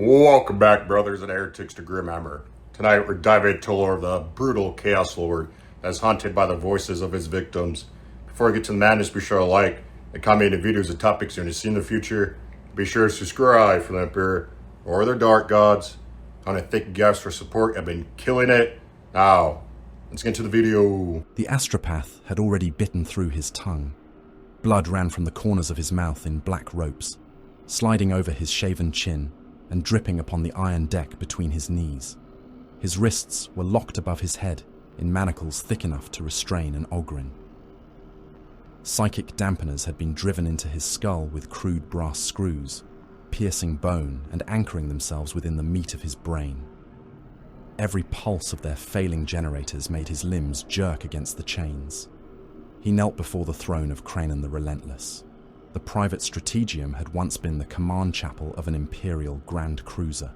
Welcome back, brothers and heretics, to Grimhammer. Tonight we're diving into the lore of the brutal Chaos Lord as haunted by the voices of his victims. Before we get to the madness, be sure to like and comment the videos and topics you want to see in the future. Be sure to subscribe for the Emperor or their dark gods. I want to thank you guys for support. I've been killing it. Now, let's get into the video. The astropath had already bitten through his tongue. Blood ran from the corners of his mouth in black ropes, sliding over his shaven chin and dripping upon the iron deck between his knees. His wrists were locked above his head in manacles thick enough to restrain an Ogrin. Psychic dampeners had been driven into his skull with crude brass screws, piercing bone and anchoring themselves within the meat of his brain. Every pulse of their failing generators made his limbs jerk against the chains. He knelt before the throne of Kranon the Relentless. The private strategium had once been the command chapel of an imperial grand cruiser.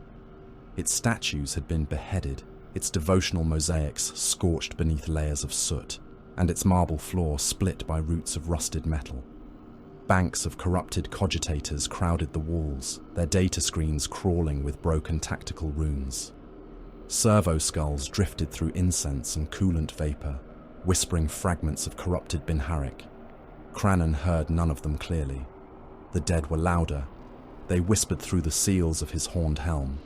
Its statues had been beheaded, its devotional mosaics scorched beneath layers of soot, and its marble floor split by roots of rusted metal. Banks of corrupted cogitators crowded the walls, their data screens crawling with broken tactical runes. Servo skulls drifted through incense and coolant vapor, whispering fragments of corrupted Binharik. Kranon heard none of them clearly. The dead were louder. They whispered through the seals of his horned helm.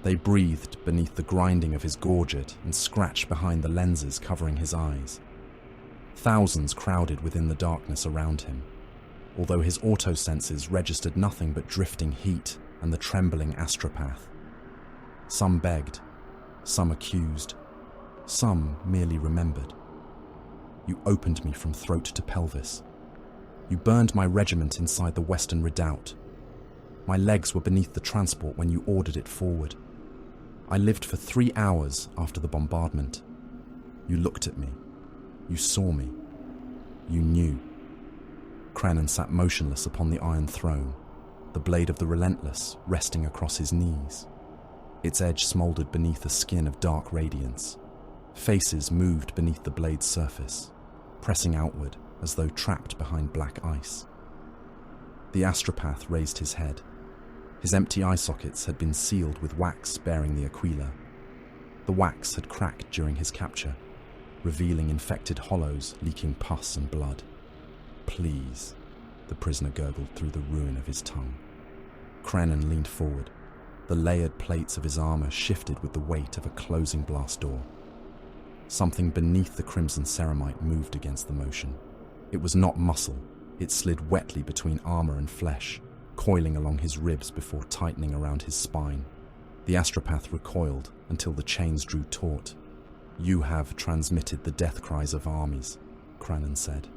They breathed beneath the grinding of his gorget and scratched behind the lenses covering his eyes. Thousands crowded within the darkness around him, although his auto-senses registered nothing but drifting heat and the trembling astropath. Some begged, some accused, some merely remembered. You opened me from throat to pelvis. You burned my regiment inside the Western Redoubt. My legs were beneath the transport when you ordered it forward. I lived for 3 hours after the bombardment. You looked at me. You saw me. You knew. Kranon sat motionless upon the iron throne, the blade of the Relentless resting across his knees. Its edge smoldered beneath a skin of dark radiance. Faces moved beneath the blade's surface, pressing outward as though trapped behind black ice. The astropath raised his head. His empty eye sockets had been sealed with wax bearing the aquila. The wax had cracked during his capture, revealing infected hollows leaking pus and blood. "Please," the prisoner gurgled through the ruin of his tongue. Kranon leaned forward. The layered plates of his armor shifted with the weight of a closing blast door. Something beneath the crimson ceramite moved against the motion. It was not muscle. It slid wetly between armor and flesh, coiling along his ribs before tightening around his spine. The astropath recoiled until the chains drew taut. "You have transmitted the death cries of armies," Kranon said.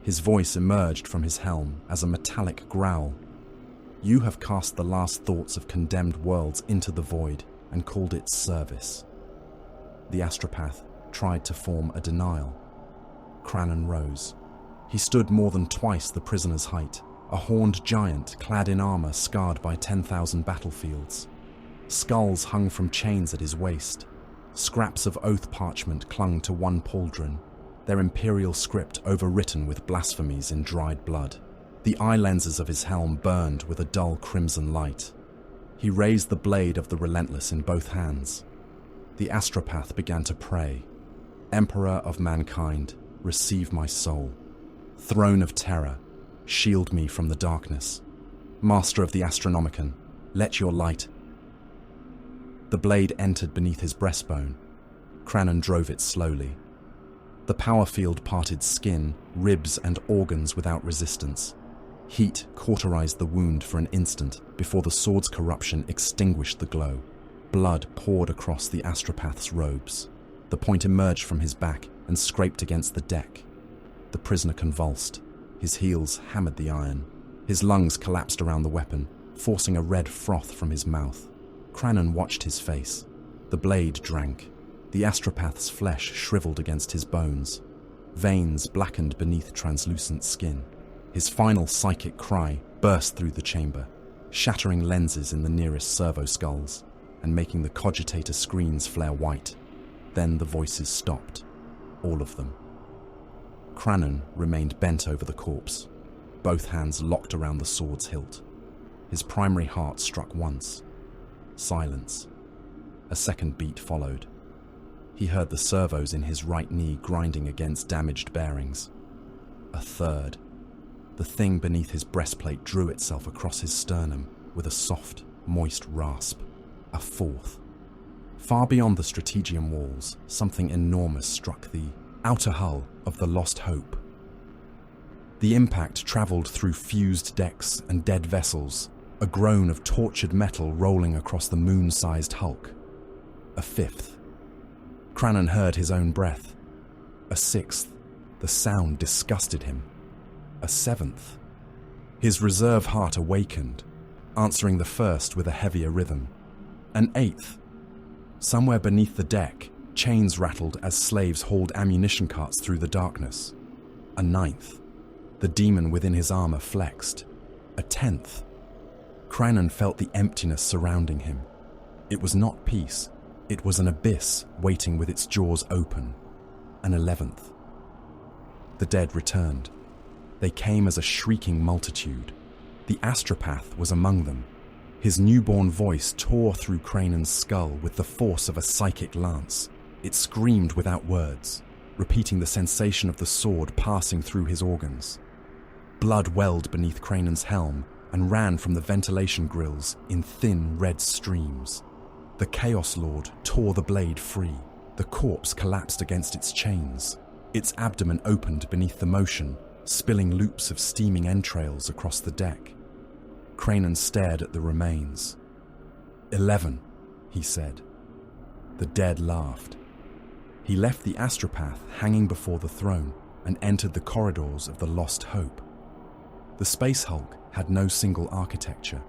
His voice emerged from his helm as a metallic growl. "You have cast the last thoughts of condemned worlds into the void and called it service." The astropath tried to form a denial. Kranon rose. He stood more than twice the prisoner's height, a horned giant clad in armor scarred by 10,000 battlefields. Skulls hung from chains at his waist. Scraps of oath parchment clung to one pauldron, their imperial script overwritten with blasphemies in dried blood. The eye lenses of his helm burned with a dull crimson light. He raised the blade of the Relentless in both hands. The astropath began to pray. "Emperor of mankind, receive my soul. Throne of terror, shield me from the darkness. Master of the Astronomicon, let your light..." The blade entered beneath his breastbone. Kranon drove it slowly. The power field parted skin, ribs, and organs without resistance. Heat cauterized the wound for an instant before the sword's corruption extinguished the glow. Blood poured across the astropath's robes. The point emerged from his back and scraped against the deck. The prisoner convulsed. His heels hammered the iron. His lungs collapsed around the weapon, forcing a red froth from his mouth. Kranon watched his face. The blade drank. The astropath's flesh shriveled against his bones. Veins blackened beneath translucent skin. His final psychic cry burst through the chamber, shattering lenses in the nearest servo skulls and making the cogitator screens flare white. Then the voices stopped. All of them. Kranon remained bent over the corpse, both hands locked around the sword's hilt. His primary heart struck once, Silence. A second beat followed. He heard the servos in his right knee grinding against damaged bearings. A third. The thing beneath his breastplate drew itself across his sternum with a soft, moist rasp. A fourth. Far beyond the strategium walls, something enormous struck the outer hull of the Lost Hope. The impact travelled through fused decks and dead vessels, a groan of tortured metal rolling across the moon-sized hulk. A fifth. Kranon heard his own breath. A sixth. The sound disgusted him. A seventh. His reserve heart awakened, answering the first with a heavier rhythm. An eighth. Somewhere beneath the deck, chains rattled as slaves hauled ammunition carts through the darkness. A ninth. The demon within his armor flexed. A tenth. Kranon felt the emptiness surrounding him. It was not peace. It was an abyss waiting with its jaws open. An 11th. The dead returned. They came as a shrieking multitude. The astropath was among them. His newborn voice tore through Kranon's skull with the force of a psychic lance. It screamed without words, repeating the sensation of the sword passing through his organs. Blood welled beneath Kranon's helm and ran from the ventilation grills in thin red streams. The Chaos Lord tore the blade free. The corpse collapsed against its chains. Its abdomen opened beneath the motion, spilling loops of steaming entrails across the deck. Kranon stared at the remains. 11, he said. The dead laughed. He left the astropath hanging before the throne and entered the corridors of the Lost Hope. The Space Hulk had no single architecture.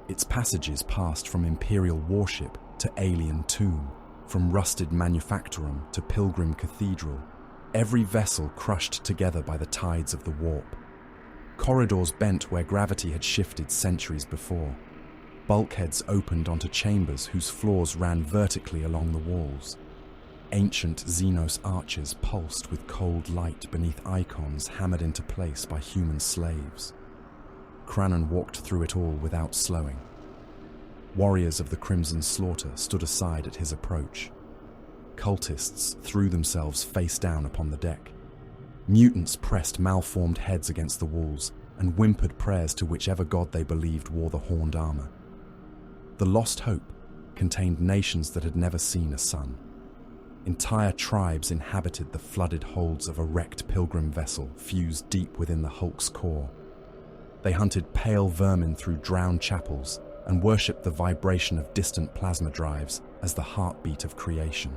Its passages passed from Imperial warship to alien tomb, from rusted manufactorum to pilgrim cathedral, every vessel crushed together by the tides of the warp. Corridors bent where gravity had shifted centuries before. Bulkheads opened onto chambers whose floors ran vertically along the walls. Ancient Xenos arches pulsed with cold light beneath icons hammered into place by human slaves. Kranon walked through it all without slowing. Warriors of the Crimson Slaughter stood aside at his approach. Cultists threw themselves face down upon the deck. Mutants pressed malformed heads against the walls and whimpered prayers to whichever god they believed wore the horned armor. The Lost Hope contained nations that had never seen a sun. Entire tribes inhabited the flooded holds of a wrecked pilgrim vessel fused deep within the Hulk's core. They hunted pale vermin through drowned chapels and worshipped the vibration of distant plasma drives as the heartbeat of creation.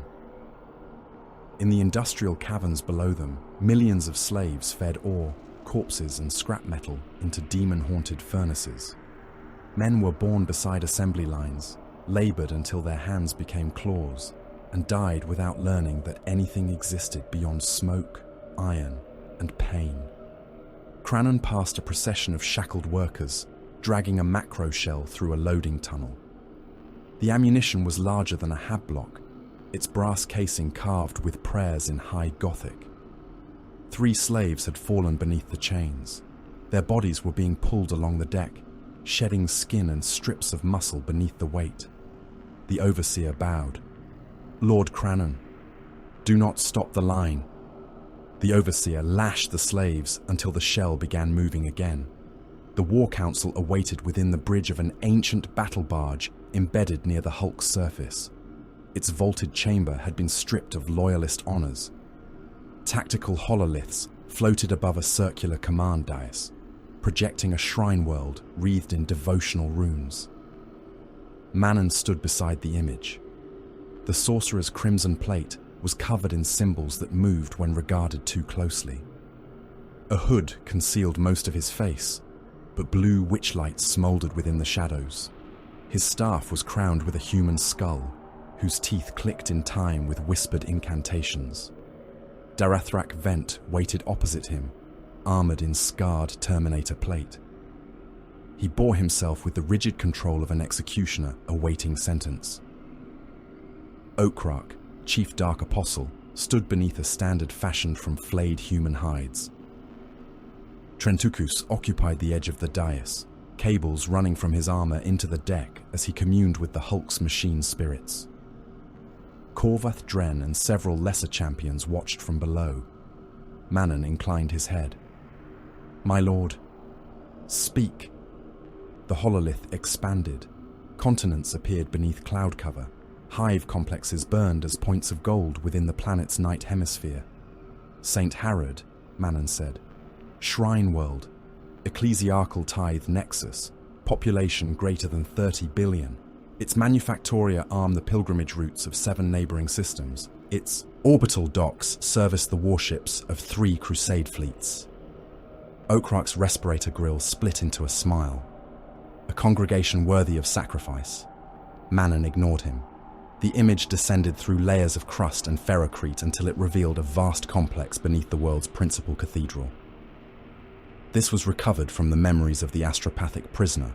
In the industrial caverns below them, millions of slaves fed ore, corpses and scrap metal into demon-haunted furnaces. Men were born beside assembly lines, labored until their hands became claws, and died without learning that anything existed beyond smoke, iron, and pain. Kranon passed a procession of shackled workers, dragging a macro shell through a loading tunnel. The ammunition was larger than a hab block, its brass casing carved with prayers in high Gothic. 3 slaves had fallen beneath the chains. Their bodies were being pulled along the deck, shedding skin and strips of muscle beneath the weight. The overseer bowed. "Lord Kranon, do not stop the line." The overseer lashed the slaves until the shell began moving again. The War Council awaited within the bridge of an ancient battle barge embedded near the Hulk's surface. Its vaulted chamber had been stripped of loyalist honors. Tactical hololiths floated above a circular command dais, projecting a shrine world wreathed in devotional runes. Manon stood beside the image. The sorcerer's crimson plate was covered in symbols that moved when regarded too closely. A hood concealed most of his face, but blue witchlight smoldered within the shadows. His staff was crowned with a human skull, whose teeth clicked in time with whispered incantations. Darathrak Vent waited opposite him, armored in scarred Terminator plate. He bore himself with the rigid control of an executioner awaiting sentence. Okrak, Chief Dark Apostle, stood beneath a standard fashioned from flayed human hides. Trentukus occupied the edge of the dais, cables running from his armor into the deck as he communed with the Hulk's machine spirits. Korvath Dren and several lesser champions watched from below. Manon inclined his head. "My lord, speak." The hololith expanded. Continents appeared beneath cloud cover. Hive complexes burned as points of gold within the planet's night hemisphere. St. Harrod, Manon said. Shrine world. Ecclesiarchal tithe nexus. Population greater than 30 billion. Its manufactoria arm the pilgrimage routes of 7 neighboring systems. Its orbital docks service the warships of 3 crusade fleets. Oakrock's respirator grill split into a smile. A congregation worthy of sacrifice. Manon ignored him. The image descended through layers of crust and ferrocrete until it revealed a vast complex beneath the world's principal cathedral. This was recovered from the memories of the astropathic prisoner.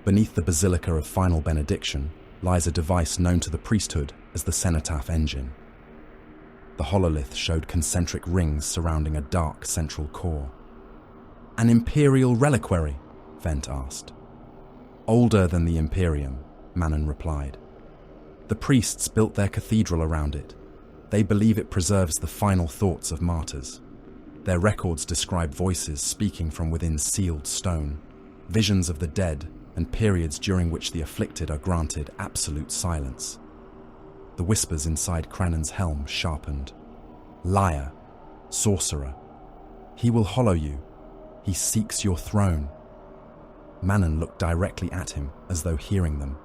Beneath the Basilica of Final Benediction lies a device known to the priesthood as the Cenotaph Engine. The hololith showed concentric rings surrounding a dark central core. "An Imperial reliquary?" Vent asked. "Older than the Imperium," Manon replied. "The priests built their cathedral around it. They believe it preserves the final thoughts of martyrs. Their records describe voices speaking from within sealed stone, visions of the dead, and periods during which the afflicted are granted absolute silence." The whispers inside Kranon's helm sharpened. "Liar, sorcerer. He will hollow you. He seeks your throne." Manon looked directly at him, as though hearing them.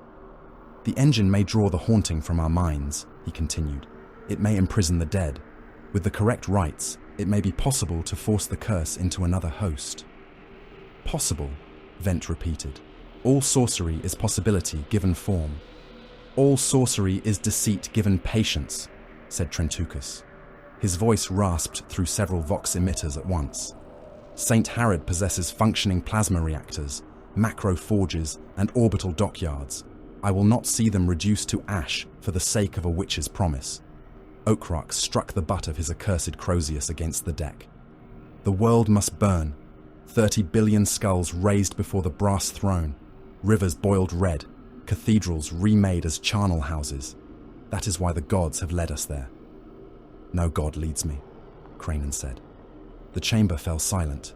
"The engine may draw the haunting from our minds," he continued. "It may imprison the dead. With the correct rites, it may be possible to force the curse into another host." "Possible," Vent repeated. "All sorcery is possibility given form." "All sorcery is deceit given patience," said Trentukas. His voice rasped through several vox emitters at once. "St. Harrod possesses functioning plasma reactors, macro forges, and orbital dockyards. I will not see them reduced to ash for the sake of a witch's promise." Oakrock struck the butt of his accursed Crozius against the deck. "The world must burn. 30 billion skulls raised before the brass throne. Rivers boiled red. Cathedrals remade as charnel houses. That is why the gods have led us there." "No god leads me," Kranon said. The chamber fell silent.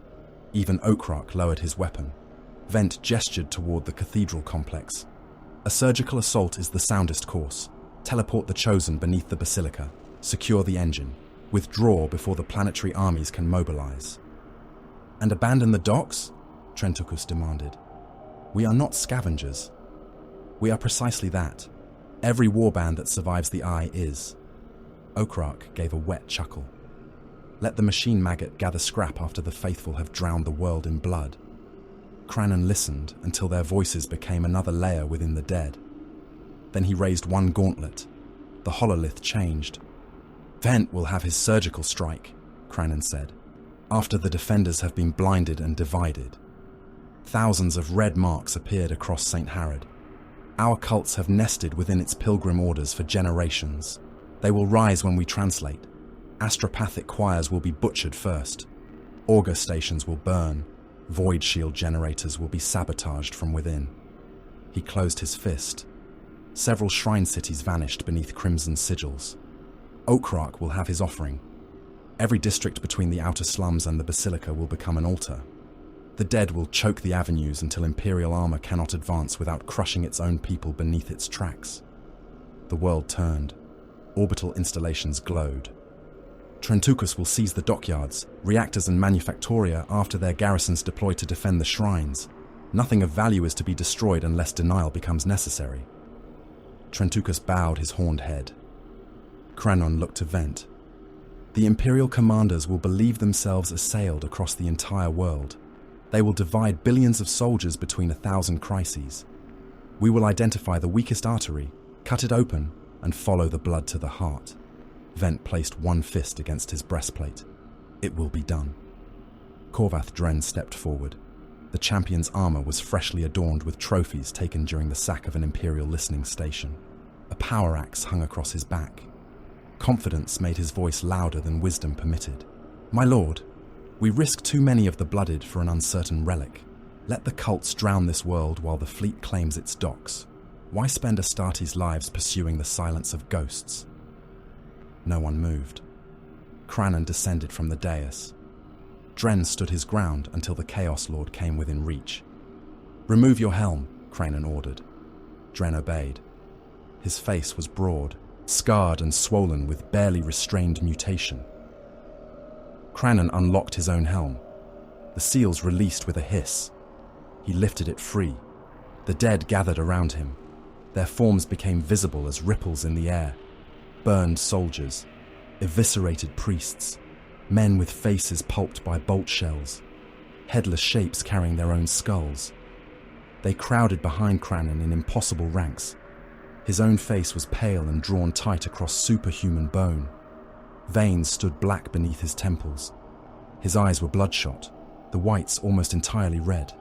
Even Oakrock lowered his weapon. Vent gestured toward the cathedral complex. "A surgical assault is the soundest course. Teleport the Chosen beneath the Basilica. Secure the engine. Withdraw before the planetary armies can mobilize." "And abandon the docks?" Trentukus demanded. "We are not scavengers." "We are precisely that. Every warband that survives the Eye is." Oakrock gave a wet chuckle. "Let the machine maggot gather scrap after the faithful have drowned the world in blood." Kranon listened until their voices became another layer within the dead. Then he raised one gauntlet. The hololith changed. "Vent will have his surgical strike," Kranon said, "after the defenders have been blinded and divided." Thousands of red marks appeared across St. Harrod. Our cults have nested within its pilgrim orders for generations. They will rise when we translate. Astropathic choirs will be butchered first. Augur stations will burn. Void shield generators will be sabotaged from within. He closed his fist. Several shrine cities vanished beneath crimson sigils. Oakrock will have his offering. Every district between the outer slums and the Basilica will become an altar. The dead will choke the avenues until Imperial armor cannot advance without crushing its own people beneath its tracks. The world turned. Orbital installations glowed. Trentukas will seize the dockyards, reactors and manufactoria after their garrisons deploy to defend the shrines. Nothing of value is to be destroyed unless denial becomes necessary. Trentukas bowed his horned head. Kranon looked to Vent. "The Imperial commanders will believe themselves assailed across the entire world. They will divide billions of soldiers between 1,000 crises. We will identify the weakest artery, cut it open, and follow the blood to the heart." Vent placed one fist against his breastplate. "It will be done." Korvath Dren stepped forward. The champion's armor was freshly adorned with trophies taken during the sack of an Imperial listening station. A power axe hung across his back. Confidence made his voice louder than wisdom permitted. "My lord, we risk too many of the blooded for an uncertain relic. Let the cults drown this world while the fleet claims its docks. Why spend Astartes' lives pursuing the silence of ghosts? No one moved. Kranon descended from the dais. Dren stood his ground until the Chaos Lord came within reach. "Remove your helm," Kranon ordered. Dren obeyed. His face was broad, scarred and swollen with barely restrained mutation. Kranon unlocked his own helm. The seals released with a hiss. He lifted it free. The dead gathered around him. Their forms became visible as ripples in the air. Burned soldiers, eviscerated priests, men with faces pulped by bolt shells, headless shapes carrying their own skulls. They crowded behind Kranon in impossible ranks. His own face was pale and drawn tight across superhuman bone. Veins stood black beneath his temples. His eyes were bloodshot, the whites almost entirely red.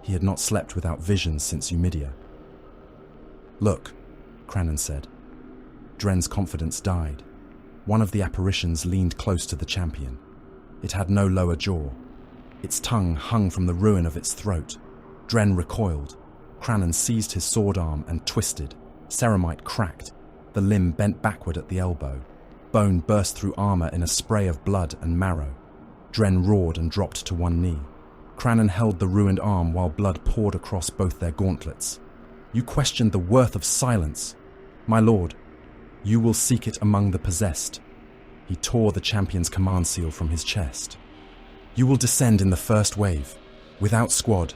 He had not slept without visions since Eumidia. "Look," Kranon said. Dren's confidence died. One of the apparitions leaned close to the champion. It had no lower jaw. Its tongue hung from the ruin of its throat. Dren recoiled. Kranon seized his sword arm and twisted. Ceramite cracked. The limb bent backward at the elbow. Bone burst through armor in a spray of blood and marrow. Dren roared and dropped to one knee. Kranon held the ruined arm while blood poured across both their gauntlets. "You questioned the worth of silence. My lord, you will seek it among the possessed." He tore the champion's command seal from his chest. "You will descend in the first wave, without squad,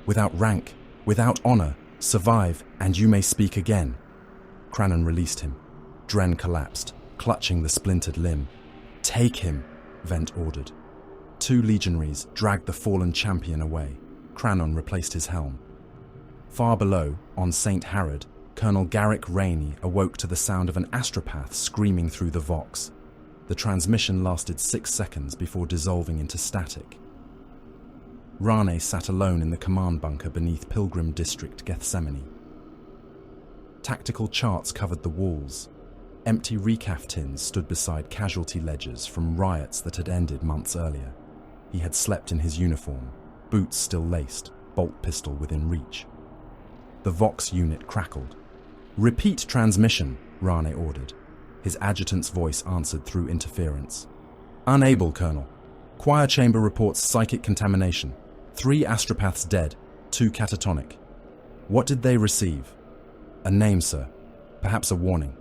without rank, without honor, survive, and you may speak again." Kranon released him. Dren collapsed, clutching the splintered limb. "Take him," Vent ordered. 2 legionaries dragged the fallen champion away. Kranon replaced his helm. Far below, on St. Harrod, Colonel Garrick Rainey awoke to the sound of an astropath screaming through the Vox. The transmission lasted 6 seconds before dissolving into static. Rane sat alone in the command bunker beneath Pilgrim District Gethsemane. Tactical charts covered the walls. Empty recaf tins stood beside casualty ledgers from riots that had ended months earlier. He had slept in his uniform, boots still laced, bolt pistol within reach. The Vox unit crackled. "Repeat transmission," Rane ordered. His adjutant's voice answered through interference. "Unable, Colonel. Choir chamber reports psychic contamination. 3 astropaths dead, 2 catatonic. What did they receive?" "A name, sir. Perhaps a warning."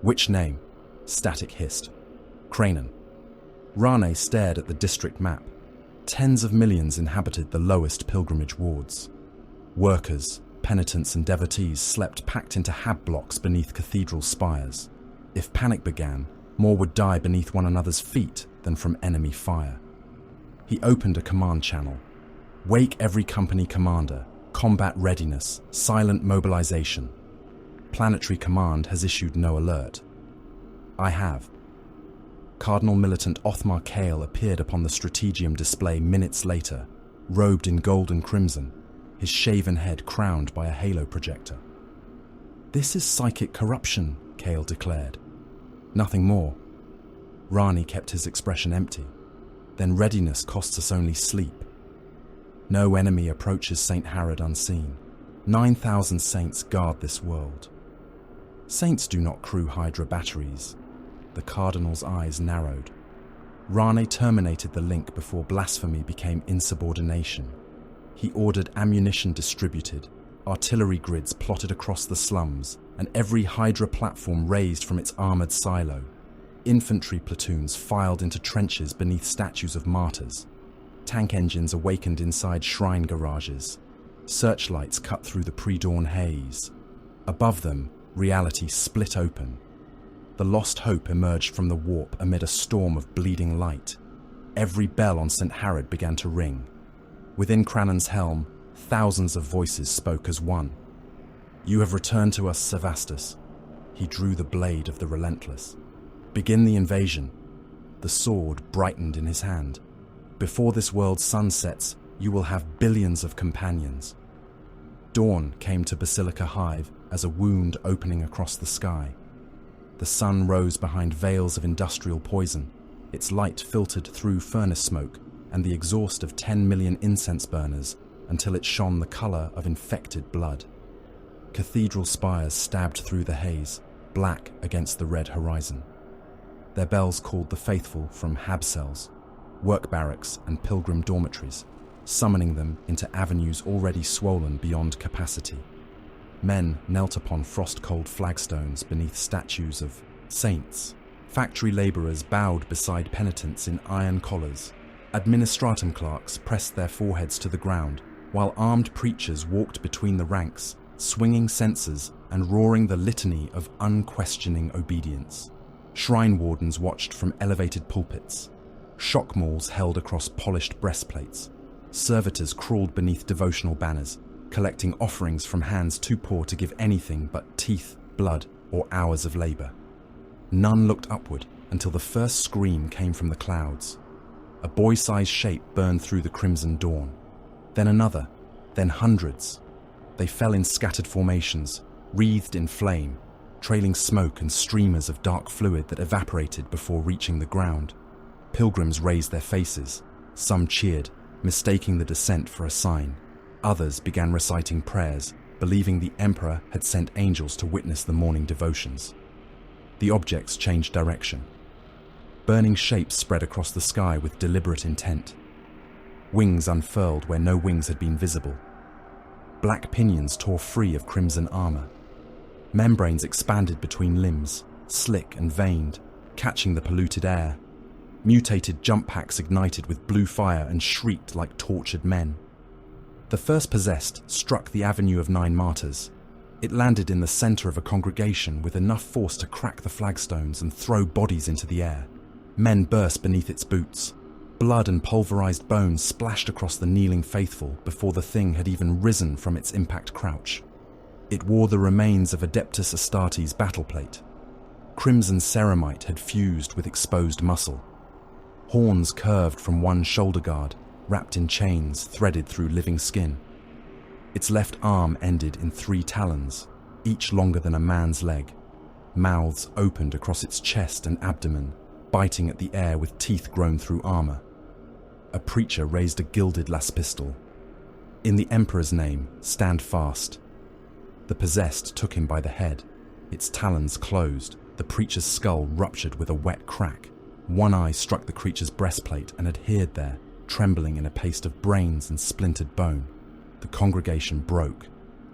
"Which name?" Static hissed. "Kranon." Rane stared at the district map. Tens of millions inhabited the lowest pilgrimage wards. Workers, penitents and devotees slept packed into hab blocks beneath cathedral spires. If panic began, more would die beneath one another's feet than from enemy fire. He opened a command channel. "Wake every company commander. Combat readiness. Silent mobilization." Planetary Command has issued no alert. "I have." Cardinal Militant Othmar Kale appeared upon the strategium display minutes later, robed in gold and crimson, his shaven head crowned by a halo projector. "This is psychic corruption," Kale declared. "Nothing more." Rani kept his expression empty. "Then readiness costs us only sleep. No enemy approaches St. Harrod unseen. 9,000 saints guard this world. Saints do not crew Hydra batteries." The Cardinal's eyes narrowed. Rane terminated the link before blasphemy became insubordination. He ordered ammunition distributed, artillery grids plotted across the slums, and every Hydra platform raised from its armored silo. Infantry platoons filed into trenches beneath statues of martyrs. Tank engines awakened inside shrine garages. Searchlights cut through the pre-dawn haze. Above them, reality split open. The lost hope emerged from the warp amid a storm of bleeding light. Every bell on St. Harrod began to ring. Within Kranon's helm, thousands of voices spoke as one. "You have returned to us, Sevastus." He drew the blade of the Relentless. "Begin the invasion." The sword brightened in his hand. "Before this world's sun sets, you will have billions of companions." Dawn came to Basilica Hive as a wound opening across the sky. The sun rose behind veils of industrial poison. Its light filtered through furnace smoke and the exhaust of 10 million incense burners, until it shone the color of infected blood. Cathedral spires stabbed through the haze, black against the red horizon. Their bells called the faithful from hab cells, work barracks and pilgrim dormitories, summoning them into avenues already swollen beyond capacity. Men knelt upon frost-cold flagstones beneath statues of saints. Factory labourers bowed beside penitents in iron collars. Administratum clerks pressed their foreheads to the ground, while armed preachers walked between the ranks, swinging censers and roaring the litany of unquestioning obedience. Shrine wardens watched from elevated pulpits. Shock mauls held across polished breastplates. Servitors crawled beneath devotional banners, collecting offerings from hands too poor to give anything but teeth, blood, or hours of labour. None looked upward until the first scream came from the clouds. A boy-sized shape burned through the crimson dawn. Then another, then hundreds. They fell in scattered formations, wreathed in flame, trailing smoke and streamers of dark fluid that evaporated before reaching the ground. Pilgrims raised their faces. Some cheered, mistaking the descent for a sign. Others began reciting prayers, believing the emperor had sent angels to witness the morning devotions. The objects changed direction. Burning shapes spread across the sky with deliberate intent. Wings unfurled where no wings had been visible. Black pinions tore free of crimson armor. Membranes expanded between limbs, slick and veined, catching the polluted air. Mutated jump packs ignited with blue fire and shrieked like tortured men. The first possessed struck the Avenue of Nine Martyrs. It landed in the center of a congregation with enough force to crack the flagstones and throw bodies into the air. Men burst beneath its boots. Blood and pulverized bones splashed across the kneeling faithful before the thing had even risen from its impact crouch. It wore the remains of Adeptus Astartes' battle plate. Crimson ceramite had fused with exposed muscle. Horns curved from one shoulder guard, wrapped in chains threaded through living skin. Its left arm ended in 3 talons, each longer than a man's leg. Mouths opened across its chest and abdomen, biting at the air with teeth grown through armor. A preacher raised a gilded las pistol. "In the Emperor's name, stand fast." The possessed took him by the head. Its talons closed, the preacher's skull ruptured with a wet crack. One eye struck the creature's breastplate and adhered there, trembling in a paste of brains and splintered bone. The congregation broke.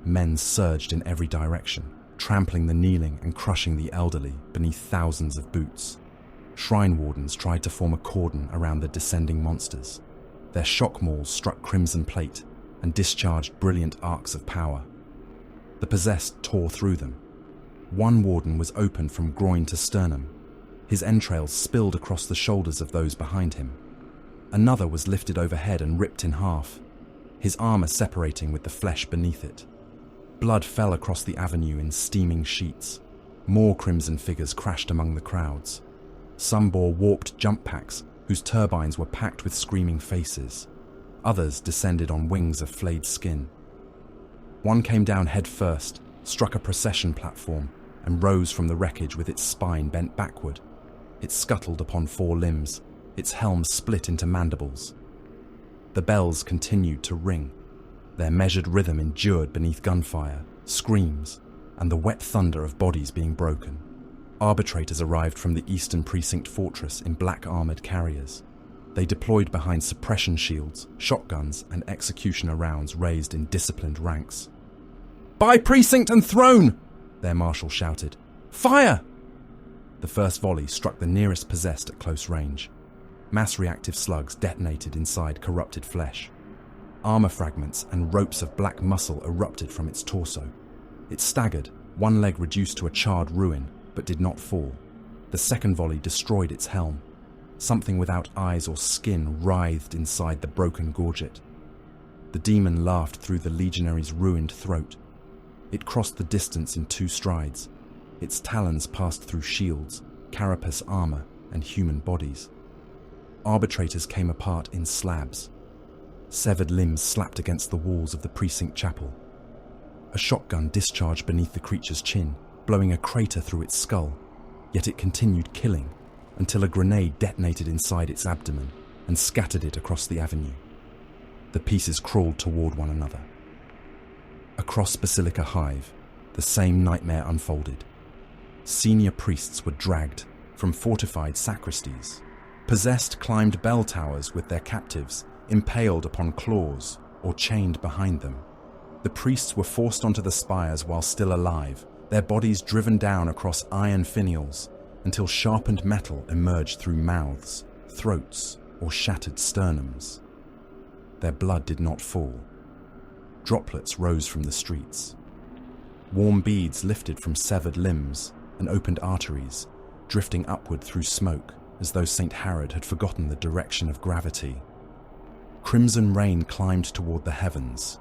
Men surged in every direction, trampling the kneeling and crushing the elderly beneath thousands of boots. Shrine wardens tried to form a cordon around the descending monsters. Their shock mauls struck crimson plate and discharged brilliant arcs of power. The possessed tore through them. One warden was open from groin to sternum. His entrails spilled across the shoulders of those behind him. Another was lifted overhead and ripped in half, his armor separating with the flesh beneath it. Blood fell across the avenue in steaming sheets. More crimson figures crashed among the crowds. Some bore warped jump packs whose turbines were packed with screaming faces. Others descended on wings of flayed skin. One came down head first, struck a procession platform, and rose from the wreckage with its spine bent backward. It scuttled upon 4 limbs, its helm split into mandibles. The bells continued to ring. Their measured rhythm endured beneath gunfire, screams, and the wet thunder of bodies being broken. Arbitrators arrived from the eastern precinct fortress in black armored carriers. They deployed behind suppression shields, shotguns, and executioner rounds raised in disciplined ranks. "By precinct and throne!" their marshal shouted. "Fire!" The first volley struck the nearest possessed at close range. Mass reactive slugs detonated inside corrupted flesh. Armor fragments and ropes of black muscle erupted from its torso. It staggered, one leg reduced to a charred ruin, but did not fall. The second volley destroyed its helm. Something without eyes or skin writhed inside the broken gorget. The demon laughed through the legionary's ruined throat. It crossed the distance in 2 strides. Its talons passed through shields, carapace armor, and human bodies. Arbitrators came apart in slabs. Severed limbs slapped against the walls of the precinct chapel. A shotgun discharged beneath the creature's chin, blowing a crater through its skull, yet it continued killing until a grenade detonated inside its abdomen and scattered it across the avenue. The pieces crawled toward one another. Across Basilica Hive, the same nightmare unfolded. Senior priests were dragged from fortified sacristies. Possessed climbed bell towers with their captives, impaled upon claws or chained behind them. The priests were forced onto the spires while still alive, their bodies driven down across iron finials until sharpened metal emerged through mouths, throats, or shattered sternums. Their blood did not fall. Droplets rose from the streets. Warm beads lifted from severed limbs and opened arteries, drifting upward through smoke as though St. Herod had forgotten the direction of gravity. Crimson rain climbed toward the heavens.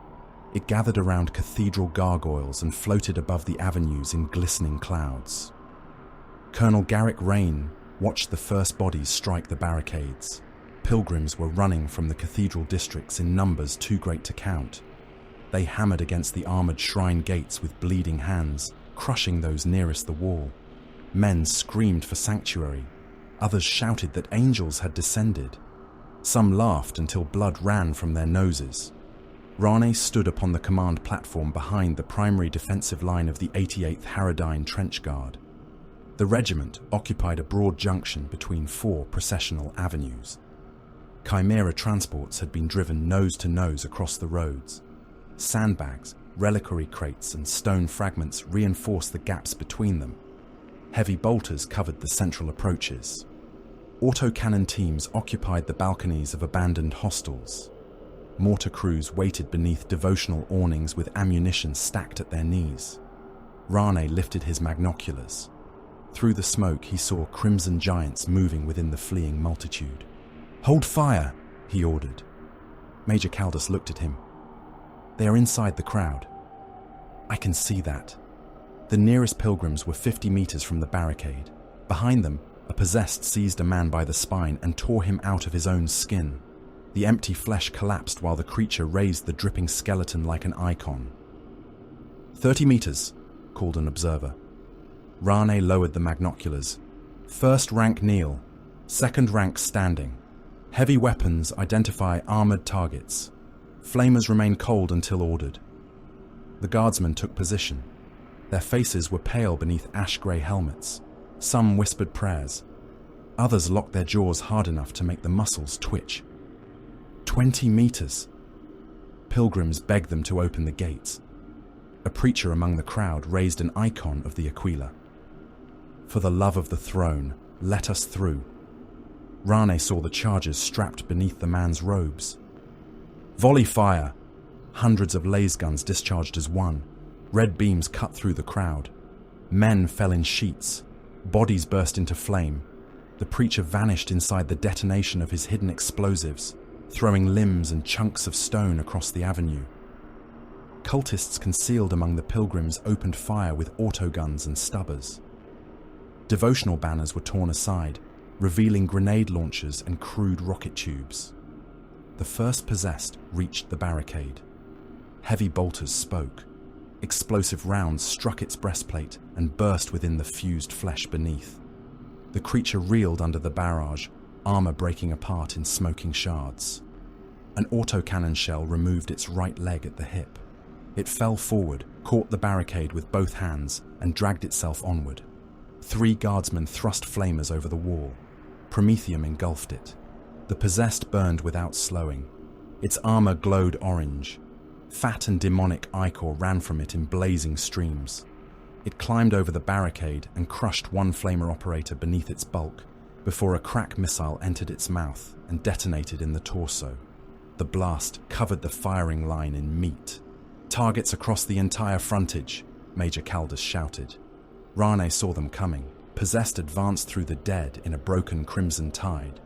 It gathered around cathedral gargoyles and floated above the avenues in glistening clouds. Colonel Garrick Rain watched the first bodies strike the barricades. Pilgrims were running from the cathedral districts in numbers too great to count. They hammered against the armored shrine gates with bleeding hands, crushing those nearest the wall. Men screamed for sanctuary. Others shouted that angels had descended. Some laughed until blood ran from their noses. Rane stood upon the command platform behind the primary defensive line of the 88th Haradine Trench Guard. The regiment occupied a broad junction between 4 processional avenues. Chimera transports had been driven nose to nose across the roads. Sandbags, reliquary crates, and stone fragments reinforced the gaps between them. Heavy bolters covered the central approaches. Autocannon teams occupied the balconies of abandoned hostels. Mortar crews waited beneath devotional awnings with ammunition stacked at their knees. Rane lifted his magnoculars. Through the smoke, he saw crimson giants moving within the fleeing multitude. "Hold fire," he ordered. Major Caldus looked at him. "They are inside the crowd." "I can see that." The nearest pilgrims were 50 meters from the barricade. Behind them, a possessed seized a man by the spine and tore him out of his own skin. The empty flesh collapsed while the creature raised the dripping skeleton like an icon. 30 meters, called an observer. Rane lowered the magnoculars. First rank kneel, second rank standing. Heavy weapons identify armored targets. Flamers remain cold until ordered. The guardsmen took position. Their faces were pale beneath ash-grey helmets. Some whispered prayers. Others locked their jaws hard enough to make the muscles twitch. 20 meters. Pilgrims begged them to open the gates. A preacher among the crowd raised an icon of the Aquila. "For the love of the throne, let us through." Rane saw the chargers strapped beneath the man's robes. Volley fire! Hundreds of laser guns discharged as one. Red beams cut through the crowd. Men fell in sheets. Bodies burst into flame. The preacher vanished inside the detonation of his hidden explosives, throwing limbs and chunks of stone across the avenue. Cultists concealed among the pilgrims opened fire with autoguns and stubbers. Devotional banners were torn aside, revealing grenade launchers and crude rocket tubes. The first possessed reached the barricade. Heavy bolters spoke. Explosive rounds struck its breastplate and burst within the fused flesh beneath. The creature reeled under the barrage, armor breaking apart in smoking shards. An autocannon shell removed its right leg at the hip. It fell forward, caught the barricade with both hands, and dragged itself onward. 3 guardsmen thrust flamers over the wall. Prometheum engulfed it. The possessed burned without slowing. Its armor glowed orange. Fat and demonic ichor ran from it in blazing streams. It climbed over the barricade and crushed one flamer operator beneath its bulk before a crack missile entered its mouth and detonated in the torso. The blast covered the firing line in meat. "Targets across the entire frontage," Major Caldus shouted. Rane saw them coming. Possessed advanced through the dead in a broken crimson tide.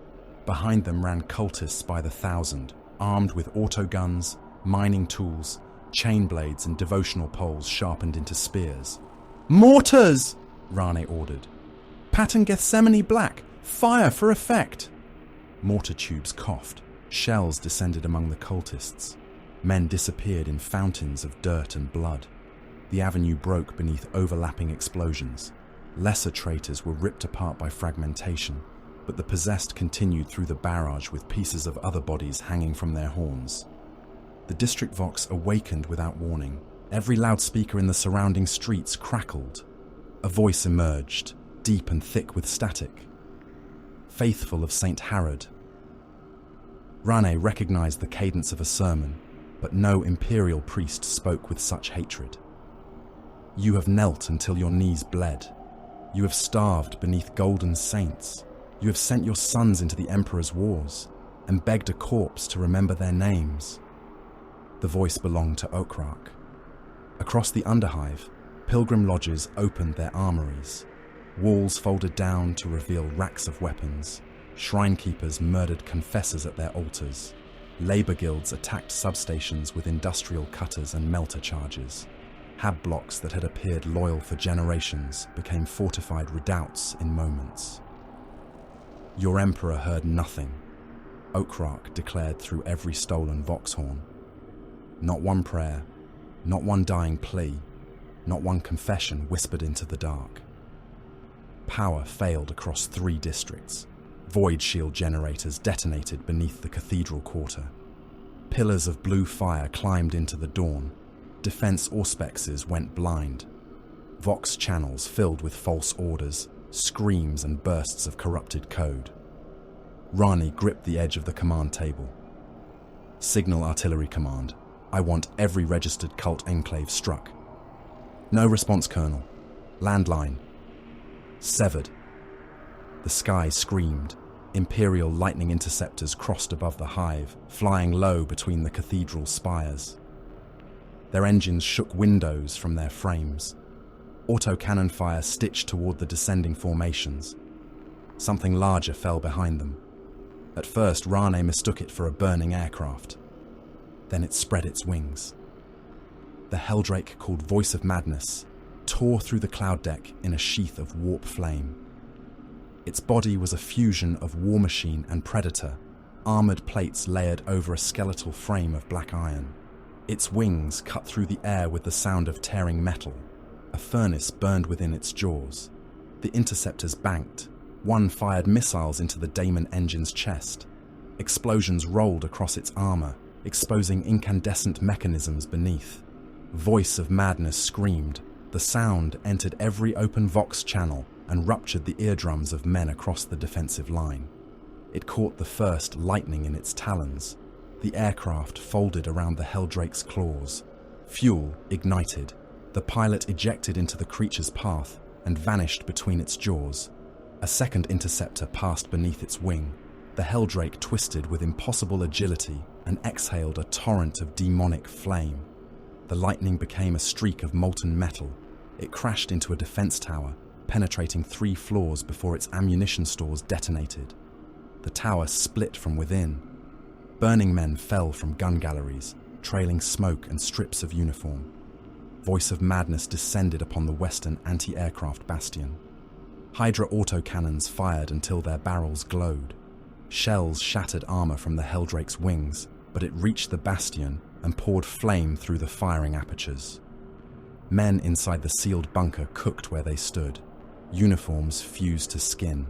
Behind them ran cultists by the thousand, armed with autoguns, mining tools, chain blades, and devotional poles sharpened into spears. "Mortars!" Rane ordered. "Pattern Gethsemane black! Fire for effect!" Mortar tubes coughed. Shells descended among the cultists. Men disappeared in fountains of dirt and blood. The avenue broke beneath overlapping explosions. Lesser traitors were ripped apart by fragmentation, but the possessed continued through the barrage with pieces of other bodies hanging from their horns. The District Vox awakened without warning. Every loudspeaker in the surrounding streets crackled. A voice emerged, deep and thick with static. Faithful of St. Harrod. Rane recognized the cadence of a sermon, but no imperial priest spoke with such hatred. You have knelt until your knees bled. You have starved beneath golden saints. You have sent your sons into the Emperor's wars and begged a corpse to remember their names. The voice belonged to Okrak. Across the Underhive, pilgrim lodges opened their armories. Walls folded down to reveal racks of weapons. Shrine keepers murdered confessors at their altars. Labor guilds attacked substations with industrial cutters and melter charges. Hab blocks that had appeared loyal for generations became fortified redoubts in moments. Your Emperor heard nothing, Okrak declared through every stolen Voxhorn. Not one prayer, not one dying plea, not one confession whispered into the dark. Power failed across 3 districts. Void shield generators detonated beneath the cathedral quarter. Pillars of blue fire climbed into the dawn. Defense auspexes went blind. Vox channels filled with false orders, screams and bursts of corrupted code. Rani gripped the edge of the command table. Signal Artillery Command. I want every registered cult enclave struck. No response, Colonel. Landline. Severed. The sky screamed. Imperial lightning interceptors crossed above the hive, flying low between the cathedral spires. Their engines shook windows from their frames. Autocannon fire stitched toward the descending formations. Something larger fell behind them. At first, Rane mistook it for a burning aircraft. Then it spread its wings. The Helldrake, called Voice of Madness, tore through the cloud deck in a sheath of warp flame. Its body was a fusion of War Machine and Predator, armored plates layered over a skeletal frame of black iron. Its wings cut through the air with the sound of tearing metal. A furnace burned within its jaws. The interceptors banked. One fired missiles into the Daemon engine's chest. Explosions rolled across its armor, exposing incandescent mechanisms beneath. Voice of Madness screamed. The sound entered every open Vox channel and ruptured the eardrums of men across the defensive line. It caught the first lightning in its talons. The aircraft folded around the Helldrake's claws. Fuel ignited. The pilot ejected into the creature's path and vanished between its jaws. A second interceptor passed beneath its wing. The Helldrake twisted with impossible agility and exhaled a torrent of demonic flame. The lightning became a streak of molten metal. It crashed into a defense tower, penetrating 3 floors before its ammunition stores detonated. The tower split from within. Burning men fell from gun galleries, trailing smoke and strips of uniform. Voice of Madness descended upon the western anti-aircraft bastion. Hydra autocannons fired until their barrels glowed. Shells shattered armor from the Helldrake's wings, but it reached the bastion and poured flame through the firing apertures. Men inside the sealed bunker cooked where they stood. Uniforms fused to skin.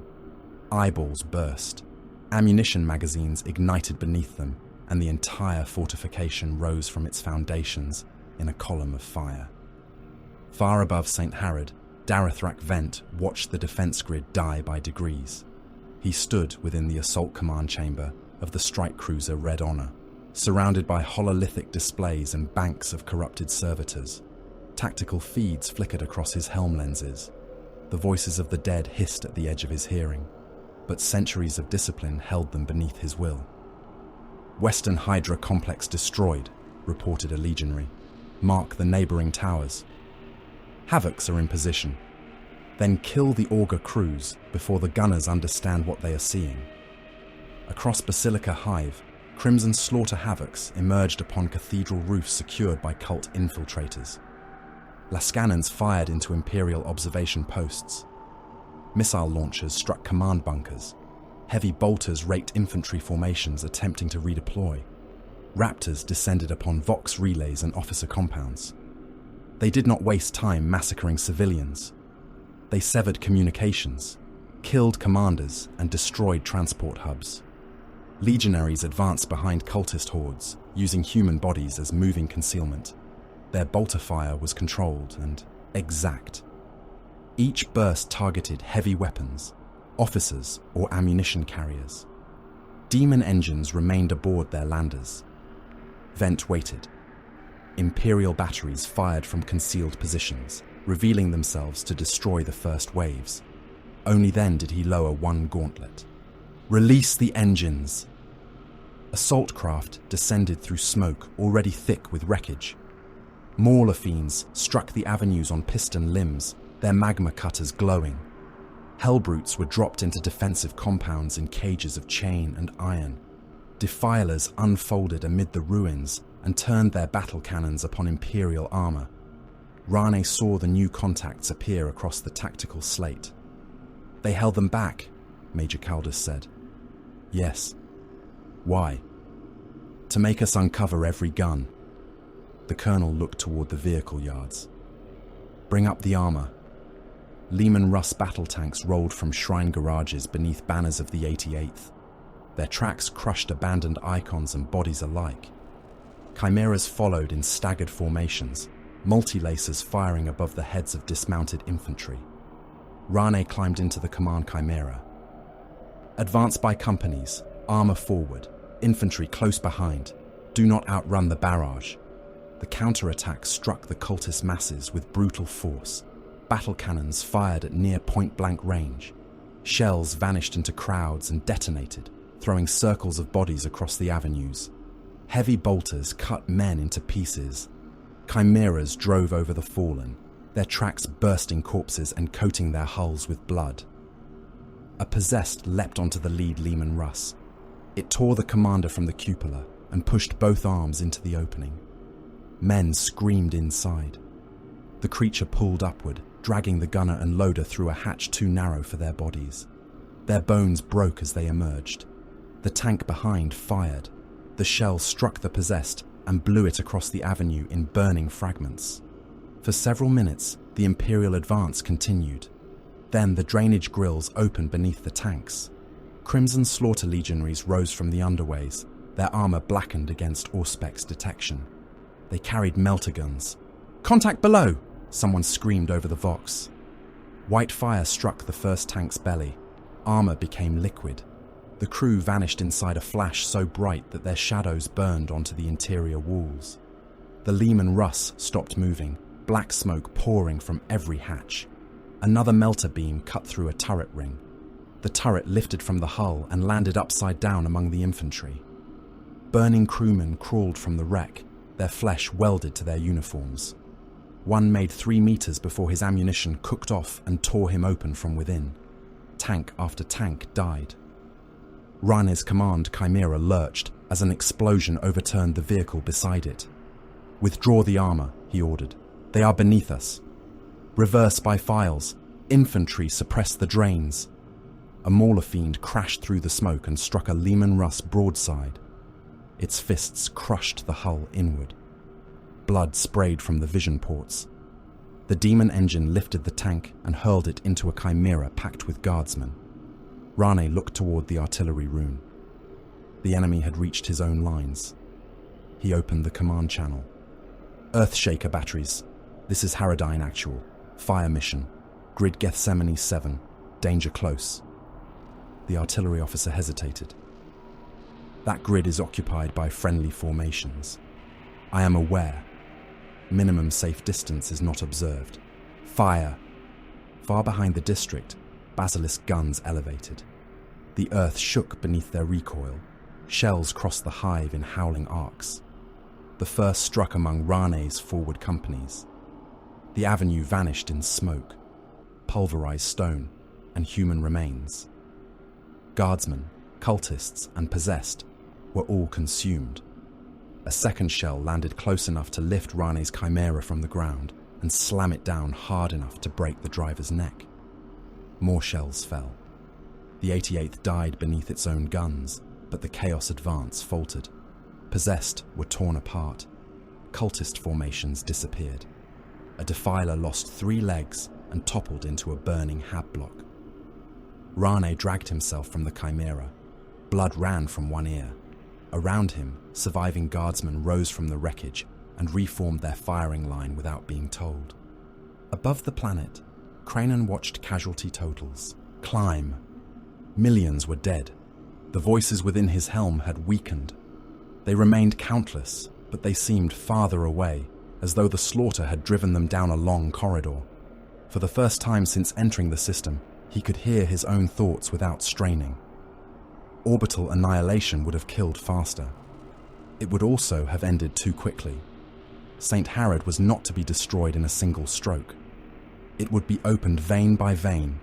Eyeballs burst. Ammunition magazines ignited beneath them, and the entire fortification rose from its foundations in a column of fire. Far above St. Harrod, Darethrak Vent watched the defense grid die by degrees. He stood within the assault command chamber of the strike cruiser Red Honor, surrounded by hololithic displays and banks of corrupted servitors. Tactical feeds flickered across his helm lenses. The voices of the dead hissed at the edge of his hearing, but centuries of discipline held them beneath his will. Western Hydra complex destroyed, reported a legionary. Mark the neighboring towers. Havocs are in position. Then kill the auger crews before the gunners understand what they are seeing. Across Basilica Hive, Crimson Slaughter Havocs emerged upon cathedral roofs secured by cult infiltrators. Lascannons fired into Imperial observation posts. Missile launchers struck command bunkers. Heavy bolters raked infantry formations attempting to redeploy. Raptors descended upon Vox relays and officer compounds. They did not waste time massacring civilians. They severed communications, killed commanders, and destroyed transport hubs. Legionaries advanced behind cultist hordes, using human bodies as moving concealment. Their bolter fire was controlled and exact. Each burst targeted heavy weapons, officers or ammunition carriers. Demon engines remained aboard their landers. Vent waited. Imperial batteries fired from concealed positions, revealing themselves to destroy the first waves. Only then did he lower one gauntlet. Release the engines! Assault craft descended through smoke already thick with wreckage. Mauler fiends struck the avenues on piston limbs, their magma cutters glowing. Hellbrutes were dropped into defensive compounds in cages of chain and iron. Defilers unfolded amid the ruins and turned their battle cannons upon Imperial armor. Rane saw the new contacts appear across the tactical slate. They held them back, Major Caldas said. Yes. Why? To make us uncover every gun. The colonel looked toward the vehicle yards. Bring up the armor. Lehman Russ battle tanks rolled from shrine garages beneath banners of the 88th. Their tracks crushed abandoned icons and bodies alike. Chimeras followed in staggered formations, multi-lacers firing above the heads of dismounted infantry. Rane climbed into the command chimera. Advance by companies, armor forward, infantry close behind. Do not outrun the barrage. The counterattack struck the cultist masses with brutal force. Battle cannons fired at near point-blank range. Shells vanished into crowds and detonated, throwing circles of bodies across the avenues. Heavy bolters cut men into pieces. Chimeras drove over the fallen, their tracks bursting corpses and coating their hulls with blood. A possessed leapt onto the lead Lehman Russ. It tore the commander from the cupola and pushed both arms into the opening. Men screamed inside. The creature pulled upward, dragging the gunner and loader through a hatch too narrow for their bodies. Their bones broke as they emerged. The tank behind fired. The shell struck the possessed and blew it across the avenue in burning fragments. For several minutes, the Imperial advance continued. Then the drainage grills opened beneath the tanks. Crimson Slaughter legionaries rose from the underways, their armor blackened against Auspec's detection. They carried melter guns. "Contact below!" someone screamed over the vox. White fire struck the first tank's belly. Armor became liquid. The crew vanished inside a flash so bright that their shadows burned onto the interior walls. The Lehman Russ stopped moving, black smoke pouring from every hatch. Another melter beam cut through a turret ring. The turret lifted from the hull and landed upside down among the infantry. Burning crewmen crawled from the wreck, their flesh welded to their uniforms. One made 3 meters before his ammunition cooked off and tore him open from within. Tank after tank died. Rane's command chimera lurched as an explosion overturned the vehicle beside it. "Withdraw the armor," he ordered. "They are beneath us." "Reverse by files. Infantry suppress the drains." A Mauler fiend crashed through the smoke and struck a Lehman Russ broadside. Its fists crushed the hull inward. Blood sprayed from the vision ports. The demon engine lifted the tank and hurled it into a chimera packed with guardsmen. Rane looked toward the artillery room. The enemy had reached his own lines. He opened the command channel. "Earthshaker batteries. This is Haradine Actual. Fire mission. Grid Gethsemane 7. Danger close." The artillery officer hesitated. "That grid is occupied by friendly formations. I am aware. Minimum safe distance is not observed. Fire!" Far behind the district, basilisk guns elevated. The earth shook beneath their recoil. Shells crossed the hive in howling arcs. The first struck among Rane's forward companies. The avenue vanished in smoke, pulverized stone, and human remains. Guardsmen, cultists, and possessed were all consumed. A second shell landed close enough to lift Rane's chimera from the ground and slam it down hard enough to break the driver's neck. More shells fell. The 88th died beneath its own guns, but the Chaos advance faltered. Possessed were torn apart. Cultist formations disappeared. A defiler lost 3 legs and toppled into a burning hab block. Rane dragged himself from the chimera. Blood ran from one ear. Around him, surviving guardsmen rose from the wreckage and reformed their firing line without being told. Above the planet, Kranon watched casualty totals climb. Millions were dead. The voices within his helm had weakened. They remained countless, but they seemed farther away, as though the slaughter had driven them down a long corridor. For the first time since entering the system, he could hear his own thoughts without straining. Orbital annihilation would have killed faster. It would also have ended too quickly. St. Harrod was not to be destroyed in a single stroke. It would be opened vein by vein,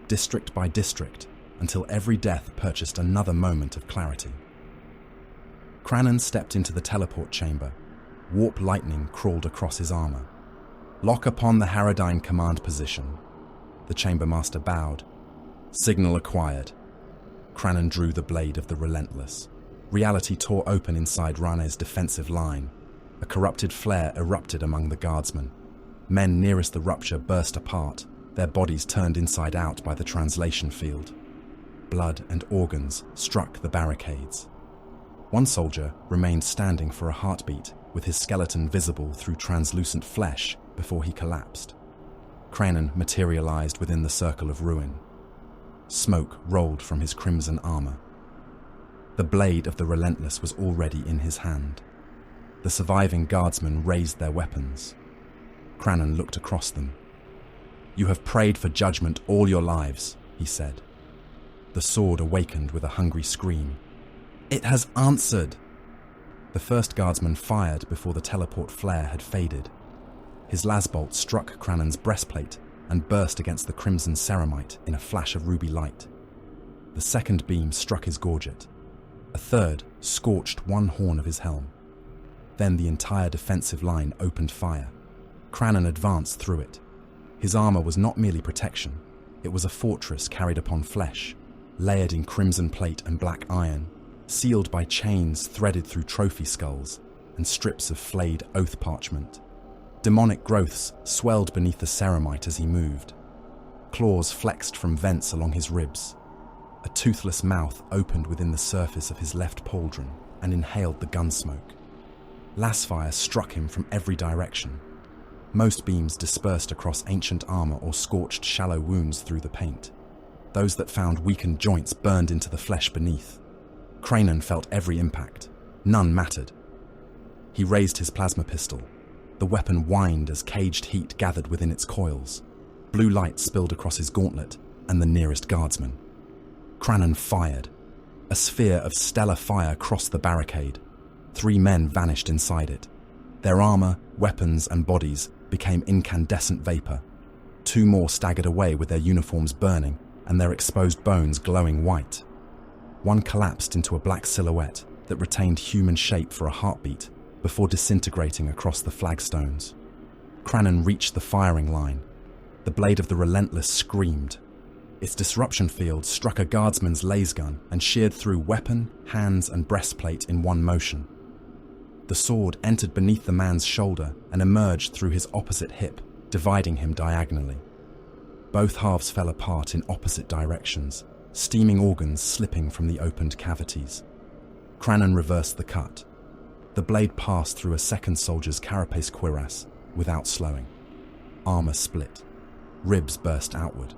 district by district, until every death purchased another moment of clarity. Kranon stepped into the teleport chamber. Warp lightning crawled across his armor. "Lock upon the Harrodine command position." The chambermaster bowed. "Signal acquired." Kranon drew the blade of the Relentless. Reality tore open inside Rane's defensive line. A corrupted flare erupted among the guardsmen. Men nearest the rupture burst apart, their bodies turned inside out by the translation field. Blood and organs struck the barricades. One soldier remained standing for a heartbeat, with his skeleton visible through translucent flesh before he collapsed. Kranon materialized within the circle of ruin. Smoke rolled from his crimson armor. The blade of the Relentless was already in his hand. The surviving guardsmen raised their weapons. Kranon looked across them. "You have prayed for judgment all your lives," he said. The sword awakened with a hungry scream. "It has answered!" The first guardsman fired before the teleport flare had faded. His lasbolt struck Kranon's breastplate and burst against the crimson ceramite in a flash of ruby light. The second beam struck his gorget. A third scorched one horn of his helm. Then the entire defensive line opened fire. Kranon advanced through it. His armor was not merely protection. It was a fortress carried upon flesh, layered in crimson plate and black iron, sealed by chains threaded through trophy skulls and strips of flayed oath parchment. Demonic growths swelled beneath the ceramite as he moved. Claws flexed from vents along his ribs. A toothless mouth opened within the surface of his left pauldron and inhaled the gun smoke. Lasfire struck him from every direction. Most beams dispersed across ancient armor or scorched shallow wounds through the paint. Those that found weakened joints burned into the flesh beneath. Kranon felt every impact. None mattered. He raised his plasma pistol. The weapon whined as caged heat gathered within its coils. Blue light spilled across his gauntlet and the nearest guardsman. Kranon fired. A sphere of stellar fire crossed the barricade. 3 men vanished inside it. Their armor, weapons, and bodies became incandescent vapor. 2 more staggered away with their uniforms burning and their exposed bones glowing white. One collapsed into a black silhouette that retained human shape for a heartbeat before disintegrating across the flagstones. Kranon reached the firing line. The blade of the Relentless screamed. Its disruption field struck a guardsman's laser gun and sheared through weapon, hands, and breastplate in one motion. The sword entered beneath the man's shoulder and emerged through his opposite hip, dividing him diagonally. Both halves fell apart in opposite directions, steaming organs slipping from the opened cavities. Kranon reversed the cut. The blade passed through a second soldier's carapace cuirass without slowing. Armor split. Ribs burst outward.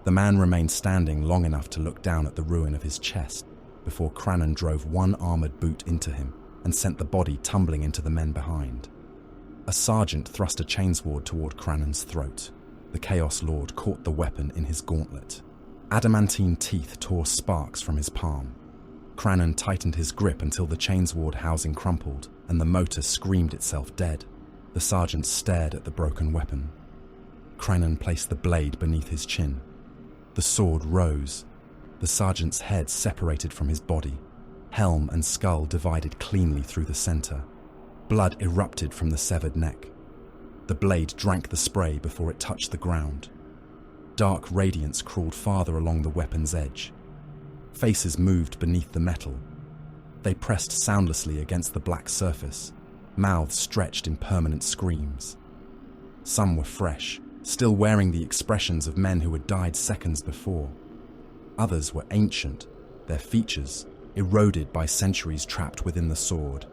The man remained standing long enough to look down at the ruin of his chest before Kranon drove one armored boot into him and sent the body tumbling into the men behind. A sergeant thrust a chainsword toward Kranon's throat. The Chaos Lord caught the weapon in his gauntlet. Adamantine teeth tore sparks from his palm. Kranon tightened his grip until the chainsword housing crumpled and the motor screamed itself dead. The sergeant stared at the broken weapon. Kranon placed the blade beneath his chin. The sword rose. The sergeant's head separated from his body. Helm and skull divided cleanly through the center. Blood erupted from the severed neck. The blade drank the spray before it touched the ground. Dark radiance crawled farther along the weapon's edge. Faces moved beneath the metal. They pressed soundlessly against the black surface, mouths stretched in permanent screams. Some were fresh, still wearing the expressions of men who had died seconds before. Others were ancient, their features eroded by centuries trapped within the sword.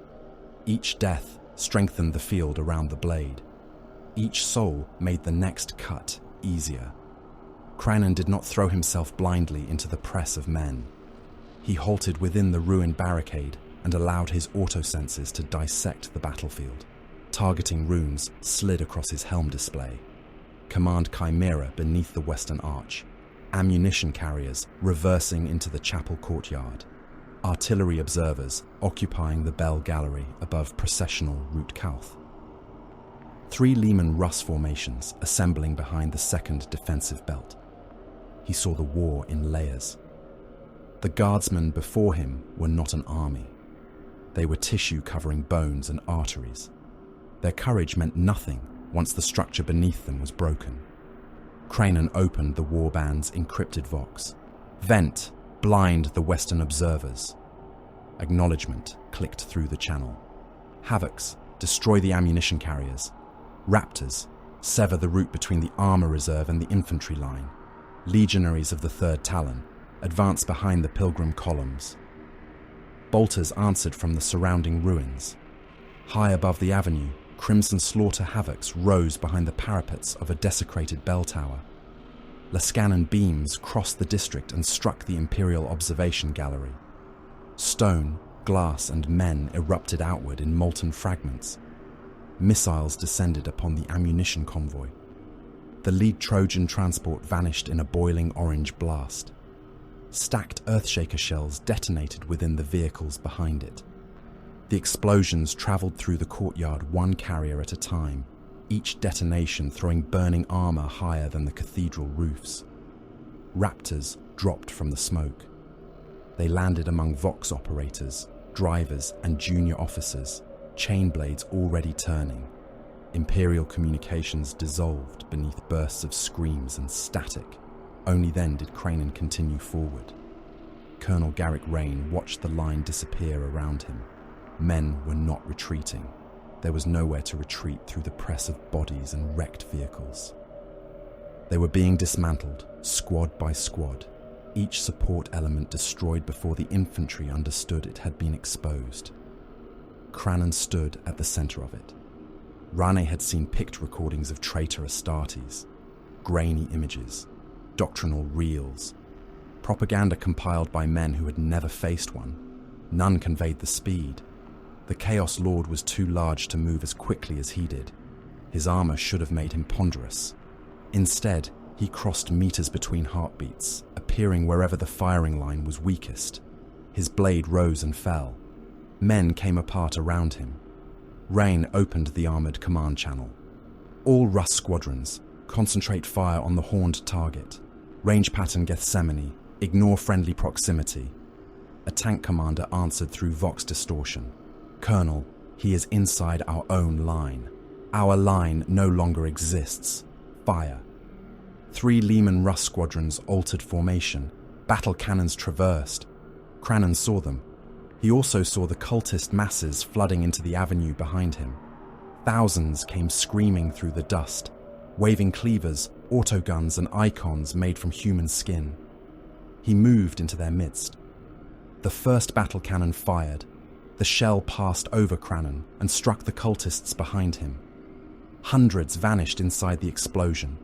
Each death strengthened the field around the blade. Each soul made the next cut easier. Kranon did not throw himself blindly into the press of men. He halted within the ruined barricade and allowed his auto-senses to dissect the battlefield. Targeting runes slid across his helm display. Command Chimera beneath the western arch. Ammunition carriers reversing into the chapel courtyard. Artillery observers occupying the bell gallery above processional Root Kauth. 3 Lehman Russ formations assembling behind the second defensive belt. He saw the war in layers. The guardsmen before him were not an army. They were tissue covering bones and arteries. Their courage meant nothing once the structure beneath them was broken. Kranon opened the warband's encrypted vox. Vent, blind the Western observers. Acknowledgement clicked through the channel. Havocs, destroy the ammunition carriers. Raptors, sever the route between the armor reserve and the infantry line. Legionaries of the Third Talon, advance behind the pilgrim columns. Bolters answered from the surrounding ruins. High above the avenue, crimson slaughter havocs rose behind the parapets of a desecrated bell tower. Lascanon beams crossed the district and struck the Imperial Observation Gallery. Stone, glass, and men erupted outward in molten fragments. Missiles descended upon the ammunition convoy. The lead Trojan transport vanished in a boiling orange blast. Stacked Earthshaker shells detonated within the vehicles behind it. The explosions traveled through the courtyard one carrier at a time, each detonation throwing burning armor higher than the cathedral roofs. Raptors dropped from the smoke. They landed among Vox operators, drivers, and junior officers, chain blades already turning. Imperial communications dissolved beneath bursts of screams and static. Only then did Kranon continue forward. Colonel Garrick Rain watched the line disappear around him. Men were not retreating. There was nowhere to retreat through the press of bodies and wrecked vehicles. They were being dismantled, squad by squad, each support element destroyed before the infantry understood it had been exposed. Kranon stood at the center of it. Rane had seen picked recordings of traitor Astartes, grainy images, doctrinal reels, propaganda compiled by men who had never faced one. None conveyed the speed. The Chaos Lord was too large to move as quickly as he did. His armor should have made him ponderous. Instead, he crossed meters between heartbeats, appearing wherever the firing line was weakest. His blade rose and fell. Men came apart around him. Rain opened the armored command channel. All Russ squadrons, concentrate fire on the horned target. Range pattern Gethsemane, ignore friendly proximity. A tank commander answered through Vox distortion. Colonel, he is inside our own line. Our line no longer exists. Fire. 3 Lehman Russ squadrons altered formation. Battle cannons traversed. Kranon saw them. He also saw the cultist masses flooding into the avenue behind him. Thousands came screaming through the dust, waving cleavers, autoguns, and icons made from human skin. He moved into their midst. The first battle cannon fired. The shell passed over Kranon and struck the cultists behind him. Hundreds vanished inside the explosion.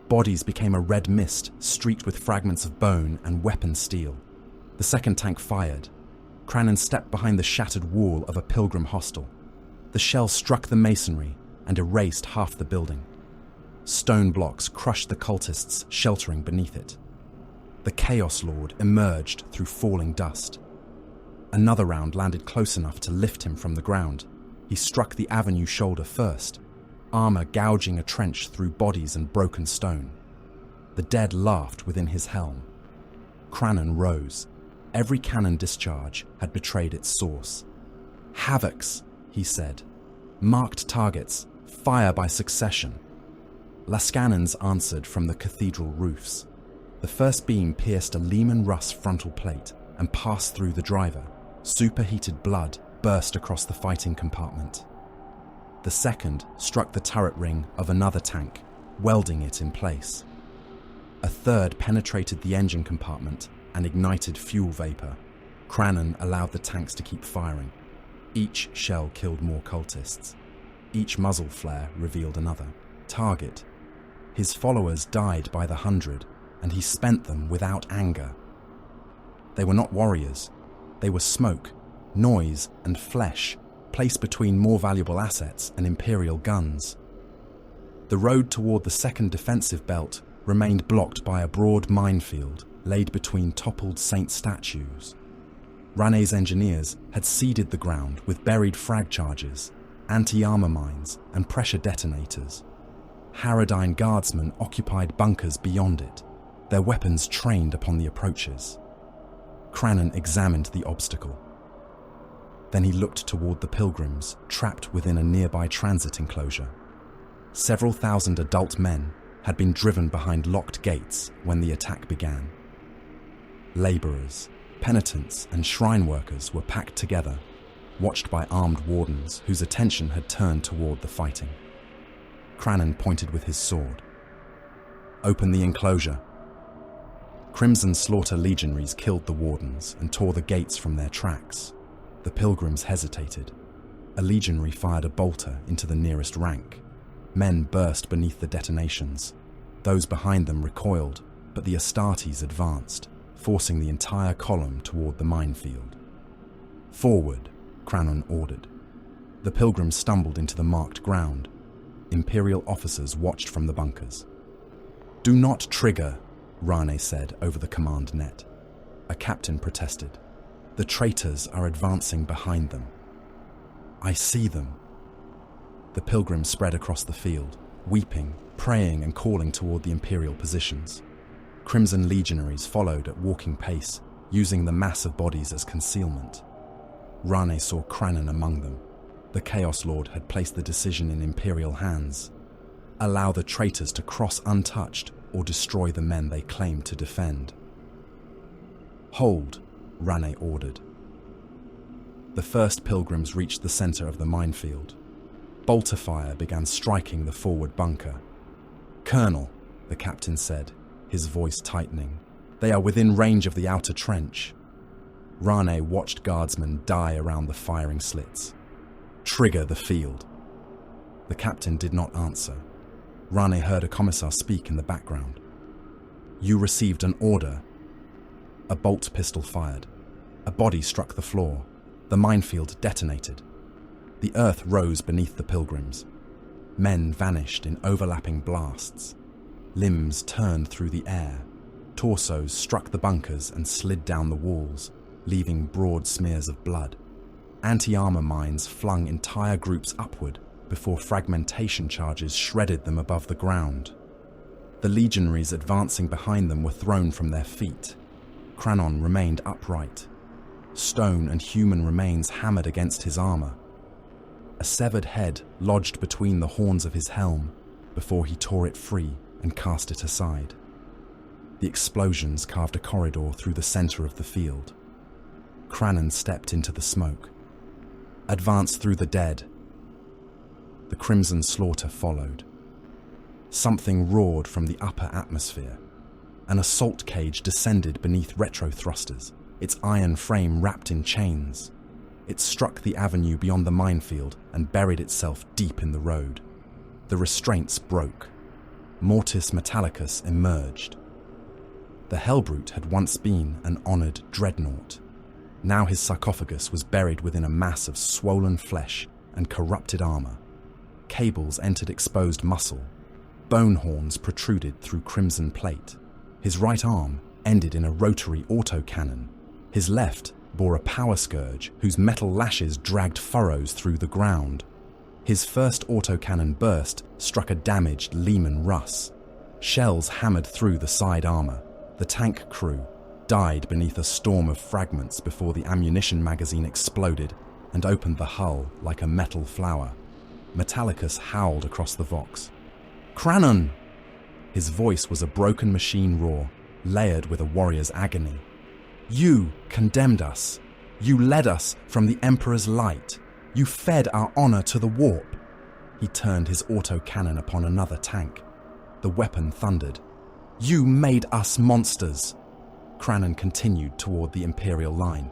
Bodies became a red mist streaked with fragments of bone and weapon steel. The second tank fired. Kranon stepped behind the shattered wall of a pilgrim hostel. The shell struck the masonry and erased half the building. Stone blocks crushed the cultists sheltering beneath it. The Chaos Lord emerged through falling dust. Another round landed close enough to lift him from the ground. He struck the avenue shoulder first, armor gouging a trench through bodies and broken stone. The dead laughed within his helm. Kranon rose. Every cannon discharge had betrayed its source. Havocs, he said. Marked targets, fire by succession. Lascanons answered from the cathedral roofs. The first beam pierced a Lehman Russ frontal plate and passed through the driver. Superheated blood burst across the fighting compartment. The second struck the turret ring of another tank, welding it in place. A third penetrated the engine compartment and ignited fuel vapor. Kranon allowed the tanks to keep firing. Each shell killed more cultists. Each muzzle flare revealed another target. His followers died by the 100, and he spent them without anger. They were not warriors. They were smoke, noise, and flesh, placed between more valuable assets and Imperial guns. The road toward the second defensive belt remained blocked by a broad minefield laid between toppled saint statues. Rane's engineers had seeded the ground with buried frag charges, anti-armor mines, and pressure detonators. Haradine guardsmen occupied bunkers beyond it, their weapons trained upon the approaches. Kranon examined the obstacle. Then he looked toward the pilgrims trapped within a nearby transit enclosure. Several thousand adult men had been driven behind locked gates when the attack began. Laborers, penitents, and shrine workers were packed together, watched by armed wardens whose attention had turned toward the fighting. Kranon pointed with his sword. "Open the enclosure." Crimson Slaughter legionaries killed the wardens and tore the gates from their tracks. The pilgrims hesitated. A legionary fired a bolter into the nearest rank. Men burst beneath the detonations. Those behind them recoiled, but the Astartes advanced, forcing the entire column toward the minefield. "Forward," Kranon ordered. The pilgrims stumbled into the marked ground. Imperial officers watched from the bunkers. "Do not trigger," Rane said over the command net. A captain protested. "The traitors are advancing behind them." "I see them." The pilgrims spread across the field, weeping, praying, and calling toward the Imperial positions. Crimson legionaries followed at walking pace, using the mass of bodies as concealment. Rane saw Kranon among them. The Chaos Lord had placed the decision in Imperial hands. Allow the traitors to cross untouched or destroy the men they claimed to defend. "Hold," Rane ordered. The first pilgrims reached the center of the minefield. Bolter fire began striking the forward bunker. "Colonel," the captain said, his voice tightening, "they are within range of the outer trench." Rane watched guardsmen die around the firing slits. "Trigger the field." The captain did not answer. Rane heard a commissar speak in the background. "You received an order." A bolt pistol fired. A body struck the floor. The minefield detonated. The earth rose beneath the pilgrims. Men vanished in overlapping blasts. Limbs turned through the air. Torsos struck the bunkers and slid down the walls, leaving broad smears of blood. Anti-armor mines flung entire groups upward before fragmentation charges shredded them above the ground. The legionaries advancing behind them were thrown from their feet. Kranon remained upright. Stone and human remains hammered against his armor. A severed head lodged between the horns of his helm before he tore it free and cast it aside. The explosions carved a corridor through the center of the field. Kranon stepped into the smoke. "Advance through the dead." The Crimson Slaughter followed. Something roared from the upper atmosphere. An assault cage descended beneath retro thrusters, its iron frame wrapped in chains. It struck the avenue beyond the minefield and buried itself deep in the road. The restraints broke. Mortis Metallicus emerged. The Hellbrute had once been an honored dreadnought. Now his sarcophagus was buried within a mass of swollen flesh and corrupted armor. Cables entered exposed muscle. Bone horns protruded through crimson plate. His right arm ended in a rotary autocannon. His left bore a power scourge whose metal lashes dragged furrows through the ground. His first autocannon burst struck a damaged Lehman Russ. Shells hammered through the side armor. The tank crew died beneath a storm of fragments before the ammunition magazine exploded and opened the hull like a metal flower. Metallicus howled across the Vox. "Kranon!" His voice was a broken machine roar, layered with a warrior's agony. "You condemned us. You led us from the Emperor's light. You fed our honor to the warp." He turned his autocannon upon another tank. The weapon thundered. "You made us monsters." Kranon continued toward the Imperial line.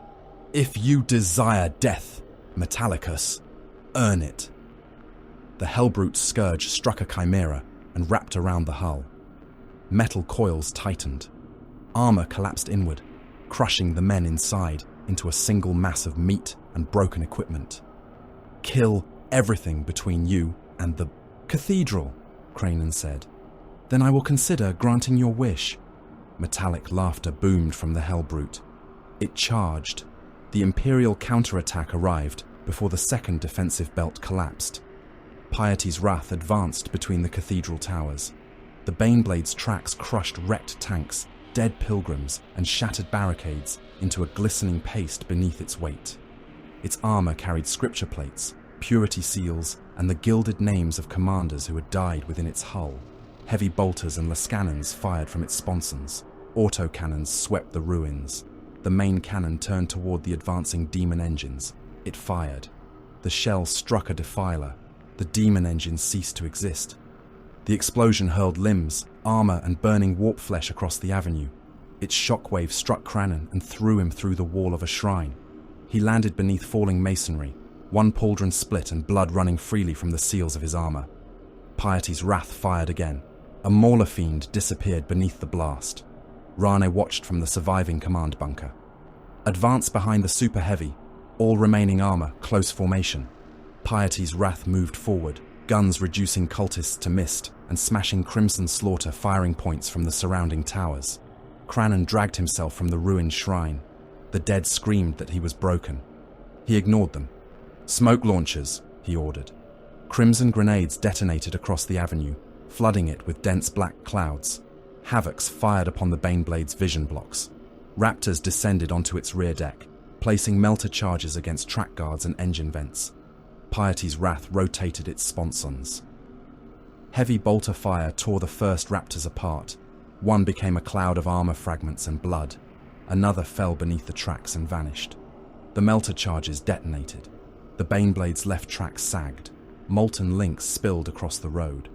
If you desire death, Metallicus, earn it. The Hellbrute's scourge struck a chimera and wrapped around the hull. Metal coils tightened. Armor collapsed inward, crushing the men inside into a single mass of meat and broken equipment. Kill everything between you and the cathedral, Kranon said. Then I will consider granting your wish. Metallic laughter boomed from the Hellbrute. It charged. The Imperial counterattack arrived before the second defensive belt collapsed. Piety's wrath advanced between the cathedral towers. The Baneblade's tracks crushed wrecked tanks, dead pilgrims, and shattered barricades into a glistening paste beneath its weight. Its armor carried scripture plates, purity seals, and the gilded names of commanders who had died within its hull. Heavy bolters and lascannons fired from its sponsons. Autocannons swept the ruins. The main cannon turned toward the advancing demon engines. It fired. The shell struck a defiler. The demon engine ceased to exist. The explosion hurled limbs, armor, and burning warp flesh across the avenue. Its shockwave struck Kranon and threw him through the wall of a shrine. He landed beneath falling masonry, one pauldron split and blood running freely from the seals of his armor. Piety's wrath fired again. A Mauler fiend disappeared beneath the blast. Rane watched from the surviving command bunker. Advance behind the super heavy, all remaining armor, close formation. Piety's wrath moved forward, guns reducing cultists to mist and smashing crimson slaughter firing points from the surrounding towers. Kranon dragged himself from the ruined shrine. The dead screamed that he was broken. He ignored them. Smoke launchers, he ordered. Crimson grenades detonated across the avenue, flooding it with dense black clouds. Havocs fired upon the Baneblade's vision blocks. Raptors descended onto its rear deck, placing melter charges against track guards and engine vents. Piety's wrath rotated its sponsons. Heavy bolter fire tore the first Raptors apart. One became a cloud of armor fragments and blood. Another fell beneath the tracks and vanished. The melter charges detonated. The Baneblade's left track sagged. Molten links spilled across the road.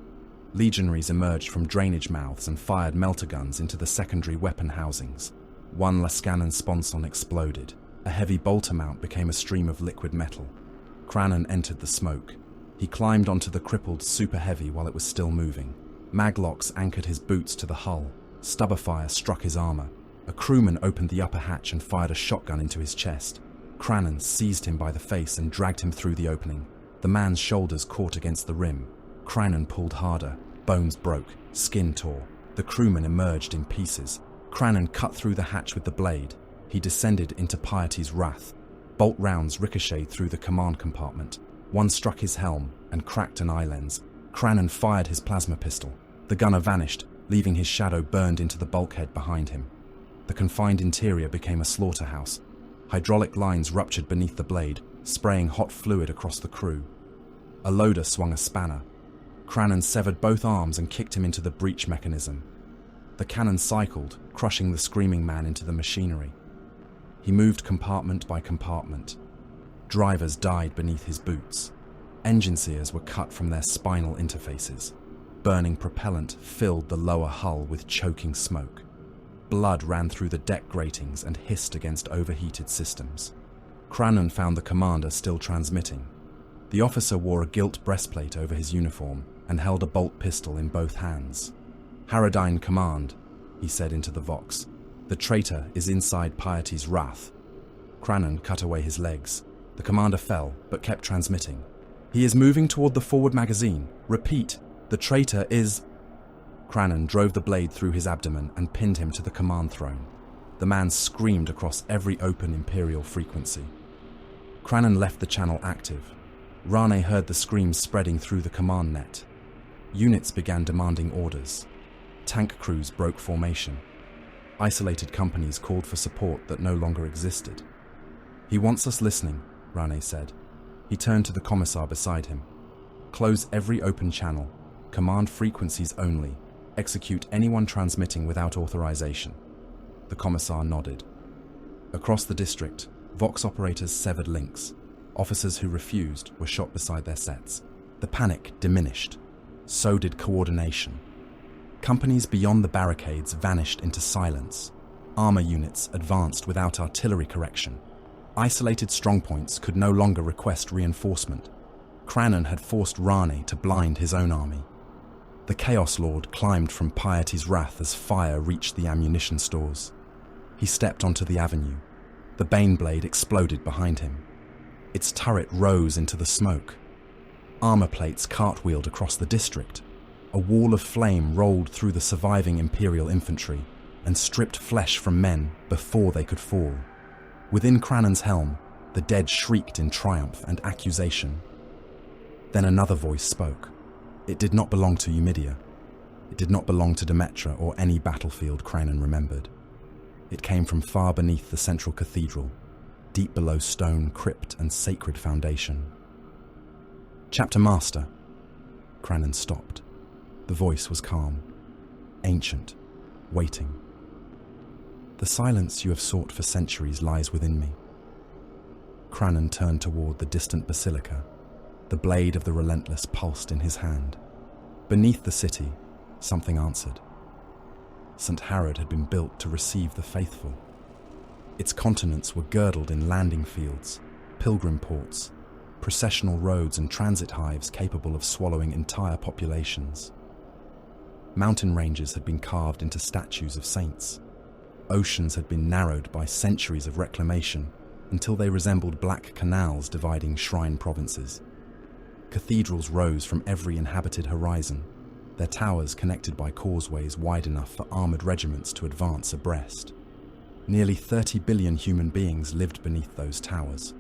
Legionaries emerged from drainage mouths and fired melter guns into the secondary weapon housings. One lascannon sponson exploded. A heavy bolter mount became a stream of liquid metal. Kranon entered the smoke. He climbed onto the crippled super heavy while it was still moving. Maglocks anchored his boots to the hull. Stubber fire struck his armor. A crewman opened the upper hatch and fired a shotgun into his chest. Kranon seized him by the face and dragged him through the opening. The man's shoulders caught against the rim. Kranon pulled harder. Bones broke. Skin tore. The crewman emerged in pieces. Kranon cut through the hatch with the blade. He descended into Piety's wrath. Bolt rounds ricocheted through the command compartment. One struck his helm and cracked an eye lens. Kranon fired his plasma pistol. The gunner vanished, leaving his shadow burned into the bulkhead behind him. The confined interior became a slaughterhouse. Hydraulic lines ruptured beneath the blade, spraying hot fluid across the crew. A loader swung a spanner. Kranon severed both arms and kicked him into the breach mechanism. The cannon cycled, crushing the screaming man into the machinery. He moved compartment by compartment. Drivers died beneath his boots. Engine sears were cut from their spinal interfaces. Burning propellant filled the lower hull with choking smoke. Blood ran through the deck gratings and hissed against overheated systems. Kranon found the commander still transmitting. The officer wore a gilt breastplate over his uniform and held a bolt pistol in both hands. "Haradine Command," he said into the Vox. "The traitor is inside Piety's wrath." Kranon cut away his legs. The commander fell, but kept transmitting. "He is moving toward the forward magazine. Repeat, the traitor is..." Kranon drove the blade through his abdomen and pinned him to the command throne. The man screamed across every open Imperial frequency. Kranon left the channel active. Rane heard the screams spreading through the command net. Units began demanding orders. Tank crews broke formation. Isolated companies called for support that no longer existed. "He wants us listening," Rane said. He turned to the commissar beside him. "Close every open channel. Command frequencies only. Execute anyone transmitting without authorization." The commissar nodded. Across the district, Vox operators severed links. Officers who refused were shot beside their sets. The panic diminished. So did coordination. Companies beyond the barricades vanished into silence. Armor units advanced without artillery correction. Isolated strongpoints could no longer request reinforcement. Kranon had forced Rane to blind his own army. The Chaos Lord climbed from Piety's wrath as fire reached the ammunition stores. He stepped onto the avenue. The Baneblade exploded behind him. Its turret rose into the smoke. Armor plates cartwheeled across the district. A wall of flame rolled through the surviving Imperial infantry and stripped flesh from men before they could fall. Within Kranon's helm, the dead shrieked in triumph and accusation. Then another voice spoke. It did not belong to Eumidia. It did not belong to Demetra or any battlefield Kranon remembered. It came from far beneath the central cathedral, deep below stone, crypt, and sacred foundation. Chapter Master. Kranon stopped. The voice was calm, ancient, waiting. The silence you have sought for centuries lies within me. Kranon turned toward the distant basilica. The blade of the Relentless pulsed in his hand. Beneath the city, something answered. St. Harrod had been built to receive the faithful. Its continents were girdled in landing fields, pilgrim ports, processional roads and transit hives capable of swallowing entire populations. Mountain ranges had been carved into statues of saints. Oceans had been narrowed by centuries of reclamation until they resembled black canals dividing shrine provinces. Cathedrals rose from every inhabited horizon, their towers connected by causeways wide enough for armored regiments to advance abreast. Nearly 30 billion human beings lived beneath those towers.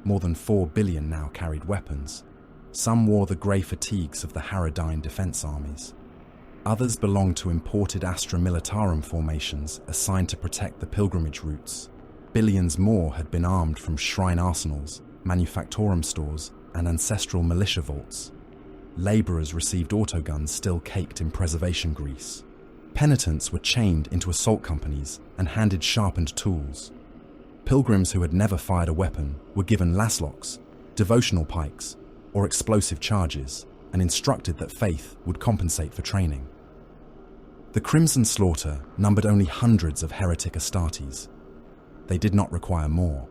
More than 4 billion now carried weapons. Some wore the grey fatigues of the Harrodine defense armies. Others belonged to imported Astra Militarum formations assigned to protect the pilgrimage routes. Billions more had been armed from shrine arsenals, manufactorum stores, and ancestral militia vaults. Labourers received autoguns still caked in preservation grease. Penitents were chained into assault companies and handed sharpened tools. Pilgrims who had never fired a weapon were given laslocks, devotional pikes, or explosive charges, and instructed that faith would compensate for training. The Crimson Slaughter numbered only hundreds of heretic Astartes. They did not require more.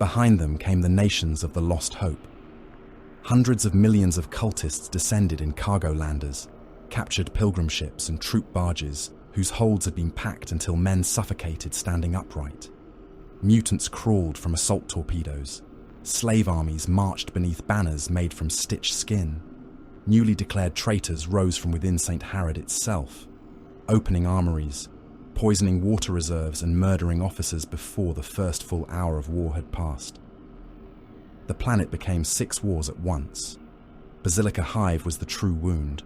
Behind them came the nations of the Lost Hope. Hundreds of millions of cultists descended in cargo landers, captured pilgrim ships and troop barges whose holds had been packed until men suffocated standing upright. Mutants crawled from assault torpedoes. Slave armies marched beneath banners made from stitched skin. Newly declared traitors rose from within St. Harrod itself, opening armories, poisoning water reserves and murdering officers before the first full hour of war had passed. The planet became 6 wars at once. Basilica Hive was the true wound,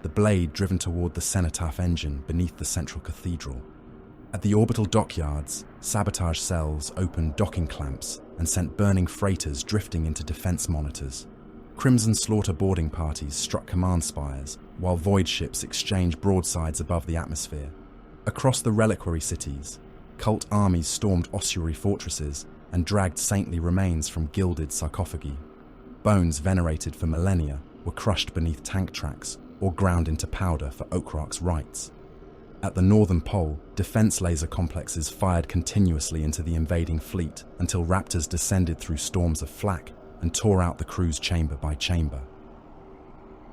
the blade driven toward the cenotaph engine beneath the central cathedral. At the orbital dockyards, sabotage cells opened docking clamps and sent burning freighters drifting into defense monitors. Crimson Slaughter boarding parties struck command spires, while void ships exchanged broadsides above the atmosphere. Across the reliquary cities, cult armies stormed ossuary fortresses and dragged saintly remains from gilded sarcophagi. Bones venerated for millennia were crushed beneath tank tracks or ground into powder for Oakrak's rites. At the northern pole, defense laser complexes fired continuously into the invading fleet until raptors descended through storms of flak and tore out the crew's chamber by chamber.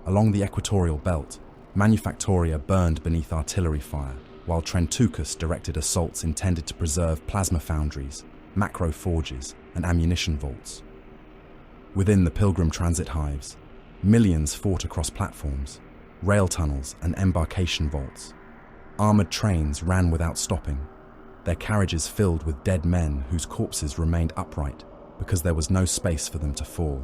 Along the equatorial belt, Manufactoria burned beneath artillery fire, while Trentucus directed assaults intended to preserve plasma foundries, macro forges, and ammunition vaults. Within the pilgrim transit hives, millions fought across platforms, rail tunnels, and embarkation vaults. Armored trains ran without stopping, their carriages filled with dead men whose corpses remained upright because there was no space for them to fall.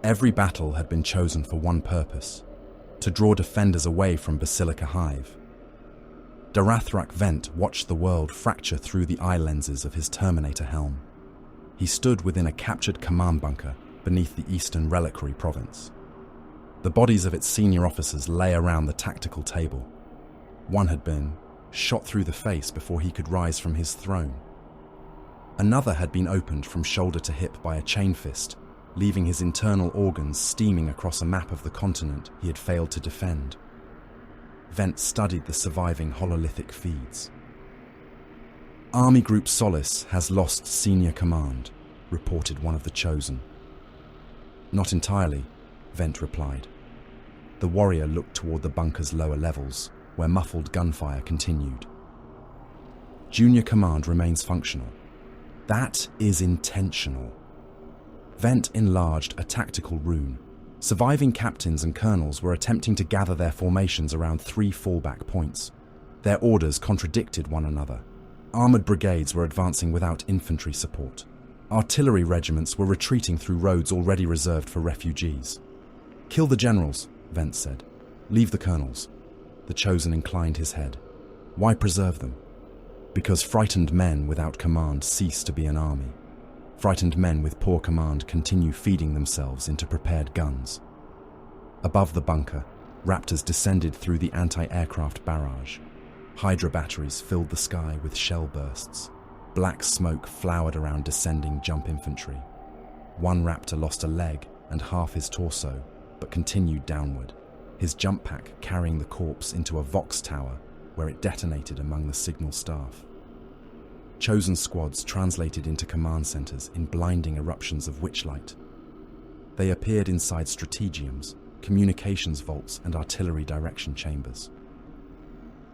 Every battle had been chosen for one purpose: to draw defenders away from Basilica Hive. Darathrak Vent watched the world fracture through the eye lenses of his Terminator helm. He stood within a captured command bunker beneath the Eastern Reliquary Province. The bodies of its senior officers lay around the tactical table. One had been shot through the face before he could rise from his throne. Another had been opened from shoulder to hip by a chain fist, leaving his internal organs steaming across a map of the continent he had failed to defend. Vent studied the surviving hololithic feeds. Army Group Solace has lost senior command, reported one of the chosen. Not entirely, Vent replied. The warrior looked toward the bunker's lower levels, where muffled gunfire continued. Junior command remains functional. That is intentional. Vent enlarged a tactical rune. Surviving captains and colonels were attempting to gather their formations around 3 fallback points. Their orders contradicted one another. Armoured brigades were advancing without infantry support. Artillery regiments were retreating through roads already reserved for refugees. Kill the generals, Vent said. Leave the colonels. The chosen inclined his head. Why preserve them? Because frightened men without command cease to be an army. Frightened men with poor command continue feeding themselves into prepared guns. Above the bunker, Raptors descended through the anti-aircraft barrage. Hydra batteries filled the sky with shell bursts. Black smoke flowered around descending jump infantry. One Raptor lost a leg and half his torso, but continued downward, his jump pack carrying the corpse into a Vox tower where it detonated among the signal staff. Chosen squads translated into command centers in blinding eruptions of witchlight. They appeared inside strategiums, communications vaults, and artillery direction chambers.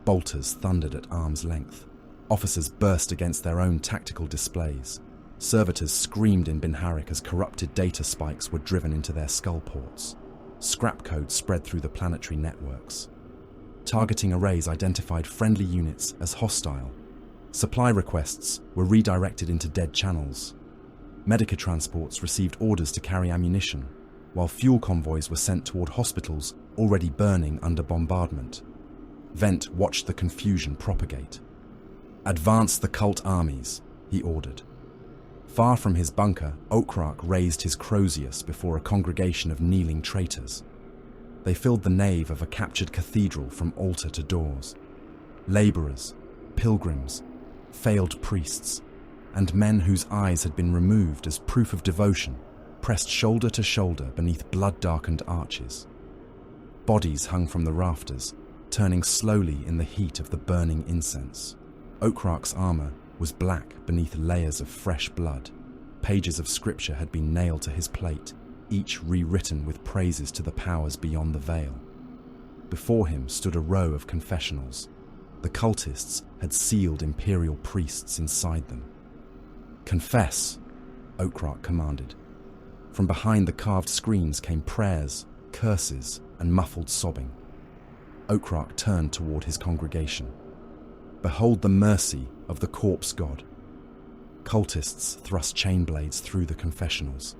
Bolters thundered at arm's length. Officers burst against their own tactical displays. Servitors screamed in Binharik as corrupted data spikes were driven into their skull ports. Scrap code spread through the planetary networks. Targeting arrays identified friendly units as hostile. Supply requests were redirected into dead channels. Medica transports received orders to carry ammunition, while fuel convoys were sent toward hospitals already burning under bombardment. Vent watched the confusion propagate. Advance the cult armies, he ordered. Far from his bunker, Okrak raised his Crozius before a congregation of kneeling traitors. They filled the nave of a captured cathedral from altar to doors. Labourers, pilgrims, failed priests, and men whose eyes had been removed as proof of devotion pressed shoulder to shoulder beneath blood-darkened arches. Bodies hung from the rafters, turning slowly in the heat of the burning incense. Okrak's armor was black beneath layers of fresh blood. Pages of scripture had been nailed to his plate, each rewritten with praises to the powers beyond the veil. Before him stood a row of confessionals. The cultists had sealed imperial priests inside them. "Confess," Okrak commanded. From behind the carved screens came prayers, curses, and muffled sobbing. Okrak turned toward his congregation. "Behold the mercy of the corpse god." Cultists thrust chain blades through the confessionals.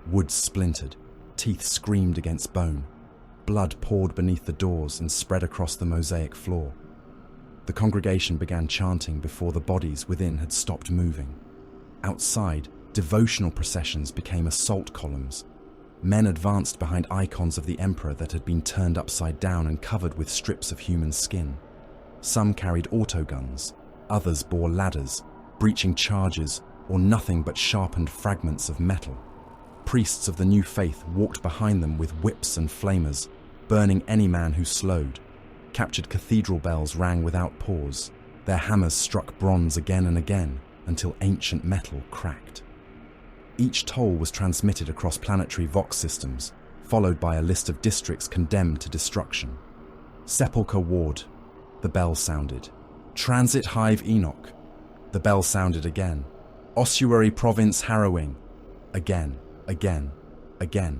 Wood splintered, teeth screamed against bone. Blood poured beneath the doors and spread across the mosaic floor. The congregation began chanting before the bodies within had stopped moving. Outside, devotional processions became assault columns. Men advanced behind icons of the emperor that had been turned upside down and covered with strips of human skin. Some carried autoguns, others bore ladders, breaching charges or nothing but sharpened fragments of metal. Priests of the new faith walked behind them with whips and flamers, burning any man who slowed. Captured cathedral bells rang without pause. Their hammers struck bronze again and again until ancient metal cracked. Each toll was transmitted across planetary Vox systems, followed by a list of districts condemned to destruction. Sepulchre Ward, the bell sounded. Transit Hive Enoch, the bell sounded again. Ossuary Province Harrowing, again, again, again.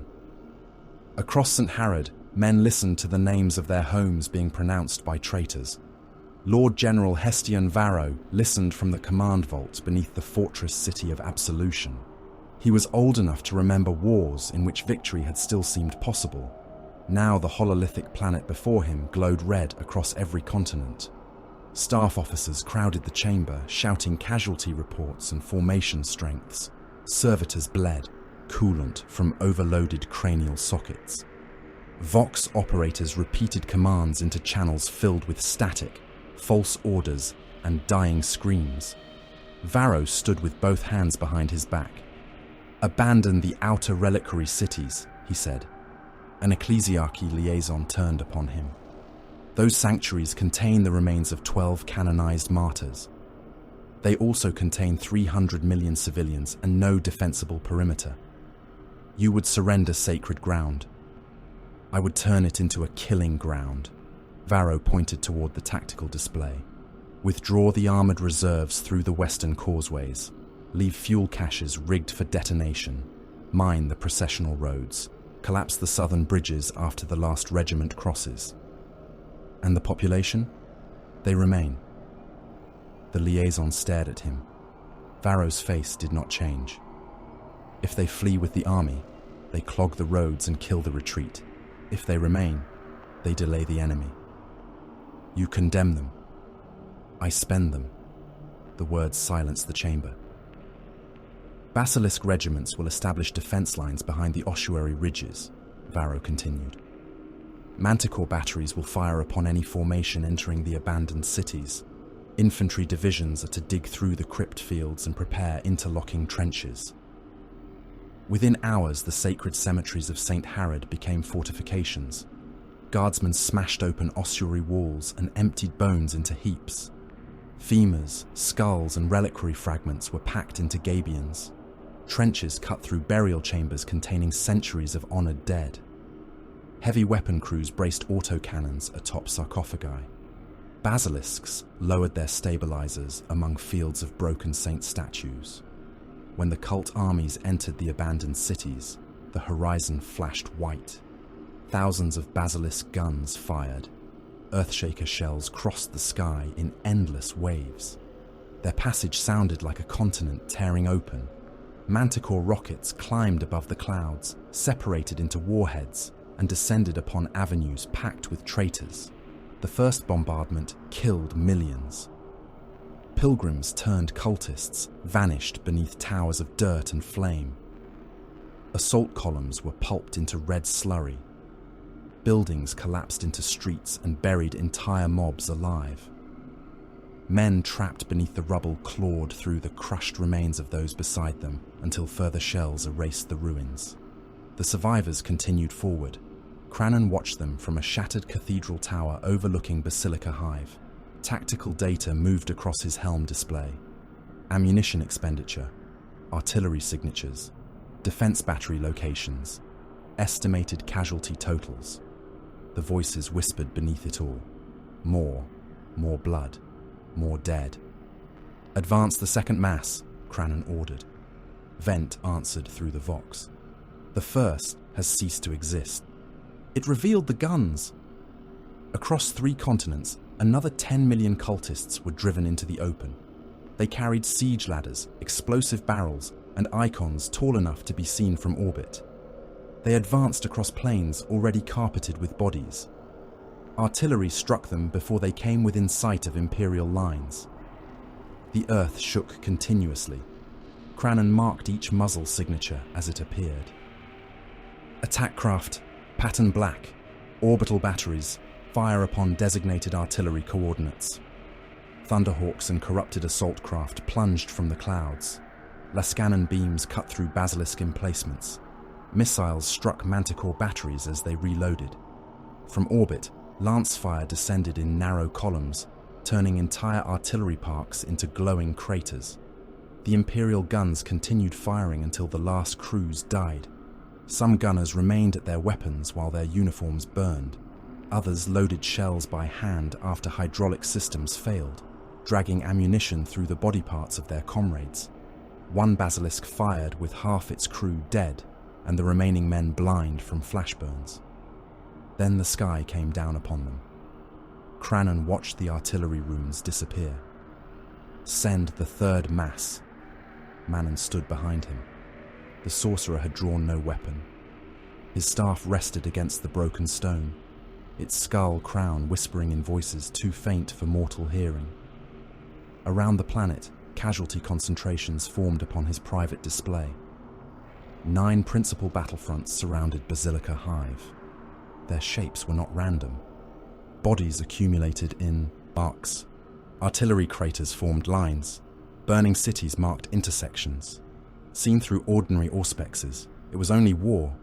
Across St. Harrod, men listened to the names of their homes being pronounced by traitors. Lord General Hestian Varro listened from the command vault beneath the fortress city of Absolution. He was old enough to remember wars in which victory had still seemed possible. Now the hololithic planet before him glowed red across every continent. Staff officers crowded the chamber, shouting casualty reports and formation strengths. Servitors bled, coolant from overloaded cranial sockets. Vox operators repeated commands into channels filled with static, false orders, and dying screams. Varro stood with both hands behind his back. "Abandon the outer reliquary cities," he said. An ecclesiarchy liaison turned upon him. "Those sanctuaries contain the remains of 12 canonized martyrs." They also contain 300 million civilians and no defensible perimeter. You would surrender sacred ground. I would turn it into a killing ground. Varro pointed toward the tactical display. Withdraw the armored reserves through the western causeways. Leave fuel caches rigged for detonation. Mine the processional roads. Collapse the southern bridges after the last regiment crosses. And the population? They remain. The liaison stared at him. Varro's face did not change. If they flee with the army, they clog the roads and kill the retreat. If they remain, they delay the enemy. You condemn them. I spend them. The words silenced the chamber. Basilisk regiments will establish defense lines behind the ossuary ridges, Varro continued. Manticore batteries will fire upon any formation entering the abandoned cities. Infantry divisions are to dig through the crypt fields and prepare interlocking trenches. Within hours, the sacred cemeteries of St. Harrod became fortifications. Guardsmen smashed open ossuary walls and emptied bones into heaps. Femurs, skulls, and reliquary fragments were packed into gabions. Trenches cut through burial chambers containing centuries of honored dead. Heavy weapon crews braced autocannons atop sarcophagi. Basilisks lowered their stabilizers among fields of broken saint statues. When the cult armies entered the abandoned cities, the horizon flashed white. Thousands of basilisk guns fired. Earthshaker shells crossed the sky in endless waves. Their passage sounded like a continent tearing open. Manticore rockets climbed above the clouds, separated into warheads, and descended upon avenues packed with traitors. The first bombardment killed millions. Pilgrims turned cultists, vanished beneath towers of dirt and flame. Assault columns were pulped into red slurry. Buildings collapsed into streets and buried entire mobs alive. Men trapped beneath the rubble clawed through the crushed remains of those beside them until further shells erased the ruins. The survivors continued forward. Kranon watched them from a shattered cathedral tower overlooking Basilica Hive. Tactical data moved across his helm display. Ammunition expenditure, artillery signatures, defense battery locations, estimated casualty totals. The voices whispered beneath it all. More blood, more dead. Advance the second mass, Kranon ordered. Vent answered through the vox. The first has ceased to exist. It revealed the guns. Across 3 continents, another 10 million cultists were driven into the open. They carried siege ladders, explosive barrels, and icons tall enough to be seen from orbit. They advanced across plains already carpeted with bodies. Artillery struck them before they came within sight of Imperial lines. The earth shook continuously. Kranon marked each muzzle signature as it appeared. Attack craft, pattern black, orbital batteries, fire upon designated artillery coordinates. Thunderhawks and corrupted assault craft plunged from the clouds. Lascanon beams cut through basilisk emplacements. Missiles struck manticore batteries as they reloaded. From orbit, lance fire descended in narrow columns, turning entire artillery parks into glowing craters. The Imperial guns continued firing until the last crews died. Some gunners remained at their weapons while their uniforms burned. Others loaded shells by hand after hydraulic systems failed, dragging ammunition through the body parts of their comrades. One basilisk fired with half its crew dead and the remaining men blind from flashburns. Then the sky came down upon them. Kranon watched the artillery runes disappear. Send the third mass. Manon stood behind him. The sorcerer had drawn no weapon. His staff rested against the broken stone, its skull crown whispering in voices too faint for mortal hearing. Around the planet, casualty concentrations formed upon his private display. 9 principal battlefronts surrounded Basilica Hive. Their shapes were not random. Bodies accumulated in arcs. Artillery craters formed lines. Burning cities marked intersections. Seen through ordinary auspexes, it was only war.